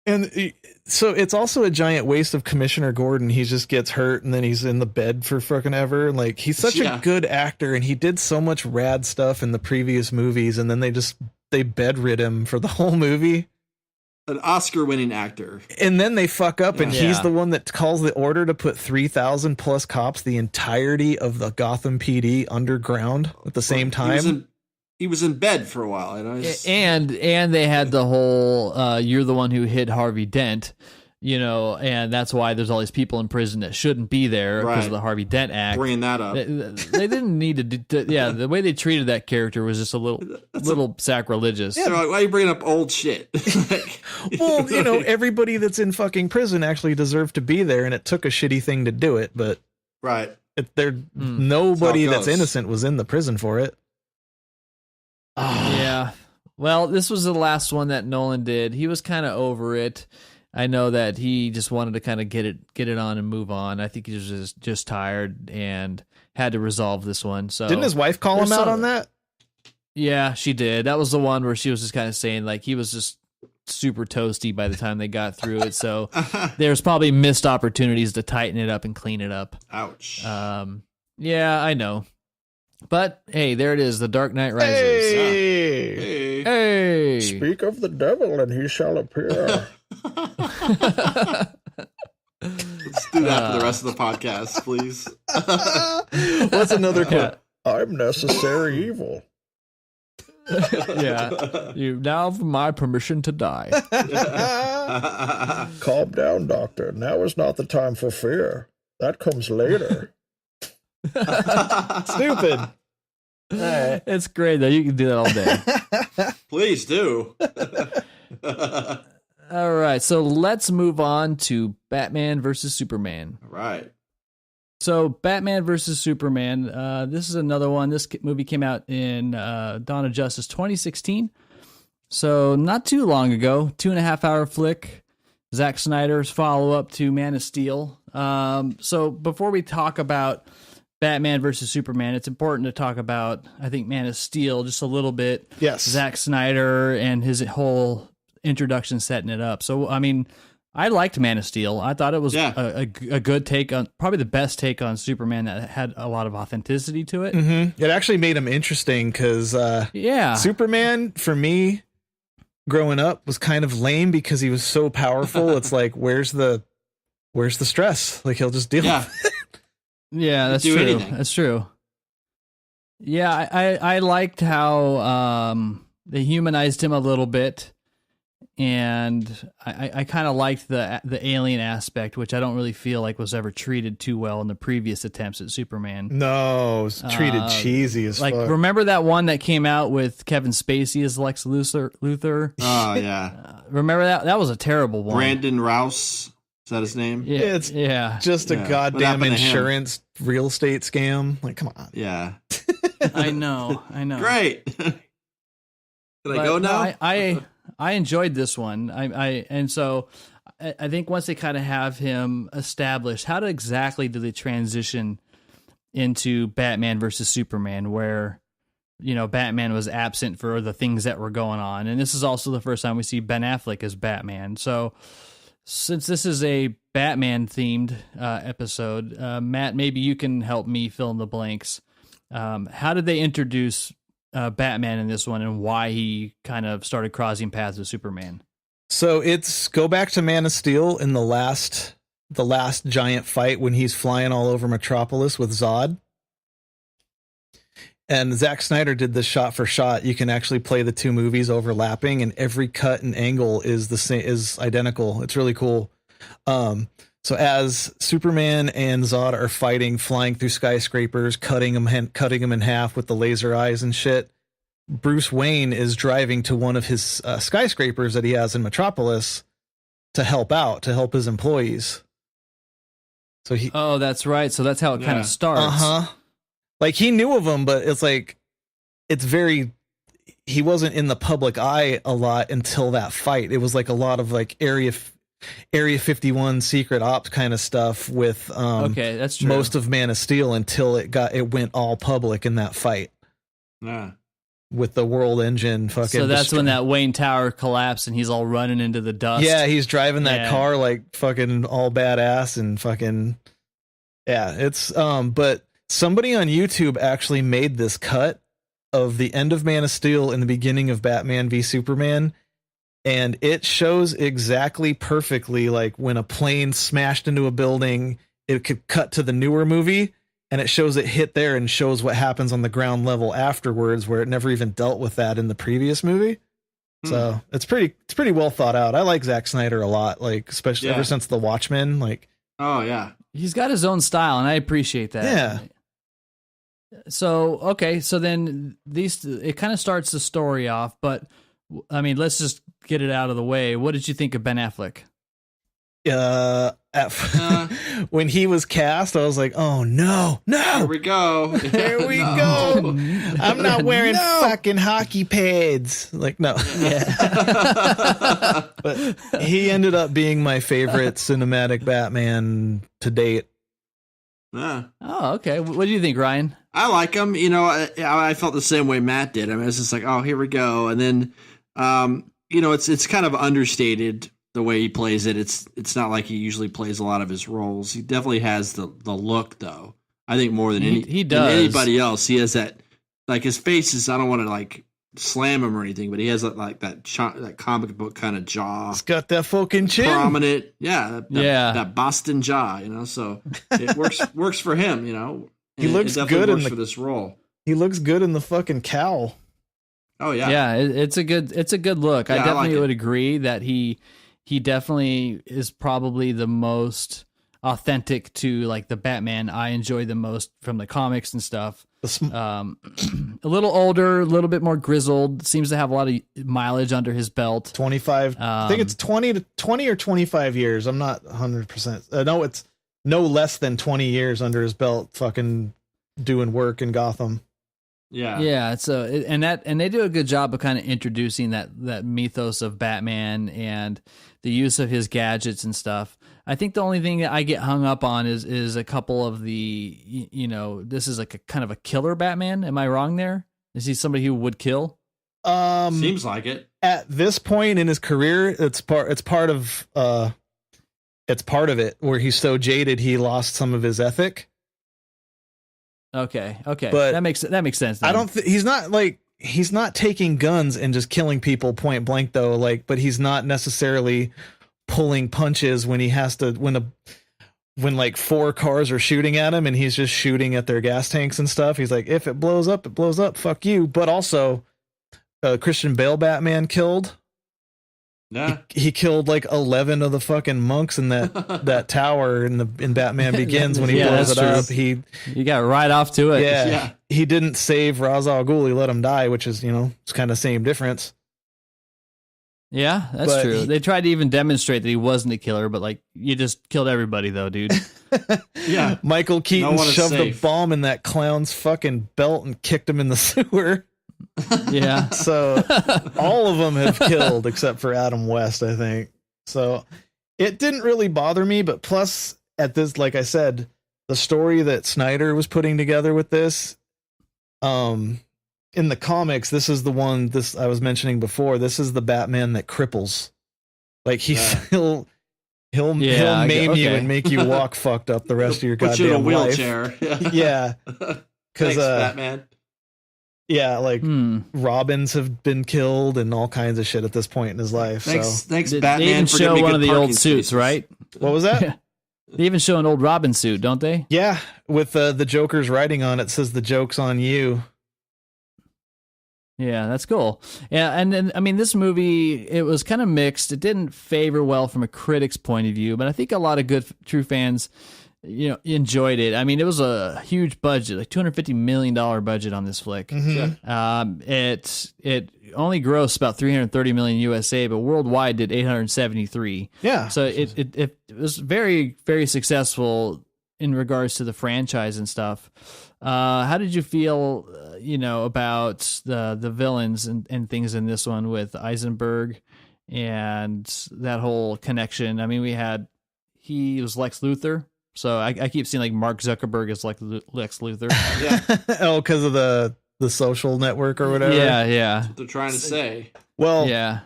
And so it's also a giant waste of Commissioner Gordon. He just gets hurt and then he's in the bed for fucking ever. Like, he's such
Yeah.
a good actor and he did so much rad stuff in the previous movies. And then they bedrid him for the whole movie.
an Oscar-winning actor.
And then they fuck up and
Yeah.
he's the one that calls the order to put 3,000 plus cops, the entirety of the Gotham PD underground at the same time.
He was in bed for a while.
And they had the whole you're the one who hit Harvey Dent. and that's why there's all these people in prison that shouldn't be there because of the Harvey Dent Act.
Bringing that up.
They didn't need to. The way they treated that character was just a little sacrilegious.
Yeah, like, why are you bringing up old shit?
Well, everybody that's in fucking prison actually deserved to be there, and it took a shitty thing to do it, but
right.
Nobody
That's how it
that's
goes.
innocent was in the prison for it.
Yeah. Well, this was the last one that Nolan did. He was kind of over it. I know that he just wanted to kind of get it on and move on. I think he was just tired and had to resolve this one. So
Didn't his wife call him
there's
out
some-
on that?
Yeah, she did. That was the one where she was just kind of saying like he was just super toasty by the time they got through it. So there's probably missed opportunities to tighten it up and clean it up.
Ouch.
Yeah, I know. But hey, there it is. The Dark Knight Rises.
Hey!
Hey.
Speak of the devil and he shall appear.
Let's do that for the rest of the podcast, please.
What's another quote?
Yeah.
I'm necessary evil.
Yeah. You now have my permission to die.
Calm down, doctor. Now is not the time for fear. That comes later. Stupid. All right.
It's great though. You can do that all day.
Please do.
All right. So let's move on to Batman versus Superman.
All right.
So Batman versus Superman. This is another one. This movie came out in Dawn of Justice 2016. So not too long ago. 2.5 hour flick. Zack Snyder's follow up to Man of Steel. So before we talk about Batman versus Superman, it's important to talk about, I think, Man of Steel just a little bit.
Yes.
Zack Snyder and his whole introduction setting it up. So, I mean, I liked Man of Steel. I thought it was a good take on, probably the best take on Superman that had a lot of authenticity to it.
Mm-hmm. It actually made him interesting because Superman, for me, growing up, was kind of lame because he was so powerful. It's like, where's the stress? Like, he'll just deal with it.
Yeah, that's
do
true.
anything.
That's true. Yeah, I liked how they humanized him a little bit, and I kind of liked the alien aspect, which I don't really feel like was ever treated too well in the previous attempts at Superman.
No, it was treated cheesy as
Like,
fuck.
remember that one that came out with Kevin Spacey as Lex Luthor?
Oh, yeah.
Remember that? That was a terrible one.
Brandon Rouse. Is that his name?
Yeah,
It's
yeah.
just a
Yeah. What
goddamn
happened to him?
insurance real estate scam. Like, come on.
Yeah.
I know.
Great. Can I
But
go
no,
now?
I enjoyed this one. And so I think once they kind of have him established, how exactly do they transition into Batman versus Superman, where Batman was absent for the things that were going on, and this is also the first time we see Ben Affleck as Batman. So since this is a Batman themed episode, Matt, maybe you can help me fill in the blanks. How did they introduce Batman in this one, and why he kind of started crossing paths with Superman?
So it's go back to Man of Steel in the last giant fight when he's flying all over Metropolis with Zod. And Zack Snyder did this shot for shot. You can actually play the two movies overlapping, and every cut and angle is the same, is identical. It's really cool. So as Superman and Zod are fighting, flying through skyscrapers, cutting them in half with the laser eyes and shit, Bruce Wayne is driving to one of his skyscrapers that he has in Metropolis to help his employees. So
Oh, that's right. So that's how it kind of starts.
Like, he knew of him, but it's like, he wasn't in the public eye a lot until that fight. It was like a lot of like Area 51 secret ops kind of stuff with
Okay, that's true.
most of Man of Steel until it went all public in that fight
Yeah.
with the World Engine fucking.
So that's when that Wayne Tower collapsed and he's all running into the dust.
Yeah, he's driving that
Yeah.
car like fucking all badass and fucking. Yeah, it's but somebody on YouTube actually made this cut of the end of Man of Steel and the beginning of Batman v Superman, and it shows exactly perfectly like when a plane smashed into a building, it could cut to the newer movie, and it shows it hit there and shows what happens on the ground level afterwards, where it never even dealt with that in the previous movie. So it's pretty well thought out. I like Zack Snyder a lot, like especially ever since The Watchmen. Like,
oh yeah,
he's got his own style, and I appreciate that.
Yeah.
So okay, so then it kind of starts the story off, but I mean, let's just get it out of the way. What did you think of Ben Affleck?
When he was cast, I was like, oh no,
here we go.
here we go. I'm not wearing fucking hockey pads. Like, no.
Yeah.
But he ended up being my favorite cinematic Batman to date.
Yeah.
Oh, okay. What do you think, Ryan?
I like him. You know, I felt the same way Matt did. I mean, it's just like, oh, here we go. And then, you know, it's kind of understated the way he plays it. It's not like he usually plays a lot of his roles. He definitely has the look, though. I think more than
he does.
than anybody else. He has that, like his face is. I don't want to like slam him or anything, but he has like that comic book kind of jaw.
It's got that fucking chin.
Prominent, that Boston jaw. You know, so it works for him. You know,
he looks good
for this role.
He looks good in the fucking cowl.
Oh yeah,
yeah. It's a good look.
Yeah,
I definitely
like
would agree that he definitely is probably the most authentic to like the Batman I enjoy the most from the comics and stuff. A little older, a little bit more grizzled. Seems to have a lot of mileage under his belt.
25. I think it's 20 or 25 years. I'm not 100%. No, it's no less than 20 years under his belt. Fucking doing work in Gotham.
Yeah. So and they do a good job of kind of introducing that mythos of Batman and the use of his gadgets and stuff. I think the only thing that I get hung up on is a couple of the, you know, this is like a kind of a killer Batman. Am I wrong there? Is he somebody who would kill?
Seems like it.
At this point in his career, it's part of it where he's so jaded he lost some of his ethic.
Okay.
But
that makes sense. Then.
I don't he's not taking guns and just killing people point blank though, like, but he's not necessarily pulling punches when he has to when like 4 cars are shooting at him and he's just shooting at their gas tanks and stuff. He's like, if it blows up, it blows up. Fuck you. But also, Christian Bale Batman killed.
Yeah,
he killed like 11 of the fucking monks in that tower in Batman Begins when he blows it up.
You got right off to it.
Yeah. He didn't save Ra's al Ghul. He let him die, which is, you know, it's kind of same difference.
Yeah, that's true. They tried to even demonstrate that he wasn't a killer, but like you just killed everybody though, dude.
Yeah.
Michael Keaton shoved a bomb in that clown's fucking belt and kicked him in the sewer.
Yeah.
So all of them have killed except for Adam West, I think. So it didn't really bother me, but plus at this, like I said, the story that Snyder was putting together with this, in the comics, this is the one I was mentioning before. This is the Batman that cripples. Like he'll maim you and make you walk fucked up the rest of your goddamn
life. Put you in a
wheelchair.
Life.
Yeah.
Thanks, Batman.
Yeah, like Robins have been killed and all kinds of shit at this point in his life.
Thanks,
Batman.
They
even show one of the old suits, right?
What was that?
Yeah. They even show an old Robin suit, don't they?
Yeah, with the Joker's writing on it says the joke's on you.
Yeah, that's cool. Yeah, and then I mean, this movie, it was kind of mixed. It didn't favor well from a critic's point of view, but I think a lot of good true fans, you know, enjoyed it. I mean, it was a huge budget, like $250 million budget on this flick.
Mm-hmm.
It only grossed about $330 million USA, but worldwide did 873.
Yeah,
so it was very, very successful in regards to the franchise and stuff. How did you feel, about the villains and things in this one with Eisenberg and that whole connection? I mean, he was Lex Luthor. So I keep seeing like Mark Zuckerberg as like Lex Luthor.
Yeah.
Oh, because of the social network or whatever.
Yeah.
That's what they're trying to say.
Well,
yeah.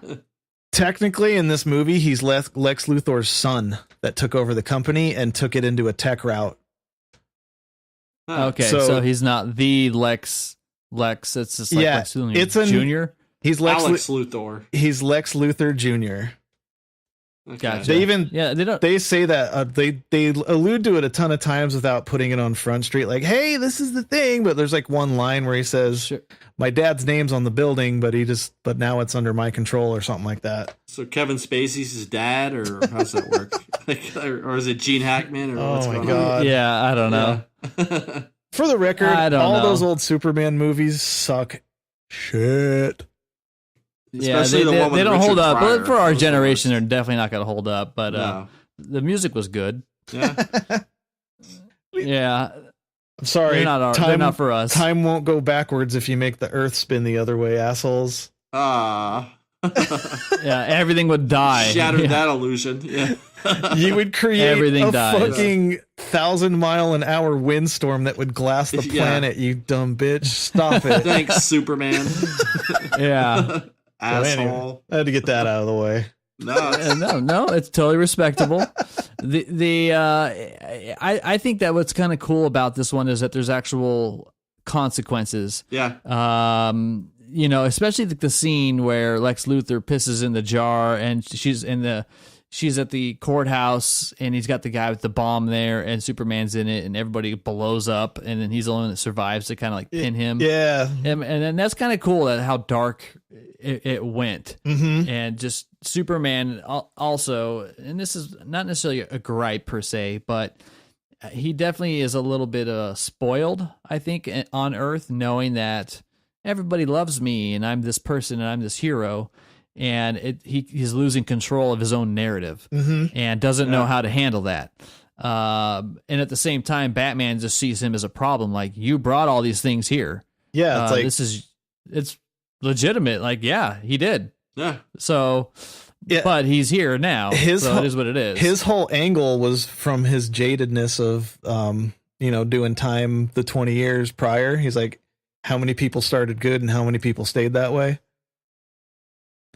Technically, in this movie, he's Lex Luthor's son that took over the company and took it into a tech route.
Okay, so he's not the Lex. It's just like Lex Luthor
it's
Junior.
He's
Alex Luthor.
He's Lex Luthor Jr.
Okay.
Gotcha.
They even
they don't.
they say that they allude to it a ton of times without putting it on Front Street, like, hey, this is the thing. But there's like one line where he says,
Sure.
my dad's name's on the building, but now it's under my control or something like that.
So Kevin Spacey's his dad, or how's that work? or is it Gene Hackman? Or
Oh
what's
my
going
God.
Yeah, I don't know.
on?
For the record,
I don't
all
know.
those old Superman movies suck shit.
Yeah,
Especially the one with
they don't
Richard
hold up.
Pryor.
But for our
Those are
generation,
worse.
they're definitely not going to hold up. But
No.
the music was good.
Yeah.
Yeah,
I'm sorry.
they're not for us.
Time won't go backwards if you make the Earth spin the other way, assholes.
Ah.
Yeah, everything would die.
Shattered
Yeah.
that illusion. Yeah.
You would create
Everything
a
dies.
fucking 1,000-mile-an-hour windstorm that would glass the
Yeah.
planet, you dumb bitch. Stop it.
Thanks, Superman.
Yeah.
Asshole.
I had to get that out of the way.
No, it's-
No, it's totally respectable. I think that what's kind of cool about this one is that there's actual consequences.
yeah.
Especially the scene where Lex Luthor pisses in the jar and she's at the courthouse and he's got the guy with the bomb there and Superman's in it and everybody blows up and then he's the only one that survives to kind of like pin him.
Yeah.
And then that's kind of cool at how dark it went.
Mm-hmm.
And just Superman also, and this is not necessarily a gripe per se, but he definitely is a little bit spoiled, I think, on Earth, knowing that everybody loves me and I'm this person and I'm this hero. And he's losing control of his own narrative and doesn't know how to handle that. And at the same time, Batman just sees him as a problem. Like, you brought all these things here.
Yeah, it's like
It's legitimate. Like, yeah, he did.
Yeah.
So,
Yeah.
but he's here now. So it is what it is.
His whole angle was from his jadedness of, doing time the 20 years prior. He's like, how many people started good and how many people stayed that way?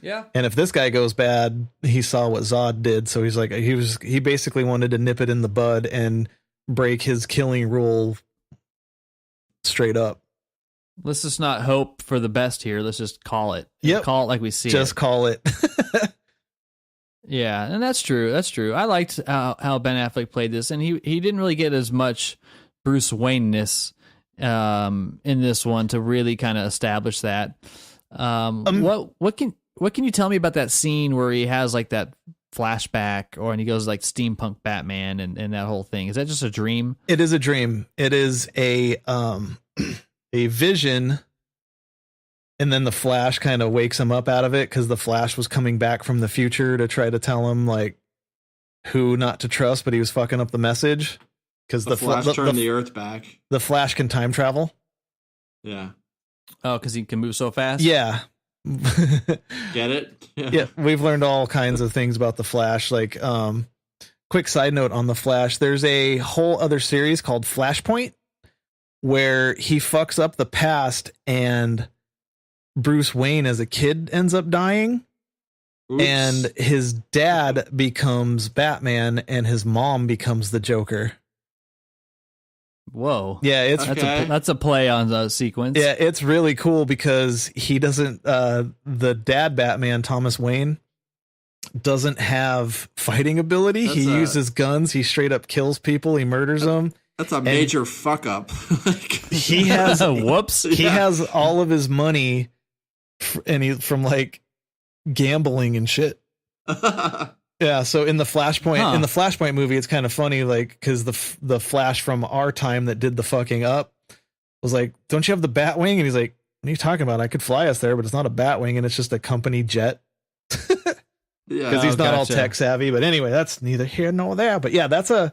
Yeah.
And if this guy goes bad, he saw what Zod did. So he's like, he basically wanted to nip it in the bud and break his killing rule straight up.
Let's just not hope for the best here. Let's just call it.
Yep.
Call it like we see
Just
it.
call it.
Yeah, and that's true. That's true. I liked how Ben Affleck played this, and he didn't really get as much Bruce Wayne-ness in this one to really kind of establish that. What can you tell me about that scene where he has like that flashback, and he goes like steampunk Batman and that whole thing? Is that just a dream?
It is a dream. It is a vision. And then the Flash kind of wakes him up out of it because the Flash was coming back from the future to try to tell him like who not to trust, but he was fucking up the message because
The Flash turned the Earth back.
the Flash can time travel.
Yeah.
Oh, because he can move so fast?
Yeah.
Get it?
Yeah, we've learned all kinds of things about the Flash. Like, quick side note on the Flash, there's a whole other series called Flashpoint where he fucks up the past and Bruce Wayne as a kid ends up dying.
Oops.
And his dad becomes Batman and his mom becomes the Joker.
Whoa.
Yeah, it's
Okay.
That's a play on the sequence.
yeah, it's really cool because he doesn't the dad Batman, Thomas Wayne, doesn't have fighting ability. He uses guns, he straight up kills people, he murders them.
That's a major fuck up.
He has
Whoops.
he has all of his money from like gambling and shit. Yeah, so in the Flashpoint movie, it's kind of funny, like, because the Flash from our time that did the fucking up was like, "Don't you have the Batwing?" And he's like, "What are you talking about? I could fly us there, but it's not a Batwing, and it's just a company jet."
Yeah.
Because he's not all
gotcha.
tech savvy. But anyway, that's neither here nor there. But yeah, that's a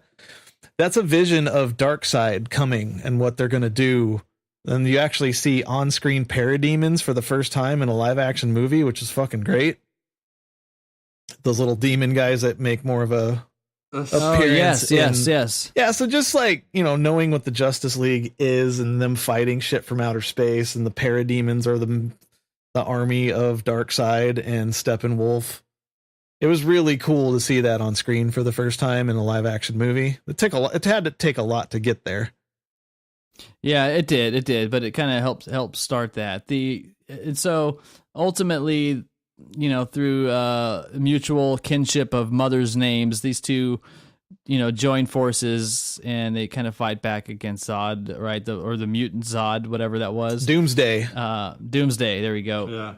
vision of Darkseid coming and what they're gonna do. And you actually see on-screen parademons for the first time in a live-action movie, which is fucking great. Those little demon guys that make more of a
Oh,
appearance.
yes.
Yeah, so just like, knowing what the Justice League is and them fighting shit from outer space, and the parademons are the army of Darkseid and Steppenwolf. It was really cool to see that on screen for the first time in a live-action movie. It had to take a lot to get there.
Yeah, it did, but it kind of helped start that. And so ultimately, through mutual kinship of mothers' names, these two, join forces and they kind of fight back against Zod, right? Or the mutant Zod, whatever that was.
Doomsday.
Doomsday. There we go.
Yeah.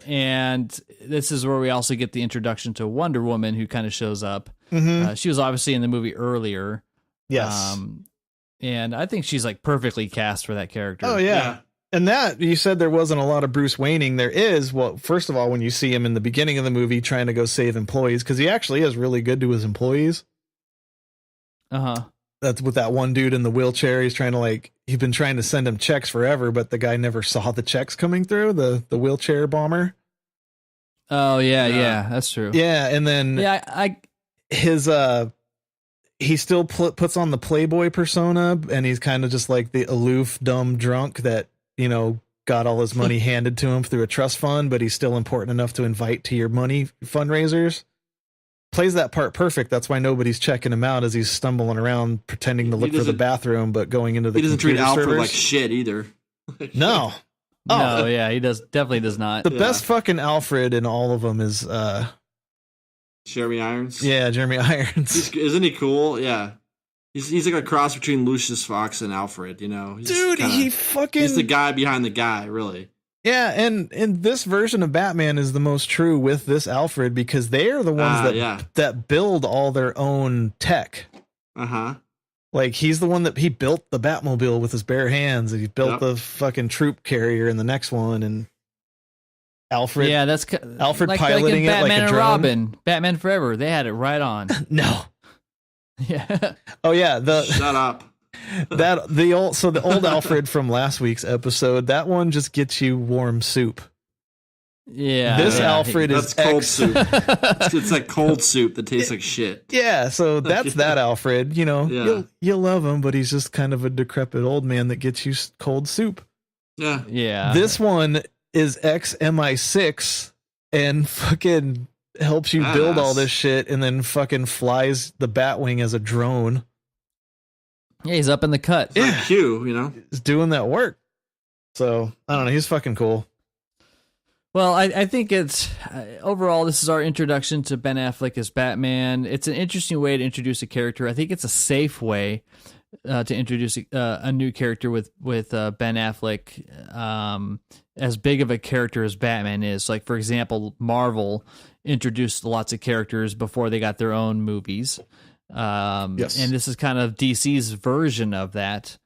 And this is where we also get the introduction to Wonder Woman, who kind of shows up.
Mm-hmm.
She was obviously in the movie earlier.
Yes.
And I think she's like perfectly cast for that character.
Oh, yeah. And that, you said there wasn't a lot of Bruce Wayning. There is. Well, first of all, when you see him in the beginning of the movie trying to go save employees, because he actually is really good to his employees.
Uh-huh.
That's with that one dude in the wheelchair. He's trying to he's been trying to send him checks forever, but the guy never saw the checks coming through, the wheelchair bomber.
Oh, yeah, that's true.
Yeah, and then his he still puts on the playboy persona, and he's kind of just like the aloof, dumb drunk that, got all his money handed to him through a trust fund, but he's still important enough to invite to your money fundraisers. Plays that part perfect. That's why nobody's checking him out as he's stumbling around pretending to look for the bathroom, but going into the
He doesn't treat Alfred
servers.
like shit either.
No.
No, yeah, he definitely does not.
The best fucking Alfred in all of them is
Jeremy Irons.
Yeah, Jeremy Irons.
Isn't he cool? Yeah. He's like a cross between Lucius Fox and Alfred, He's he's the guy behind the guy, really.
Yeah, and this version of Batman is the most true with this Alfred, because they are the ones that build all their own tech.
Uh-huh.
Like, he's the one that he built the Batmobile with his bare hands, and he built the fucking troop carrier in the next one, and Alfred.
Yeah, that's
Alfred
like
piloting
Batman
it like a
and
drone.
Robin, Batman Forever. They had it right on.
No.
Yeah.
Oh yeah.
Shut up.
The old Alfred from last week's episode. That one just gets you warm soup.
Yeah.
This Alfred
that's
is
cold soup. It's like cold soup that tastes like shit.
Yeah. So that's that Alfred. You'll love him, but he's just kind of a decrepit old man that gets you cold soup.
Yeah.
Yeah.
This one is ex MI6 and fucking helps you build all this shit, and then fucking flies the Batwing as a drone.
Yeah, he's up in the cut.
It's like Q,
He's doing that work. So I don't know. He's fucking cool.
Well, I think it's overall, this is our introduction to Ben Affleck as Batman. It's an interesting way to introduce a character. I think it's a safe way to introduce a new character with Ben Affleck as big of a character as Batman is. Like, for example, Marvel introduced lots of characters before they got their own movies.
Yes.
And this is kind of DC's version of that.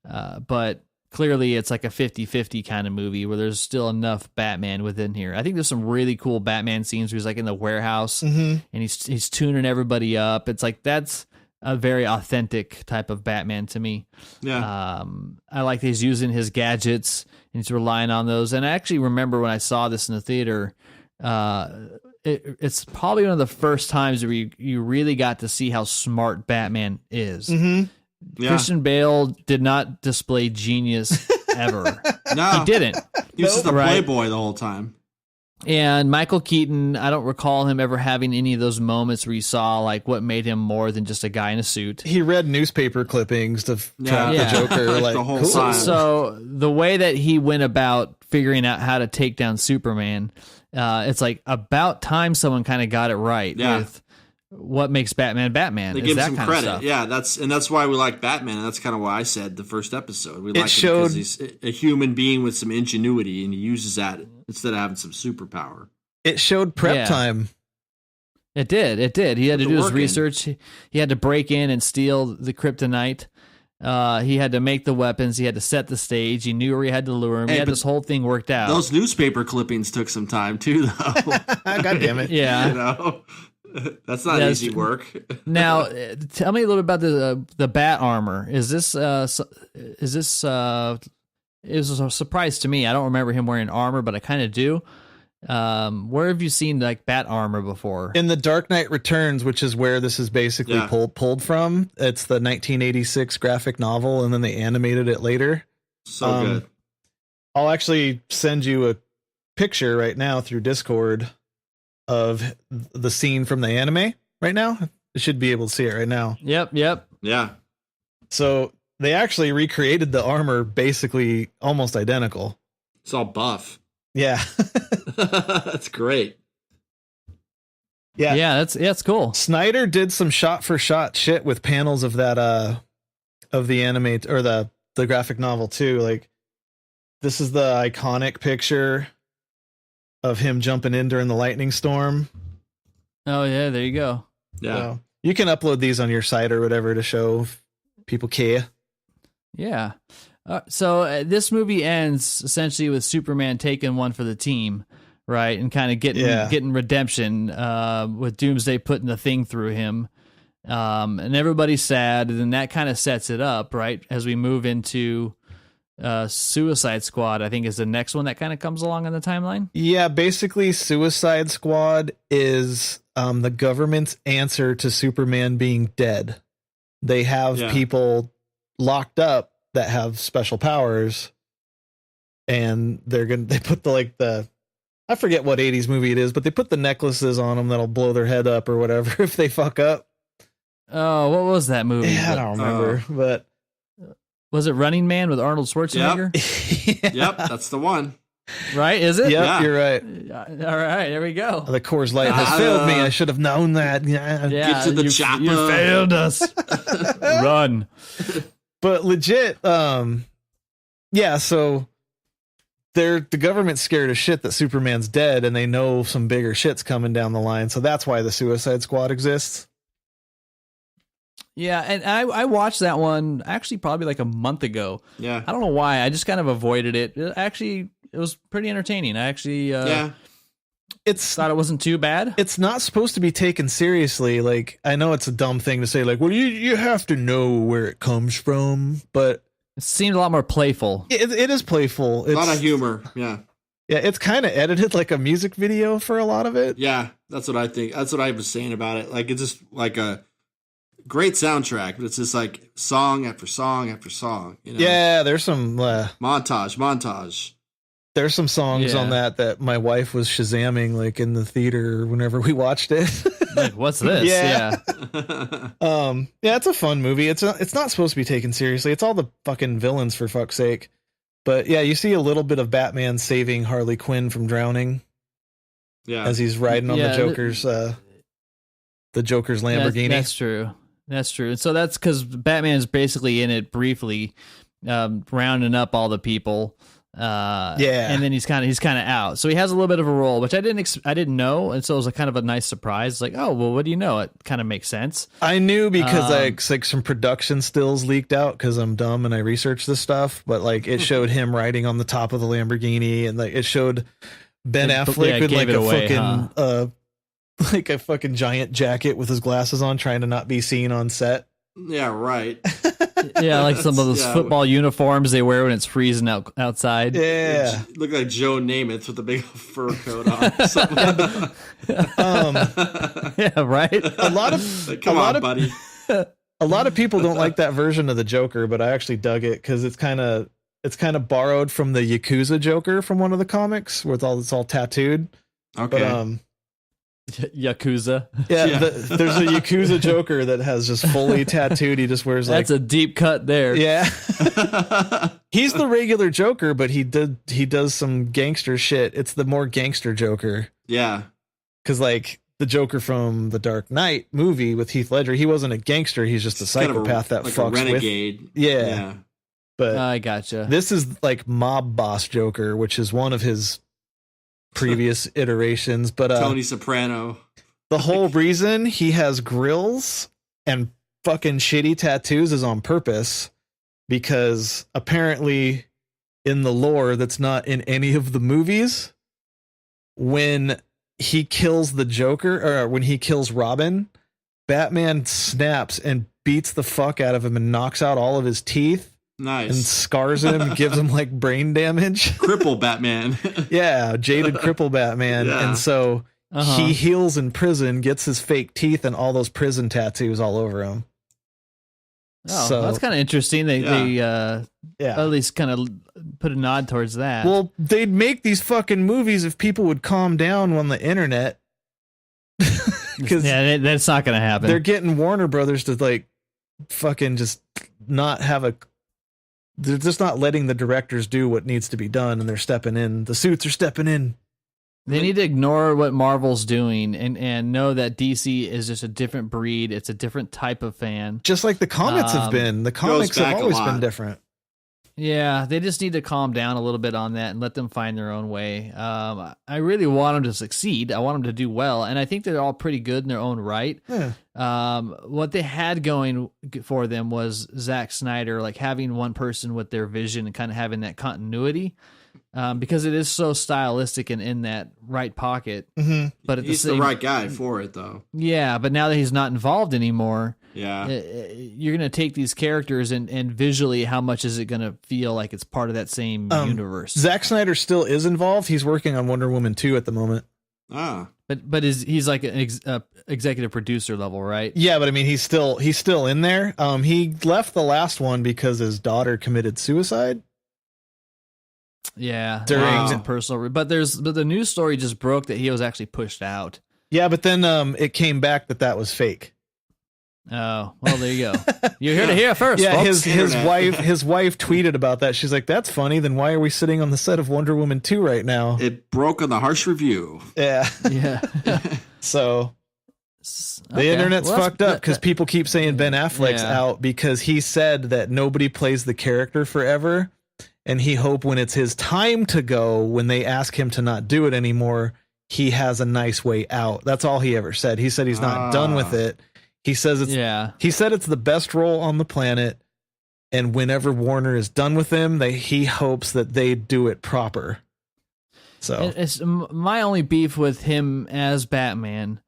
But clearly it's like a 50-50 kind of movie where there's still enough Batman within here. I think there's some really cool Batman scenes where he's like in the warehouse and he's tuning everybody up. It's like, that's a very authentic type of Batman to me.
Yeah.
I like that he's using his gadgets and he's relying on those. And I actually remember when I saw this in the theater, it's probably one of the first times where you really got to see how smart Batman is.
Mm-hmm.
Yeah.
Christian Bale did not display genius ever.
No.
He didn't.
He was just a
Right.
playboy the whole time.
And Michael Keaton, I don't recall him ever having any of those moments where you saw like what made him more than just a guy in a suit.
He read newspaper clippings to trap
Yeah.
the Joker.
Like
like
the whole
cool.
sign.
So the way that he went about figuring out how to take down Superman, it's like about time someone kind of got it right with what makes Batman Batman.
They
is
give him
that
some
kind of
credit.
stuff.
Yeah, that's why we like Batman, and that's kind of why I said the first episode. We like him
showed-
because he's a human being with some ingenuity, and he uses that instead of having some superpower.
It showed prep
Yeah.
time.
It did. He had to
Put
do
the
his
work in.
research. He had to break in and steal the kryptonite. He had to make the weapons. He had to set the stage. He knew where he had to lure him.
Hey,
he had
but
this whole thing worked out.
Those newspaper clippings took some time too, though.
God damn it.
Yeah.
That's not
Yeah,
easy work.
Now, tell me a little bit about the bat armor. Is this it was a surprise to me. I don't remember him wearing armor, but I kind of do. Where have you seen like bat armor before?
In The Dark Knight Returns, which is where this is basically pulled from. It's the 1986 graphic novel, and then they animated it later.
So good.
I'll actually send you a picture right now through Discord of the scene from the anime right now. You should be able to see it right now.
Yep.
Yeah.
So they actually recreated the armor basically almost identical.
It's all buff.
Yeah.
That's great.
Yeah, that's cool.
Snyder did some shot for shot shit with panels of that of the animate or the graphic novel too. Like this is the iconic picture of him jumping in during the lightning storm.
Oh yeah, there you go.
Yeah.
So you can upload these on your site or whatever to show if people care.
Yeah. So this movie ends essentially with Superman taking one for the team, right, and kind of getting redemption with Doomsday putting the thing through him, and everybody's sad, and then that kind of sets it up, right, as we move into Suicide Squad. I think is the next one that kind of comes along on the timeline.
Yeah, basically, Suicide Squad is the government's answer to Superman being dead. They have people locked up that have special powers, and they put the I forget what 80s movie it is, but they put the necklaces on them that'll blow their head up or whatever if they fuck up.
Oh, what was that movie?
Yeah, I don't remember, but
was it Running Man with Arnold Schwarzenegger?
Yep, that's the one.
Right? Is it?
Yep,
Yeah.
you're right.
All right, there we go.
The Coors Light has failed me. I should have known that. Yeah.
Get to the chopper.
You failed us. Run.
But legit, yeah, so the government's scared as shit that Superman's dead, and they know some bigger shit's coming down the line, so that's why the Suicide Squad exists.
Yeah, and I watched that one actually probably like a month ago.
Yeah.
I don't know why. I just kind of avoided it. It was pretty entertaining. I actually thought it wasn't too bad.
It's not supposed to be taken seriously. Like, I know it's a dumb thing to say, like, well, you have to know where it comes from, but
It seemed a lot more playful.
it is playful. It's
A lot of humor. Yeah.
Yeah, it's kind of edited like a music video for a lot of it.
Yeah. That's what I think. That's what I was saying about it. Like, it's just like a great soundtrack, but it's just like song after song after song. You know?
Yeah, there's some
Montage.
there's some songs on that my wife was shazamming like in the theater whenever we watched it.
Like, what's this?
Yeah. Yeah, it's a fun movie. It's not supposed to be taken seriously. It's all the fucking villains, for fuck's sake. But yeah, you see a little bit of Batman saving Harley Quinn from drowning
Yeah.
as he's riding on the Joker's Lamborghini.
That's true. That's true. And so that's because Batman's basically in it briefly, rounding up all the people. And then he's kind of out. So he has a little bit of a role, which I didn't know, and so it was kind of a nice surprise. Like, oh well, what do you know? It kind of makes sense.
I knew because like some production stills leaked out because I'm dumb and I researched this stuff. But like it showed him riding on the top of the Lamborghini, and like it showed Ben Affleck with like like a fucking giant jacket with his glasses on, trying to not be seen on set.
Yeah, right.
Yeah, like some of those football uniforms they wear when it's freezing outside.
Yeah,
Look like Joe Namath with a big fur coat on.
Yeah, right.
Buddy.
A lot of people don't like that version of the Joker, but I actually dug it because it's kind of borrowed from the Yakuza Joker from one of the comics, where it's all tattooed.
Okay.
But,
Yakuza.
yeah. There's a Yakuza Joker that has just fully tattooed. He just wears like
That's a deep cut there.
yeah. He's the regular Joker, but he does some gangster shit. It's the more gangster Joker.
Yeah.
Because like the Joker from the Dark Knight movie with Heath Ledger, he wasn't a gangster. He's just a psychopath that
like
fucks
a renegade.
with. Yeah. But
I gotcha.
this is like mob boss Joker, which is one of his previous iterations. But
Tony Soprano.
the whole reason he has grills and fucking shitty tattoos is on purpose, because apparently in the lore that's not in any of the movies, when he kills the Joker, or when he kills Robin, Batman snaps and beats the fuck out of him and knocks out all of his teeth.
Nice.
And scars him and gives him like brain damage.
Cripple Batman.
Yeah, jaded cripple Batman.
Yeah.
And so he heals in prison, gets his fake teeth and all those prison tattoos all over him.
Oh,
So-
that's kind of interesting. They
Yeah.
at least kind of put a nod towards that.
Well, they'd make these fucking movies if people would calm down on the internet. Because
yeah, that's not going to happen.
they're getting Warner Brothers to like fucking just not have they're just not letting the directors do what needs to be done, and they're stepping in. The suits are stepping in.
They need to ignore what Marvel's doing and know that DC is just a different breed. It's a different type of fan.
Just like the comics have been. The comics have
back a
always
lot.
been different.
Yeah, they just need to calm down a little bit on that and let them find their own way. I really want them to succeed. I want them to do well, and I think they're all pretty good in their own right.
Yeah.
What they had going for them was Zack Snyder, like having one person with their vision and kind of having that continuity, because it is so stylistic and in that right pocket.
Mm-hmm.
But at
He's
the same,
the right guy for it, though.
yeah. But now that he's not involved anymore.
Yeah.
You're going to take these characters and visually, how much is it going to feel like it's part of that same universe?
Zack Snyder still is involved. He's working on Wonder Woman 2 at the moment.
Ah.
But he's like an executive producer level, right?
Yeah, but I mean, he's still in there. He left the last one because his daughter committed suicide.
Yeah,
During-
some personal. But the news story just broke that he was actually pushed out.
Yeah, but then it came back that was fake.
Oh, well, there you go. You're here to hear it first.
Yeah,
folks.
his wife tweeted about that. She's like, "That's funny. Then why are we sitting on the set of Wonder Woman 2 right now?"
It broke on the Harsch review.
Yeah.
Yeah.
So the
Okay.
internet's
Well,
fucked up because people keep saying Ben Affleck's
Yeah.
out because he said that nobody plays the character forever, and he hope when it's his time to go, when they ask him to not do it anymore, he has a nice way out. That's all he ever said. He said he's not done with it. He says it's
Yeah.
He said it's the best role on the planet, and whenever Warner is done with him, he hopes that they do it proper. So
It's my only beef with him as Batman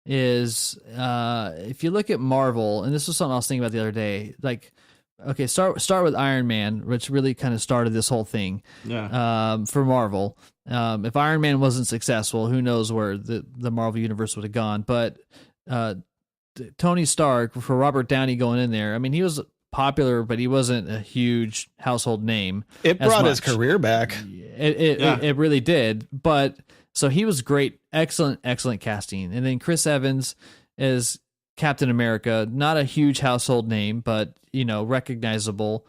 is if you look at Marvel, and this was something I was thinking about the other day. Like, okay, start with Iron Man, which really kind of started this whole thing.
Yeah.
For Marvel. If Iron Man wasn't successful, who knows where the Marvel universe would have gone. But Tony Stark, for Robert Downey going in there, I mean, he was popular, but he wasn't a huge household name.
it
as
brought his
much.
career back.
It really did. But so he was great, excellent casting. And then Chris Evans is Captain America, not a huge household name, but recognizable.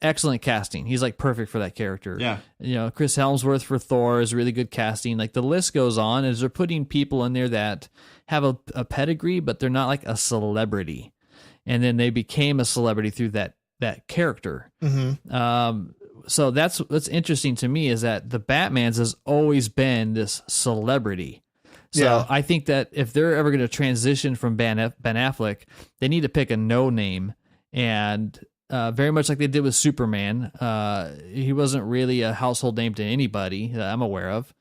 Excellent casting. He's like perfect for that character.
Yeah.
Chris Helmsworth for Thor is really good casting. Like the list goes on as they're putting people in there that have a pedigree, but they're not like a celebrity. And then they became a celebrity through that character.
Mm-hmm.
So that's what's interesting to me is that the Batman's has always been this celebrity. So
Yeah.
I think that if they're ever going to transition from Ben Affleck, they need to pick a no name, and very much like they did with Superman. He wasn't really a household name to anybody that I'm aware of.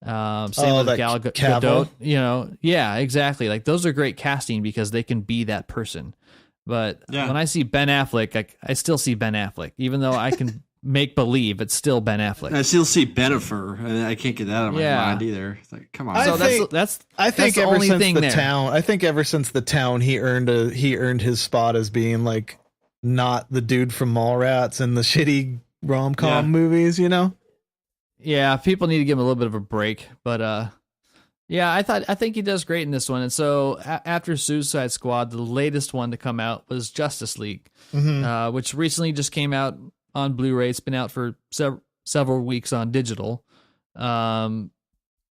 Same with
that
Gal
Cavill?
Gadot. Yeah, exactly. Like those are great casting because they can be that person. But
Yeah.
when I see Ben Affleck, I still see Ben Affleck, even though I can make believe it's still Ben Affleck.
I still see Benifer, and I can't get that out of my
Yeah.
mind either. It's like, come on.
I
So
think-
that's
I think
the
ever
only
since
thing
the
there.
town, he earned his spot as being like not the dude from Mallrats and the shitty rom-com
Yeah.
movies,
Yeah, people need to give him a little bit of a break, but yeah, I think he does great in this one. And so after Suicide Squad, the latest one to come out was Justice League, which recently just came out on Blu-ray. It's been out for several weeks on digital.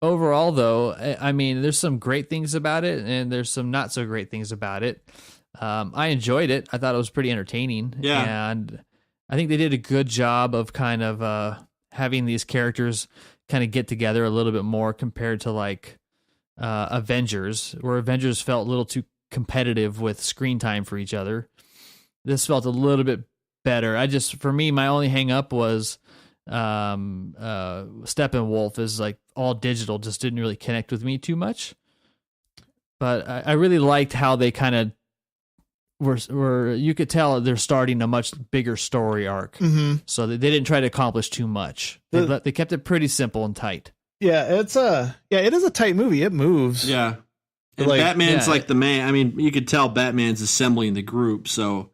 Overall, though, I mean, there's some great things about it, and there's some not so great things about it. I enjoyed it. I thought it was pretty entertaining.
Yeah.
And I think they did a good job of kind of having these characters kind of get together a little bit more compared to like Avengers, where Avengers felt a little too competitive with screen time for each other. This felt a little bit better. For me, my only hang up was Steppenwolf is like all digital, just didn't really connect with me too much. But I really liked how they kind of were you could tell they're starting a much bigger story arc.
Mm-hmm.
So they didn't try to accomplish too much. They kept it pretty simple and tight.
Yeah, it is a tight movie. It moves.
Yeah. And
Like-
Batman's
Yeah.
like the man. I mean, you could tell Batman's assembling the group. So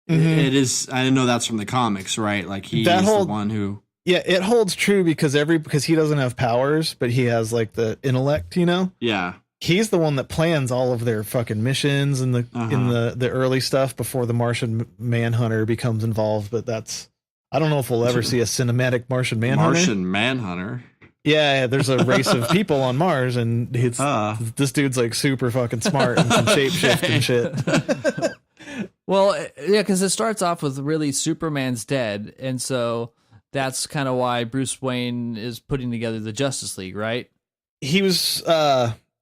Mhm.
it is. I know that's from the comics, right? Like he's
That whole-
the one who.
Yeah, it holds true because he doesn't have powers, but he has like the intellect,
Yeah.
He's the one that plans all of their fucking missions and in the early stuff before the Martian Manhunter becomes involved. But I don't know if we'll ever see a cinematic Martian Manhunter.
Martian Manhunter.
Yeah, there's a race of people on Mars, and this dude's like super fucking smart and can shapeshift and shit.
Well, yeah, because it starts off with really Superman's dead, and so that's kind of why Bruce Wayne is putting together the Justice League, right?
He was,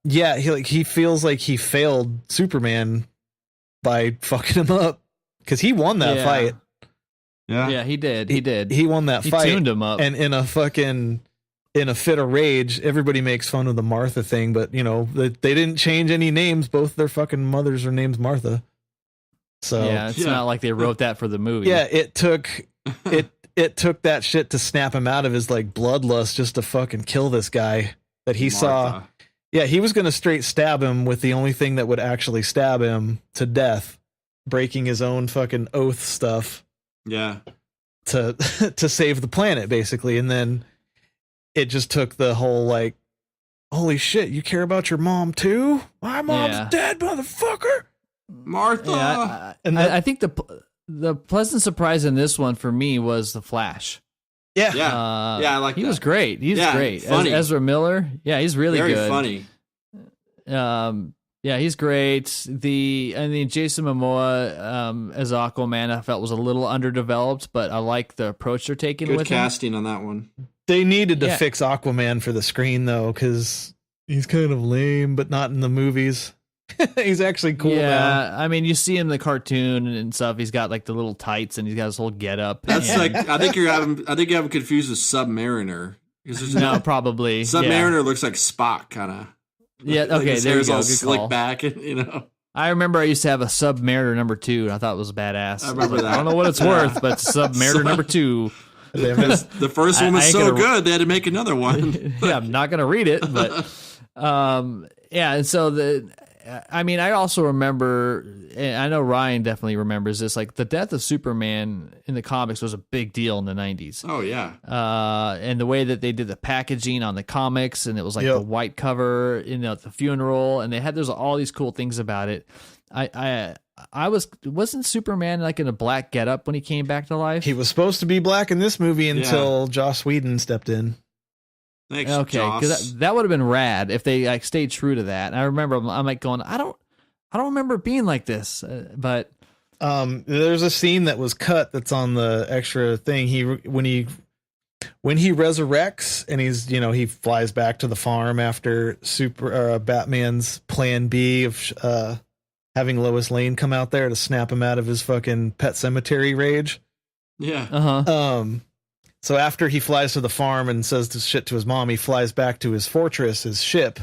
he feels like he failed Superman by fucking him up because he won that fight.
Yeah,
he did. He did.
He won that fight.
He tuned him up,
and in a fit of rage, everybody makes fun of the Martha thing, but they didn't change any names. Both their fucking mothers are named Martha. So
yeah, it's not like they wrote that for the movie.
Yeah, it took that shit to snap him out of his like bloodlust just to fucking kill this guy that he saw. Yeah, he was going to straight stab him with the only thing that would actually stab him to death, breaking his own fucking oath stuff.
Yeah.
To save the planet, basically. And then it just took the whole like, holy shit, you care about your mom too? My mom's dead, motherfucker.
Martha.
Yeah, I think the pleasant surprise in this one for me was the Flash.
Yeah.
I like
he
that.
was great. He's great.
Funny.
Ezra Miller. Yeah, he's really
Very
good.
funny.
Yeah, he's great. Jason Momoa as Aquaman, I felt was a little underdeveloped, but I like the approach they're taking
Good
with
casting on that one.
They needed to fix Aquaman for the screen though, because he's kind of lame, but not in the movies. He's actually cool now.
Yeah, I mean, you see him in the cartoon and stuff. He's got like the little tights and he's got his whole getup.
That's like I think you have him confused with Submariner.
No, probably.
Submariner looks like Spock, kind of.
Yeah. Okay.
His
there you
hair's
go.
all
Good
slick
call.
back, and
I remember I used to have a Submariner number 2, and I thought it was badass.
I remember that.
I don't know what it's worth, but it's Submariner number 2.
The first one was so good they had to make another one.
Yeah, I'm not gonna read it, but and so I also remember, and I know Ryan definitely remembers this, like the death of Superman in the comics was a big deal in the 90s.
Oh yeah.
And the way that they did the packaging on the comics, and it was like the white cover at the funeral, and there's all these cool things about it. Wasn't Superman like in a black getup when he came back to life?
He was supposed to be black in this movie until Joss Whedon stepped in.
Thanks,
okay, because that would have been rad if they like stayed true to that. And I remember I'm like going, I don't remember it being like this, but
there's a scene that was cut that's on the extra thing. When he resurrects and he flies back to the farm after Batman's plan B of having Lois Lane come out there to snap him out of his fucking Pet Cemetery rage.
Yeah.
So after he flies to the farm and says this shit to his mom, he flies back to his fortress, his ship,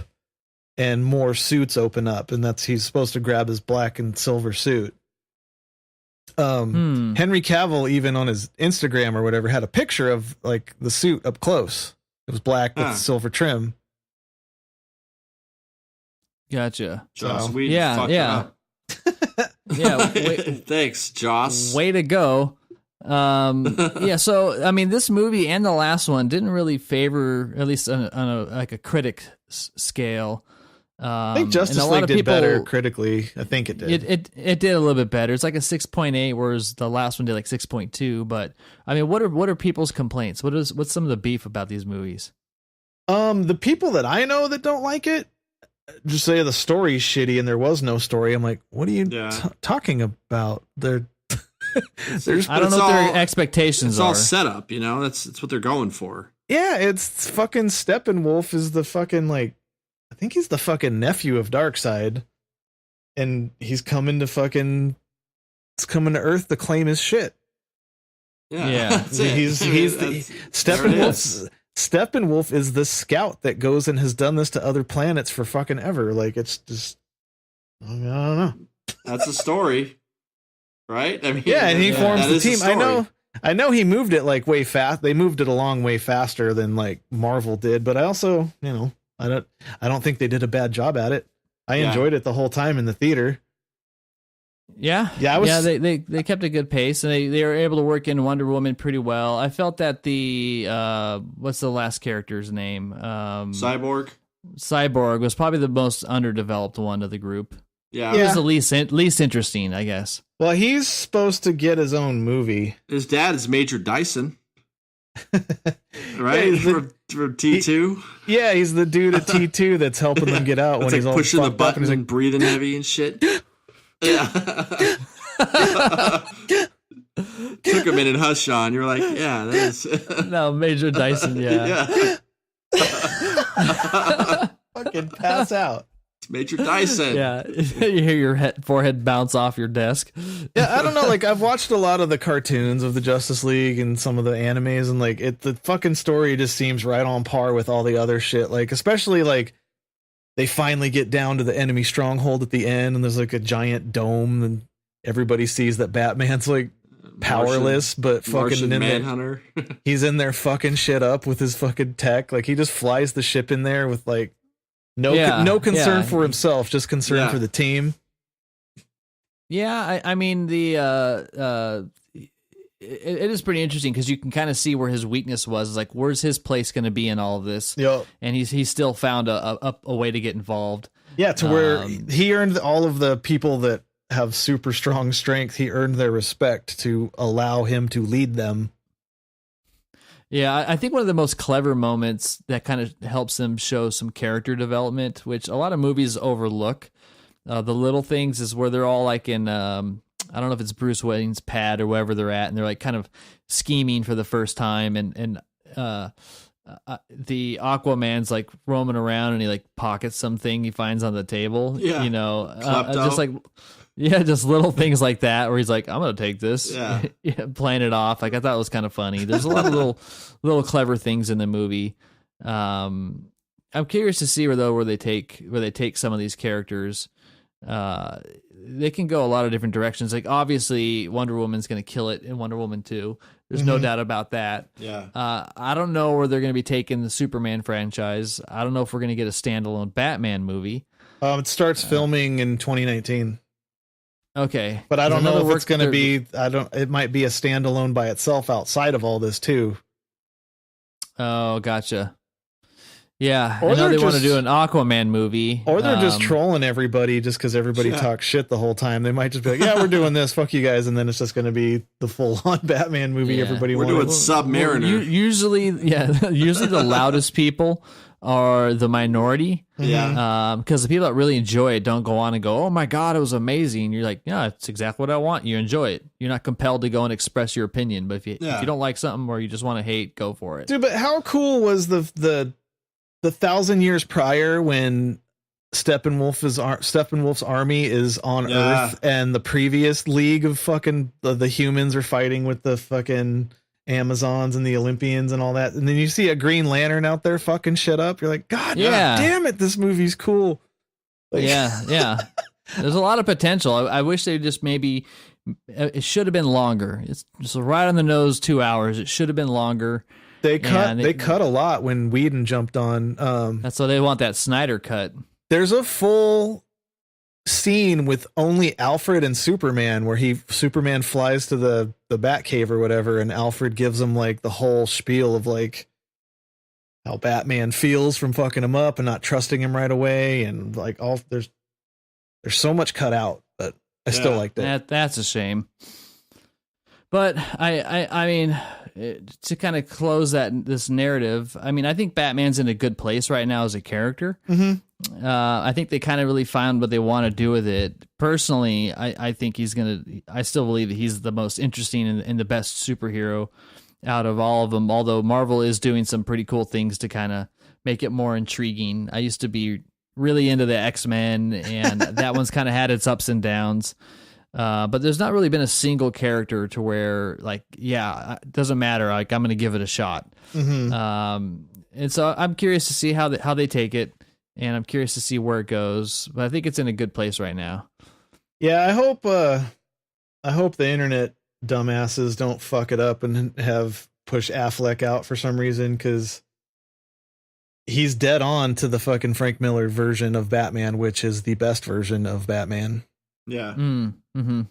and more suits open up, and he's supposed to grab his black and silver suit. Henry Cavill, even on his Instagram or whatever, had a picture of like the suit up close. It was black with silver trim.
Gotcha.
Joss Whedon fucked it up.
Yeah.
Thanks, Joss.
Way to go. So I mean, this movie and the last one didn't really favor, at least on a critic scale.
I think Justice League did better critically. I think it did.
It did a little bit better. It's like a 6.8, whereas the last one did like 6.2. But I mean, what are people's complaints? What's some of the beef about these movies?
The people that I know that don't like it just say the story's shitty and there was no story. I'm like, what are you talking about?
I don't know what their expectations are.
It's all set up, that's what they're going for.
Yeah, it's fucking Steppenwolf is the fucking like, I think he's the fucking nephew of Darkseid, and he's coming to Earth to claim his shit.
Yeah.
Steppenwolf is the scout that goes and has done this to other planets for fucking ever. Like, it's just, I don't know.
That's a story. Right? I mean,
and he forms the team. I know he moved it like way fast. They moved it along way faster than like Marvel did, but I also, I don't think they did a bad job at it. I enjoyed it the whole time in the theater.
Yeah. They kept a good pace, and they were able to work in Wonder Woman pretty well. I felt that the what's the last character's name?
Cyborg
was probably the most underdeveloped one of the group.
Yeah.
It was the least interesting, I guess.
Well, he's supposed to get his own movie.
His dad is Major Dyson. right?
Yeah,
for T2.
Yeah, he's the dude at T2 that's helping them get out when
It's
he's
like
all
pushing the
fucked up and
button
he's
and
like,
breathing heavy and shit. Yeah. Took a minute, hush on. You're like, yeah, that is.
No, Major Dyson. Yeah.
Yeah.
fucking pass out.
It's Major Dyson.
Yeah. You hear your forehead bounce off your desk.
Yeah, I don't know. Like, I've watched a lot of the cartoons of the Justice League and some of the animes, and like, the fucking story just seems right on par with all the other shit. Like, especially like they finally get down to the enemy stronghold at the end, and there's like a giant dome, and everybody sees that Batman's like powerless, but fucking
Martian
in there,
Manhunter.
he's in there fucking shit up with his fucking tech. Like, he just flies the ship in there with like no concern for himself, just concern for the team.
Yeah, I mean it is pretty interesting because you can kind of see where his weakness was. It's like, where's his place going to be in all of this?
Yep.
And he's still found a way to get involved.
Yeah, to where he earned all of the people that have super strong strength. He earned their respect to allow him to lead them.
Yeah, I think one of the most clever moments that kind of helps them show some character development, which a lot of movies overlook, the little things, is where they're all like in, I don't know if it's Bruce Wayne's pad or wherever they're at, and they're like kind of scheming for the first time, and the Aquaman's like roaming around and he like pockets something he finds on the table.
Yeah.
You know,
Clapped
just
out.
like. Yeah, just little things like that where he's like, I'm going to take this,
Yeah.
playing it off. Like, I thought it was kind of funny. There's a lot of little clever things in the movie. I'm curious to see where they take some of these characters. They can go a lot of different directions. Like, obviously Wonder Woman's going to kill it in Wonder Woman 2. There's no doubt about that.
Yeah.
I don't know where they're going to be taking the Superman franchise. I don't know if we're going to get a standalone Batman movie.
It starts filming in 2019.
Okay.
But I don't know if it's going to
they're-
be, it might be a standalone by itself outside of all this too.
Oh, gotcha. Yeah,
Or
I know
they're
they want to
just-
do an Aquaman movie.
Or they're just
Um,
trolling everybody just because everybody
Yeah.
talks shit the whole time. They might just be like, yeah, we're doing this. Fuck you guys. And then it's just going to be the full on Batman movie
Yeah.
everybody
We're
wanted.
doing Submariner.
Usually the loudest people are the minority.
Yeah.
Because the people that really enjoy it don't go on and go, oh my God, it was amazing. You're like, yeah, it's exactly what I want. You enjoy it. You're not compelled to go and express your opinion. But if you don't like something or you just want to hate, go for it.
Dude, but how cool was the 1,000 years prior when Steppenwolf's army is on Earth and the previous league of fucking the humans are fighting with the fucking Amazons and the Olympians and all that, and then you see a Green Lantern out there fucking shit up. You're like, God damn it, this movie's cool. Like,
Yeah. There's a lot of potential. I wish they just maybe it should have been longer. It's just right on the nose, 2 hours. It should have been longer.
They cut a lot when Whedon jumped on.
That's why they want that Snyder cut.
There's a full scene with only Alfred and Superman where Superman flies to the Batcave or whatever, and Alfred gives him like the whole spiel of like how Batman feels from fucking him up and not trusting him right away, and like all there's so much cut out, but I still like that.
That's a shame. But I mean, to kind of close this narrative, I mean, I think Batman's in a good place right now as a character.
Mm-hmm.
I think they kind of really found what they want to do with it. Personally, I think I still believe that he's the most interesting and the best superhero out of all of them. Although Marvel is doing some pretty cool things to kind of make it more intriguing. I used to be really into the X-Men, and that one's kind of had its ups and downs. But there's not really been a single character to where like, yeah, it doesn't matter. Like, I'm going to give it a shot.
Mm-hmm.
And so I'm curious to see how they take it, and I'm curious to see where it goes. But I think it's in a good place right now.
Yeah, I hope the internet dumbasses don't fuck it up and have push Affleck out for some reason, because he's dead on to the fucking Frank Miller version of Batman, which is the best version of Batman.
Yeah.
Mm-hmm.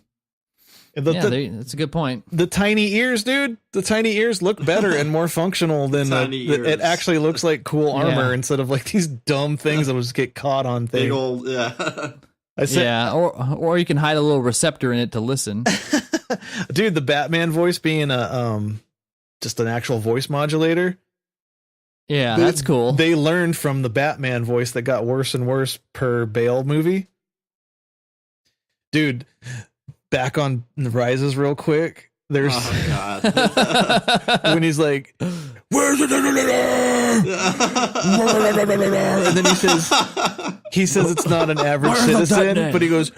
That's a good point.
The tiny ears, dude. The tiny ears look better and more functional than it actually looks like cool armor instead of like these dumb things that will just get caught on things.
Big old,
or you can hide a little receptor in it to listen.
Dude, the Batman voice being just an actual voice modulator.
Yeah, that's cool.
They learned from the Batman voice that got worse and worse per Bale movie. Dude, back on the Rises real quick. There's
God.
when he's like, "Where's it?" And then he says it's not an average citizen, but he goes,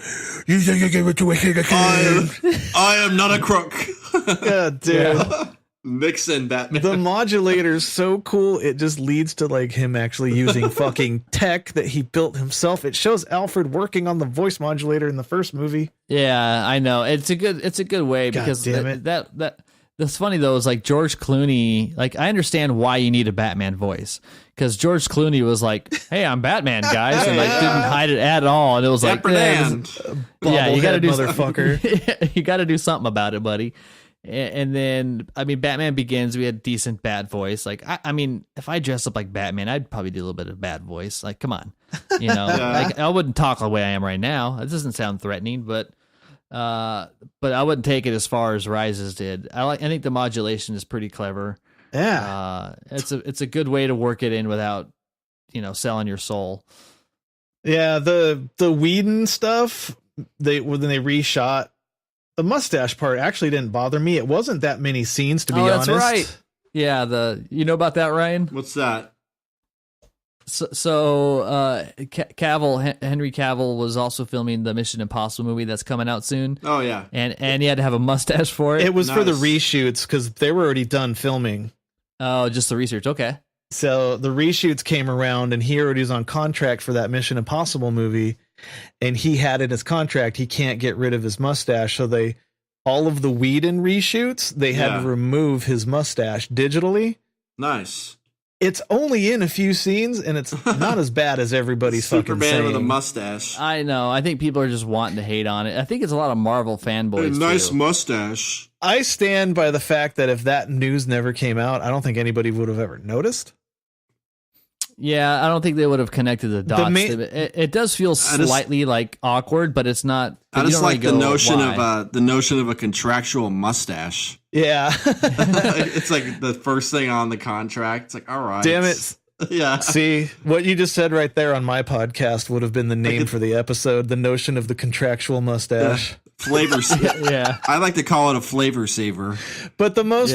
"You think you gave it to a higgity?"
I am not a crook.
God damn.
Mixing Batman.
The modulator's so cool. It just leads to like him actually using fucking tech that he built himself. It shows Alfred working on the voice modulator in the first movie.
Yeah, I know. It's a good way
God
because
damn it.
that's funny though. Is like George Clooney. Like I understand why you need a Batman voice because George Clooney was like, "Hey, I'm Batman, guys," and like didn't hide it at all. And it was like, yeah, you got to do
motherfucker.
You got to do something about it, buddy. And then, I mean, Batman Begins, we had decent Bat voice. Like, I mean, if I dress up like Batman, I'd probably do a little bit of Bat voice. Like, come on, you know, like I wouldn't talk the way I am right now. It doesn't sound threatening, but I wouldn't take it as far as Rises did. I think the modulation is pretty clever.
Yeah,
it's a good way to work it in without, selling your soul.
Yeah, the Whedon stuff, when they reshot. The mustache part actually didn't bother me. It wasn't that many scenes, to be honest.
That's right. Yeah, you know about that, Ryan?
What's that?
So Henry Cavill was also filming the Mission Impossible movie that's coming out soon.
Oh yeah,
and he had to have a mustache for it.
It was for the reshoots because they were already done filming.
Oh, just the research. Okay.
So the reshoots came around, and he already was on contract for that Mission Impossible movie. And he had in his contract, he can't get rid of his mustache. So all of the Whedon reshoots, they had to remove his mustache digitally.
Nice.
It's only in a few scenes, and it's not as bad as everybody's fucking saying.
Superman with a mustache.
I know. I think people are just wanting to hate on it. I think it's a lot of Marvel fanboys.
Nice mustache.
I stand by the fact that if that news never came out, I don't think anybody would have ever noticed.
Yeah, I don't think they would have connected the dots. It does feel slightly like awkward, but it's not.
I just like the notion of a contractual mustache.
Yeah,
it's like the first thing on the contract. It's like, all right,
damn it.
Yeah.
See, what you just said right there on my podcast would have been the name for the episode. The notion of the contractual mustache.
Flavor.
Yeah.
I like to call it a flavor saver.
But the most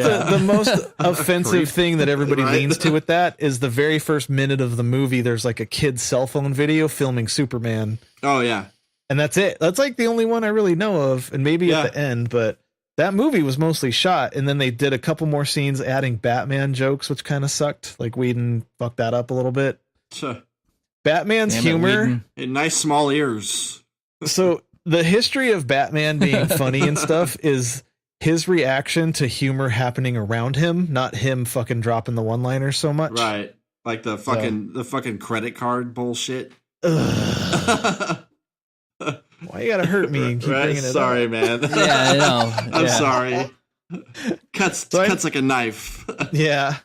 offensive thing that everybody leans to with that is the very first minute of the movie. There's like a kid's cell phone video filming Superman.
Oh yeah.
And that's it. That's like the only one I really know of. And maybe at the end, but that movie was mostly shot. And then they did a couple more scenes adding Batman jokes, which kind of sucked. Like Whedon fucked that up a little bit. Batman's humor.
Nice small ears.
So the history of Batman being funny and stuff is his reaction to humor happening around him, not him fucking dropping the one-liners so much.
Right. Like the fucking credit card bullshit.
Why you gotta hurt me and keep bringing it
Sorry,
up?
man.
Yeah, I know.
I'm sorry. Cuts like a knife.
Yeah.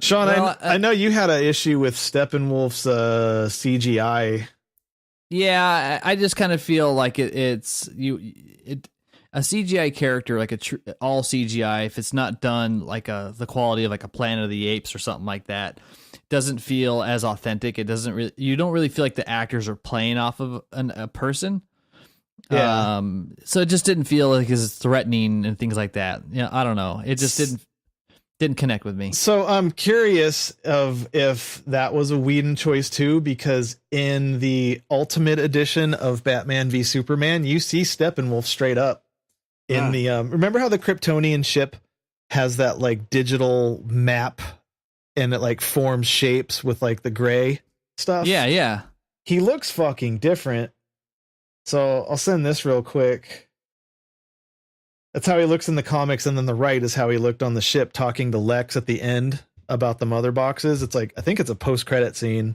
Sean, well, I know you had an issue with Steppenwolf's CGI.
Yeah, I just kind of feel like a CGI character, like all CGI, if it's not done like the quality of like a Planet of the Apes or something like that, doesn't feel as authentic. You don't really feel like the actors are playing off of a person.
Yeah.
So it just didn't feel like it's threatening and things like that. Yeah, I don't know. It just didn't connect with me.
So I'm curious if that was a Whedon choice too, because in the Ultimate Edition of Batman v Superman, you see Steppenwolf straight up in the remember how the Kryptonian ship has that like digital map and it like forms shapes with like the gray stuff?
Yeah.
He looks fucking different. So I'll send this real quick. That's how he looks in the comics, and then the right is how he looked on the ship talking to Lex at the end about the mother boxes. It's like, I think it's a post-credit scene.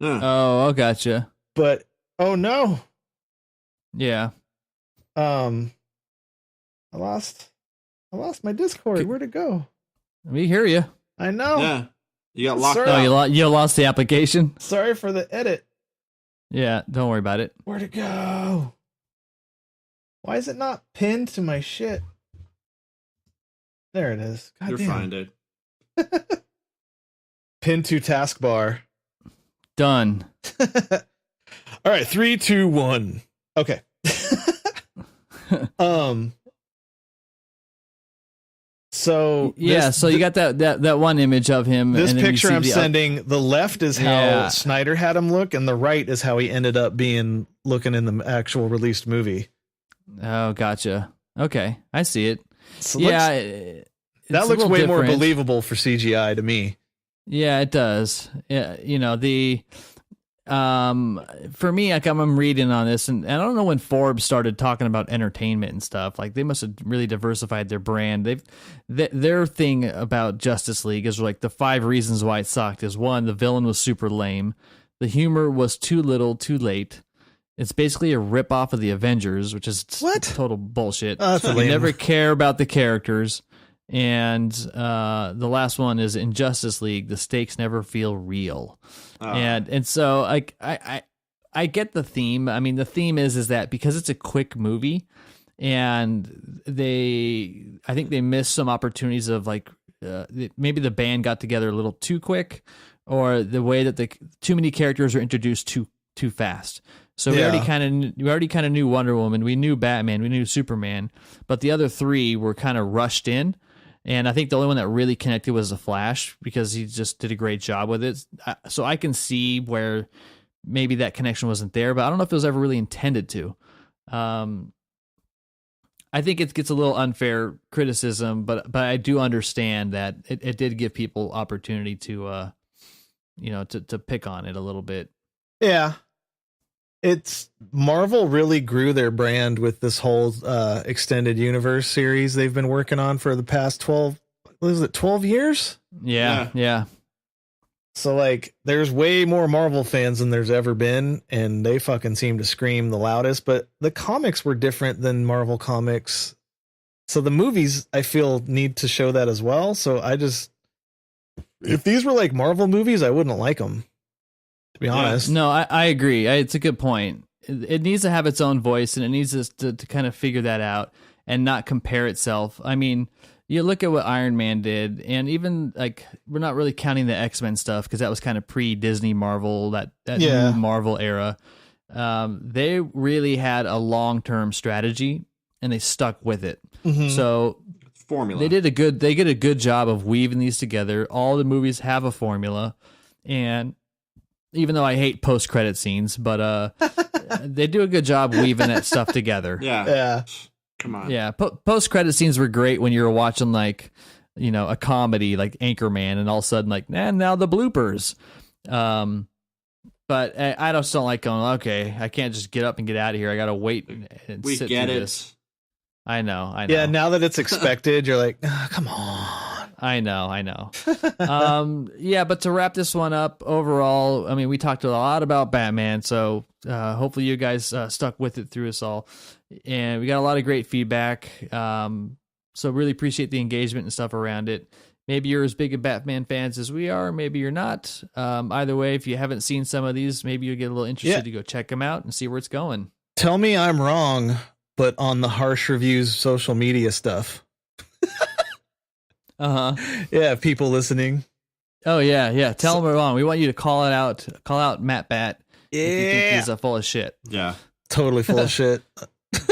Oh, gotcha.
But oh no.
Yeah.
I lost my Discord. Where'd it go?
We hear you.
I know.
Yeah. You got locked out.
Oh, you lost the application?
Sorry for the edit.
Yeah, don't worry about it.
Where'd it go? Why is it not pinned to my shit? There it is. God
You'll
damn.
find it.
Pin to taskbar.
Done.
All right, 3, 2, 1. Okay. So
Yeah, so you got that one image of him.
this
and then you
picture
see
I'm
the
sending, the left is how
Yeah.
Snyder had him look, and the right is how he ended up being looking in the actual released movie.
Oh, gotcha. Okay, I see it.
So
Yeah,
that looks way more believable for CGI to me.
Yeah, it does. Yeah, you know, the for me, like I'm reading on this, and I don't know when Forbes started talking about entertainment and stuff. Like they must have really diversified their brand. Their thing about Justice League is like the 5 reasons why it sucked is 1, the villain was super lame, the humor was too little, too late. It's basically a rip off of the Avengers, which is
What?
total bullshit.
That's
You
lame.
never care about the characters. And the last one is in Justice League, the stakes never feel real. And so I get the theme. I mean, the theme is that because it's a quick movie, and I think they missed some opportunities of like maybe the band got together a little too quick, or the way that too many characters were introduced too fast. So we already kind of knew Wonder Woman, we knew Batman, we knew Superman, but the other 3 were kind of rushed in. And I think the only one that really connected was the Flash, because he just did a great job with it. So I can see where maybe that connection wasn't there, but I don't know if it was ever really intended to. I think it gets a little unfair criticism, but I do understand that it did give people opportunity to, to pick on it a little bit.
Yeah. It's Marvel really grew their brand with this whole extended universe series they've been working on for the past 12 years?
Yeah.
So like there's way more Marvel fans than there's ever been, and they fucking seem to scream the loudest, but the comics were different than Marvel comics. So the movies I feel need to show that as well. So if these were like Marvel movies, I wouldn't like them. To be honest.
No, I agree. It's a good point. It needs to have its own voice, and it needs to kind of figure that out and not compare itself. I mean, you look at what Iron Man did, and even like we're not really counting the X-Men stuff because that was kind of pre-Disney Marvel, that new Marvel era. They really had a long-term strategy, and they stuck with it. Mm-hmm. So
formula.
They did a good job of weaving these together. All the movies have a formula, and even though I hate post-credit scenes, but they do a good job weaving that stuff together.
Yeah.
Come on.
Yeah, post-credit scenes were great when you were watching like, a comedy like Anchorman, and all of a sudden like, now the bloopers. But I just don't like going, okay, I can't just get up and get out of here. I got to wait and
we
sit
get
through
it.
this. I know.
Yeah, now that it's expected, you're like, come on.
I know. Yeah, but to wrap this one up, overall, I mean, we talked a lot about Batman, so hopefully you guys stuck with it through us all. And we got a lot of great feedback, so really appreciate the engagement and stuff around it. Maybe you're as big a Batman fans as we are, maybe you're not. Either way, if you haven't seen some of these, maybe you'll get a little interested to go check them out and see where it's going.
Tell me I'm wrong, but on the Harsch Reviews social media stuff. Yeah, people listening.
Oh yeah. Tell them we're wrong. We want you to call out Matt Bat. If you think he's full of shit.
Yeah,
totally full of shit.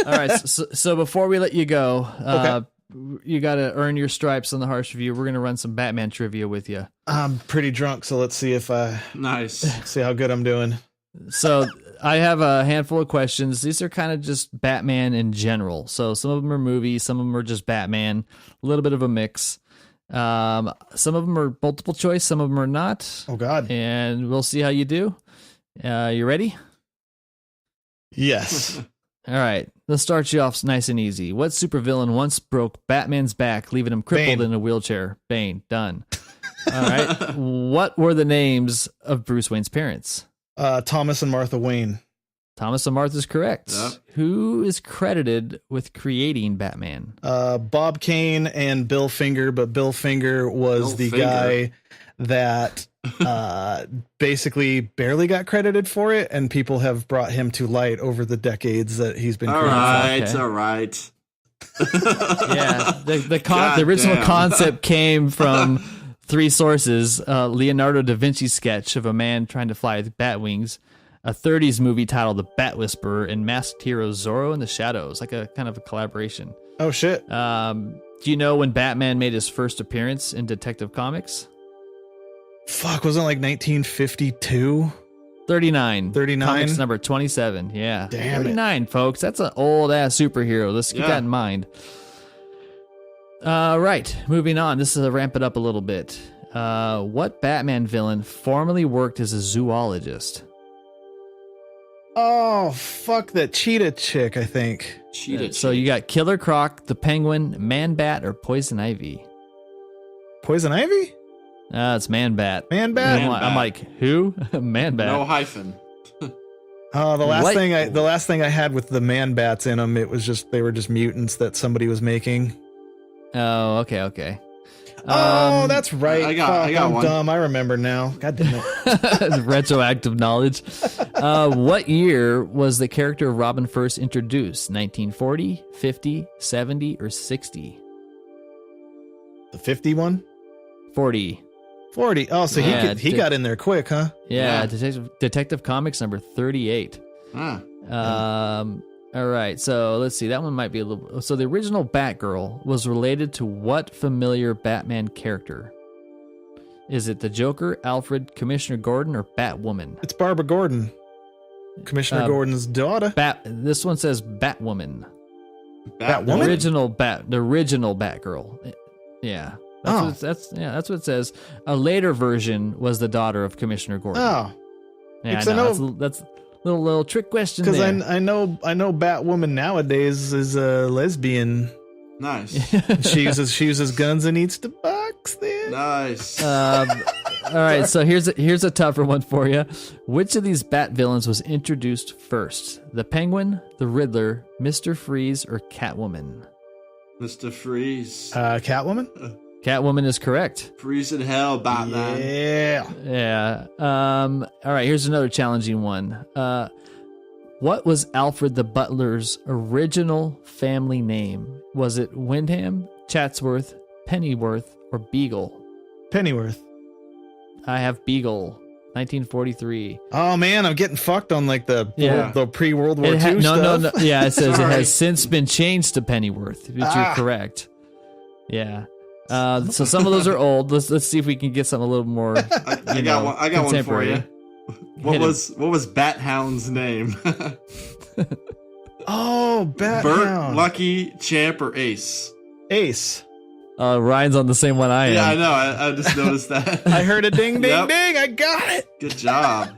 All right. So before we let you go,
okay.
You got to earn your stripes on the Harsch Review. We're gonna run some Batman trivia with you.
I'm pretty drunk, so let's see if see how good I'm doing.
So I have a handful of questions. These are kind of just Batman in general. So some of them are movies, some of them are just Batman. A little bit of a mix. Some of them are multiple choice, some of them are not.
Oh God!
And we'll see how you do. You ready?
Yes.
All right. Let's start you off nice and easy. What supervillain once broke Batman's back, leaving him crippled in a wheelchair? Bane. Done. All right. What were the names of Bruce Wayne's parents?
Thomas and Martha Wayne.
Thomas and Martha's correct. Yep. Who is credited with creating Batman?
Bob Kane and Bill Finger, but Bill Finger was guy that basically barely got credited for it, and people have brought him to light over the decades that he's been credited.
All right.
Yeah,
God
the original
damn.
concept came from three sources: Leonardo da Vinci's sketch of a man trying to fly with bat wings, a '30s movie titled The Bat Whisperer, and masked hero Zorro in the Shadows, like a kind of a collaboration.
Oh shit.
Do you know when Batman made his first appearance in Detective Comics?
Fuck, wasn't it like 1952?
39.
39?
Comics number 27. Yeah.
Damn it.
39, folks. That's an old ass superhero. Let's keep that in mind. Right. Moving on. This is a ramp it up a little bit. What Batman villain formerly worked as a zoologist?
Oh, fuck that cheetah chick, I think.
Cheetah.
So you got Killer Croc, the Penguin, Man-Bat, or Poison Ivy?
Poison Ivy?
It's Man-Bat.
Man-Bat?
I'm like, who? Man-Bat.
No hyphen.
Oh, the
What?
last thing I had with the man bats in them, they were just mutants that somebody was making.
Oh, okay.
Oh, that's right.
I got
I'm
one.
dumb. I remember now. God damn it.
Retroactive knowledge. What year was the character of Robin first introduced? 1940, 50, 70, or 60?
The 51?
40.
40. Oh, so
Yeah,
he got in there quick, huh?
Yeah,
Yeah.
Detective Comics number 38.
Ah,
All right, so let's see. That one might be a little. So the original Batgirl was related to what familiar Batman character? Is it the Joker, Alfred, Commissioner Gordon, or Batwoman?
It's Barbara Gordon, Commissioner Gordon's daughter.
This one says Batwoman.
Batwoman?
The original Batgirl. Yeah. That's what it says. A later version was the daughter of Commissioner Gordon.
Oh,
yeah, I
because I
know.
know-
That's a little trick question
because
there.
I know Batwoman nowadays is a lesbian.
nice.
She uses guns and eats the box. Then
Nice.
All right, so here's a tougher one for you. Which of these Bat villains was introduced first? The Penguin, the Riddler, Mr. Freeze, or Catwoman?
Mr. Freeze.
Catwoman.
Catwoman is correct.
Freeze in hell, Batman.
Yeah.
Yeah. All right, here's another challenging one. What was Alfred the Butler's original family name? Was it Wyndham, Chatsworth, Pennyworth, or Beagle?
Pennyworth.
I have Beagle, 1943.
Oh man, I'm getting fucked on like the
Yeah.
the pre-World War
It
II stuff.
no. Yeah, it says it
Sorry.
has since been changed to Pennyworth, which you're correct. Yeah. So some of those are old. Let's see if we can get something a little more.
I got one. I got one for you.
contemporary.
What
Hit him.
was Bat-Hound's name?
Oh,
Bert,
Bat-Hound.
Lucky, Champ, or Ace?
Ace.
Ryan's on the same one I am.
Yeah, I know. I just noticed that.
I heard a ding, ding,
Yep.
ding. I got it.
Good job,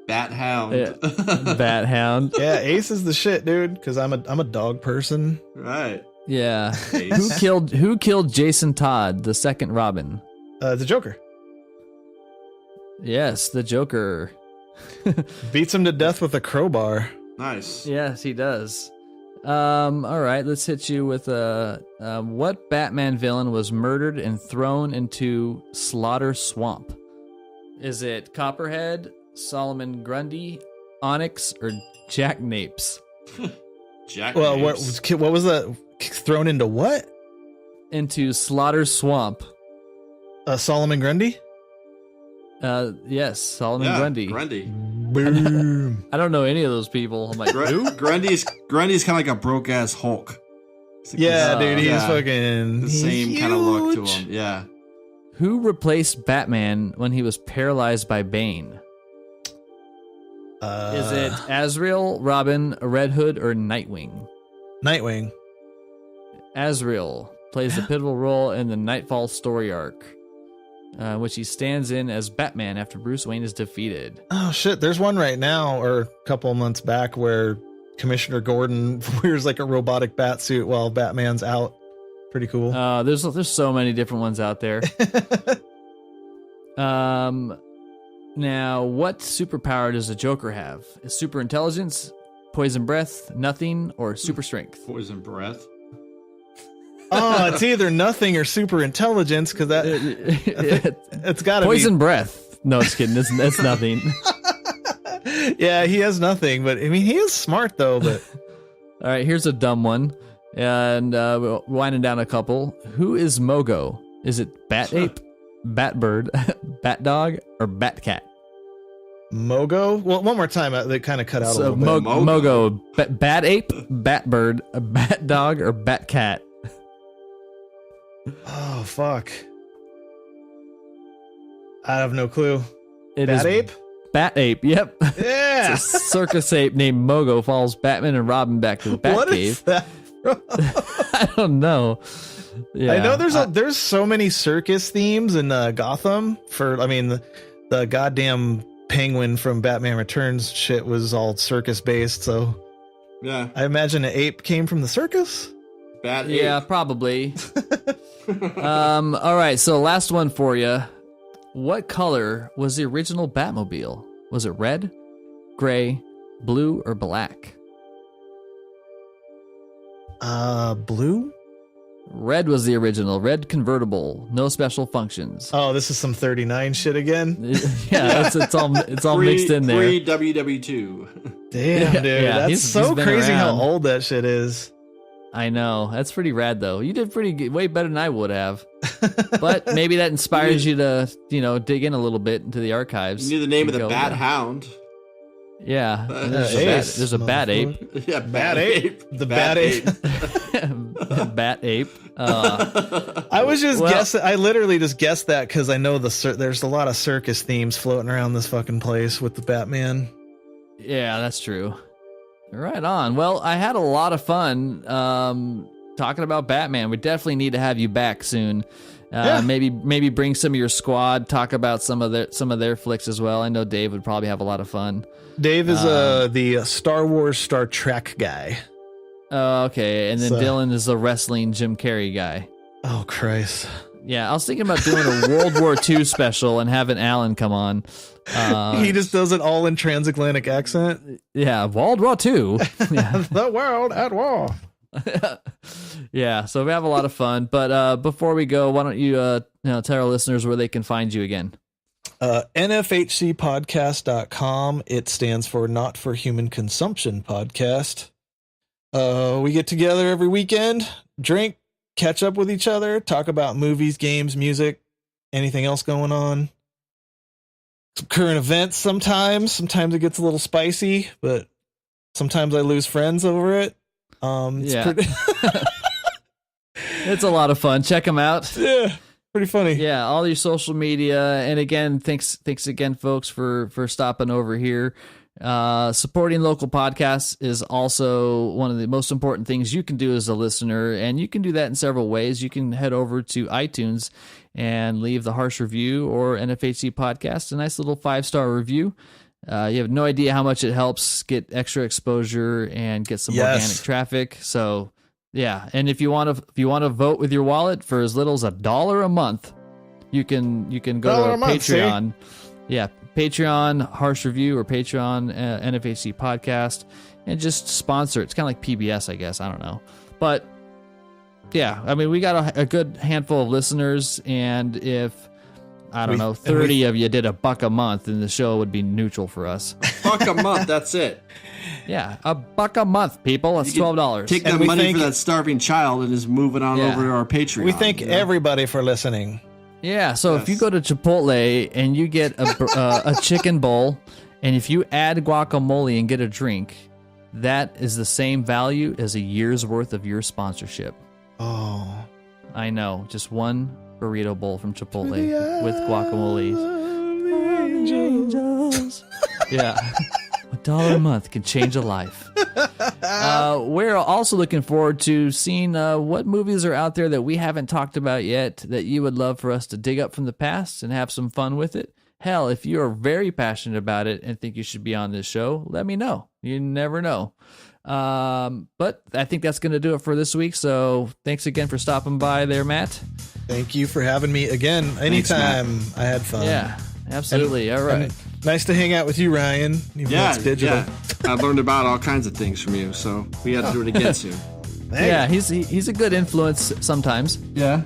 Bat-Hound.
Yeah. Bat-Hound.
Yeah, Ace is the shit, dude. Because I'm a dog person.
Right.
Yeah.
Ace.
Who killed Jason Todd, the second Robin?
The Joker
Yes, the Joker.
beats him to death with a crowbar.
Nice.
Yes, he does. All right, let's hit you with what Batman villain was murdered and thrown into Slaughter Swamp? Is it Copperhead, Solomon Grundy, Onyx, or Jack Napes?
Jack.
Well,
Napes.
what was that? Thrown into what?
Into Slaughter Swamp.
Solomon Grundy.
Yes, Solomon
Yeah,
Grundy.
Grundy.
Boom.
I don't know any of those people. I'm like, who?
Grundy's kind of like a broke ass Hulk.
Yeah, dude, he's
Yeah.
fucking
The
he's
same kind of look to
huge.
him. Yeah.
Who replaced Batman when he was paralyzed by Bane? Is it Azrael, Robin, Red Hood, or Nightwing?
Nightwing?
Azrael plays a pivotal role in the Nightfall story arc, which he stands in as Batman after Bruce Wayne is defeated.
Oh shit, there's one right now or a couple of months back where Commissioner Gordon wears like a robotic bat suit while Batman's out. Pretty cool.
There's so many different ones out there. Now, what superpower does the Joker have? Is super intelligence, poison breath, nothing, or super strength?
Poison breath.
Oh, it's either nothing or super intelligence because it's got to
Poison breath. No, just kidding. It's nothing.
be. Yeah, he has nothing, but I mean, he is smart though. But
All right, here's a dumb one. And we're winding down a couple. Who is Mogo? Is it Bat-Ape, Bat-Bird, Bat-Dog, or Bat-Cat?
Mogo? Well, one more time. They kind of cut out a
So
little bit.
Mogo, Bat-Ape, Bat-Bird, Bat-Dog, or Bat-Cat?
Oh, fuck. I have no clue.
It is
Bat-Ape?
Bat-Ape, yep.
Yeah.
It's a circus ape named Mogo follows Batman and Robin back to the
What
Batcave.
is that?
I don't know. Yeah,
I know there's so many circus themes in Gotham. The goddamn penguin from Batman Returns shit was all circus based. So
Yeah.
I imagine an ape came from the circus.
Bat
Yeah, probably. All right, so last one for you. What color was the original Batmobile? Was it red, gray, blue, or black?
Blue?
Red was the original. Red convertible. No special functions.
Oh, this is some 39 shit again.
Yeah, it's all mixed in there.
Pre WW2.
Damn, dude.
Yeah,
That's
he's
so
been
crazy how
around.
old that shit is.
I know. That's pretty rad, though. You did pretty good, way better than I would have. But maybe that inspires you to, dig in a little bit into the archives.
You knew the name of the
Go,
Bat-Hound.
Yeah.
Ace,
There's a Bat-Ape.
Yeah,
Bat-Ape. The Bat-Ape.
Bat-Ape.
I was just guessing. I literally just guessed that because I know there's a lot of circus themes floating around this fucking place with the Batman.
Yeah, that's true. Right on. Well, I had a lot of fun talking about Batman. We definitely need to have you back soon.
Yeah.
Maybe bring some of your squad. Talk about some of their flicks as well. I know Dave would probably have a lot of fun.
Dave is the Star Wars, Star Trek guy.
Oh, okay. And then
So-
Dylan is the wrestling Jim Carrey guy.
Oh, Christ.
Yeah, I was thinking about doing a World War II special and having Alan come on.
He just does it all in transatlantic accent.
Yeah, World War II. Yeah.
The world at war.
Yeah, so we have a lot of fun. But before we go, why don't you tell our listeners where they can find you again?
NFHCpodcast.com. It stands for Not for Human Consumption Podcast. We get together every weekend, drink, catch up with each other, talk about movies, games, music, anything else going on. Some current events sometimes. Sometimes it gets a little spicy, but sometimes I lose friends over it.
Yeah. It's a lot of fun. Check them out.
Yeah, pretty funny.
Yeah, all your social media. And again, thanks again, folks, for stopping over here. Supporting local podcasts is also one of the most important things you can do as a listener, and you can do that in several ways. You can head over to iTunes and leave the Harsch review or NFHC podcast a nice little 5-star review. You have no idea how much it helps get extra exposure and get some organic traffic. So yeah, and if you want to vote with your wallet for as little as $1 a month, you can go to Patreon. Yeah, Patreon Harsch Review or Patreon NFHC podcast and just sponsor it. It's kind of like PBS, I guess. I don't know. But yeah, I mean, we got a good handful of listeners, and if, I don't know, 30 of you did $1 a month, then the show would be neutral for us.
$1 a month, that's it.
Yeah, $1 a month, people. That's $12.
Take that money for that starving child and just move it on over to our Patreon.
We thank everybody for listening.
Yeah, so if you go to Chipotle and you get a chicken bowl, and if you add guacamole and get a drink, that is the same value as a year's worth of your sponsorship.
Oh.
I know, just one burrito bowl from Chipotle with guacamole. Yeah. $1 a month can change a life. We're also looking forward to seeing what movies are out there that we haven't talked about yet that you would love for us to dig up from the past and have some fun with it. Hell, if you are very passionate about it and think you should be on this show, let me know. You never know. But I think that's going to do it for this week. So thanks again for stopping by there, Matt.
Thank you for having me again. Anytime. I had fun.
Yeah, absolutely. All right.
And nice to hang out with you, Ryan. Even though it's digital.
Yeah. I learned about all kinds of things from you, so we had to do it again soon.
Yeah, he's a good influence sometimes.
Yeah.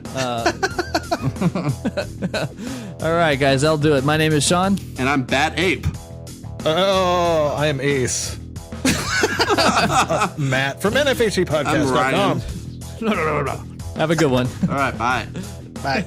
All right, guys, I'll do it. My name is Sean.
And I'm Bat-Ape.
Oh, I am Ace. Matt from NFHCpodcast.com.
Have a good one.
All right, bye.
Bye.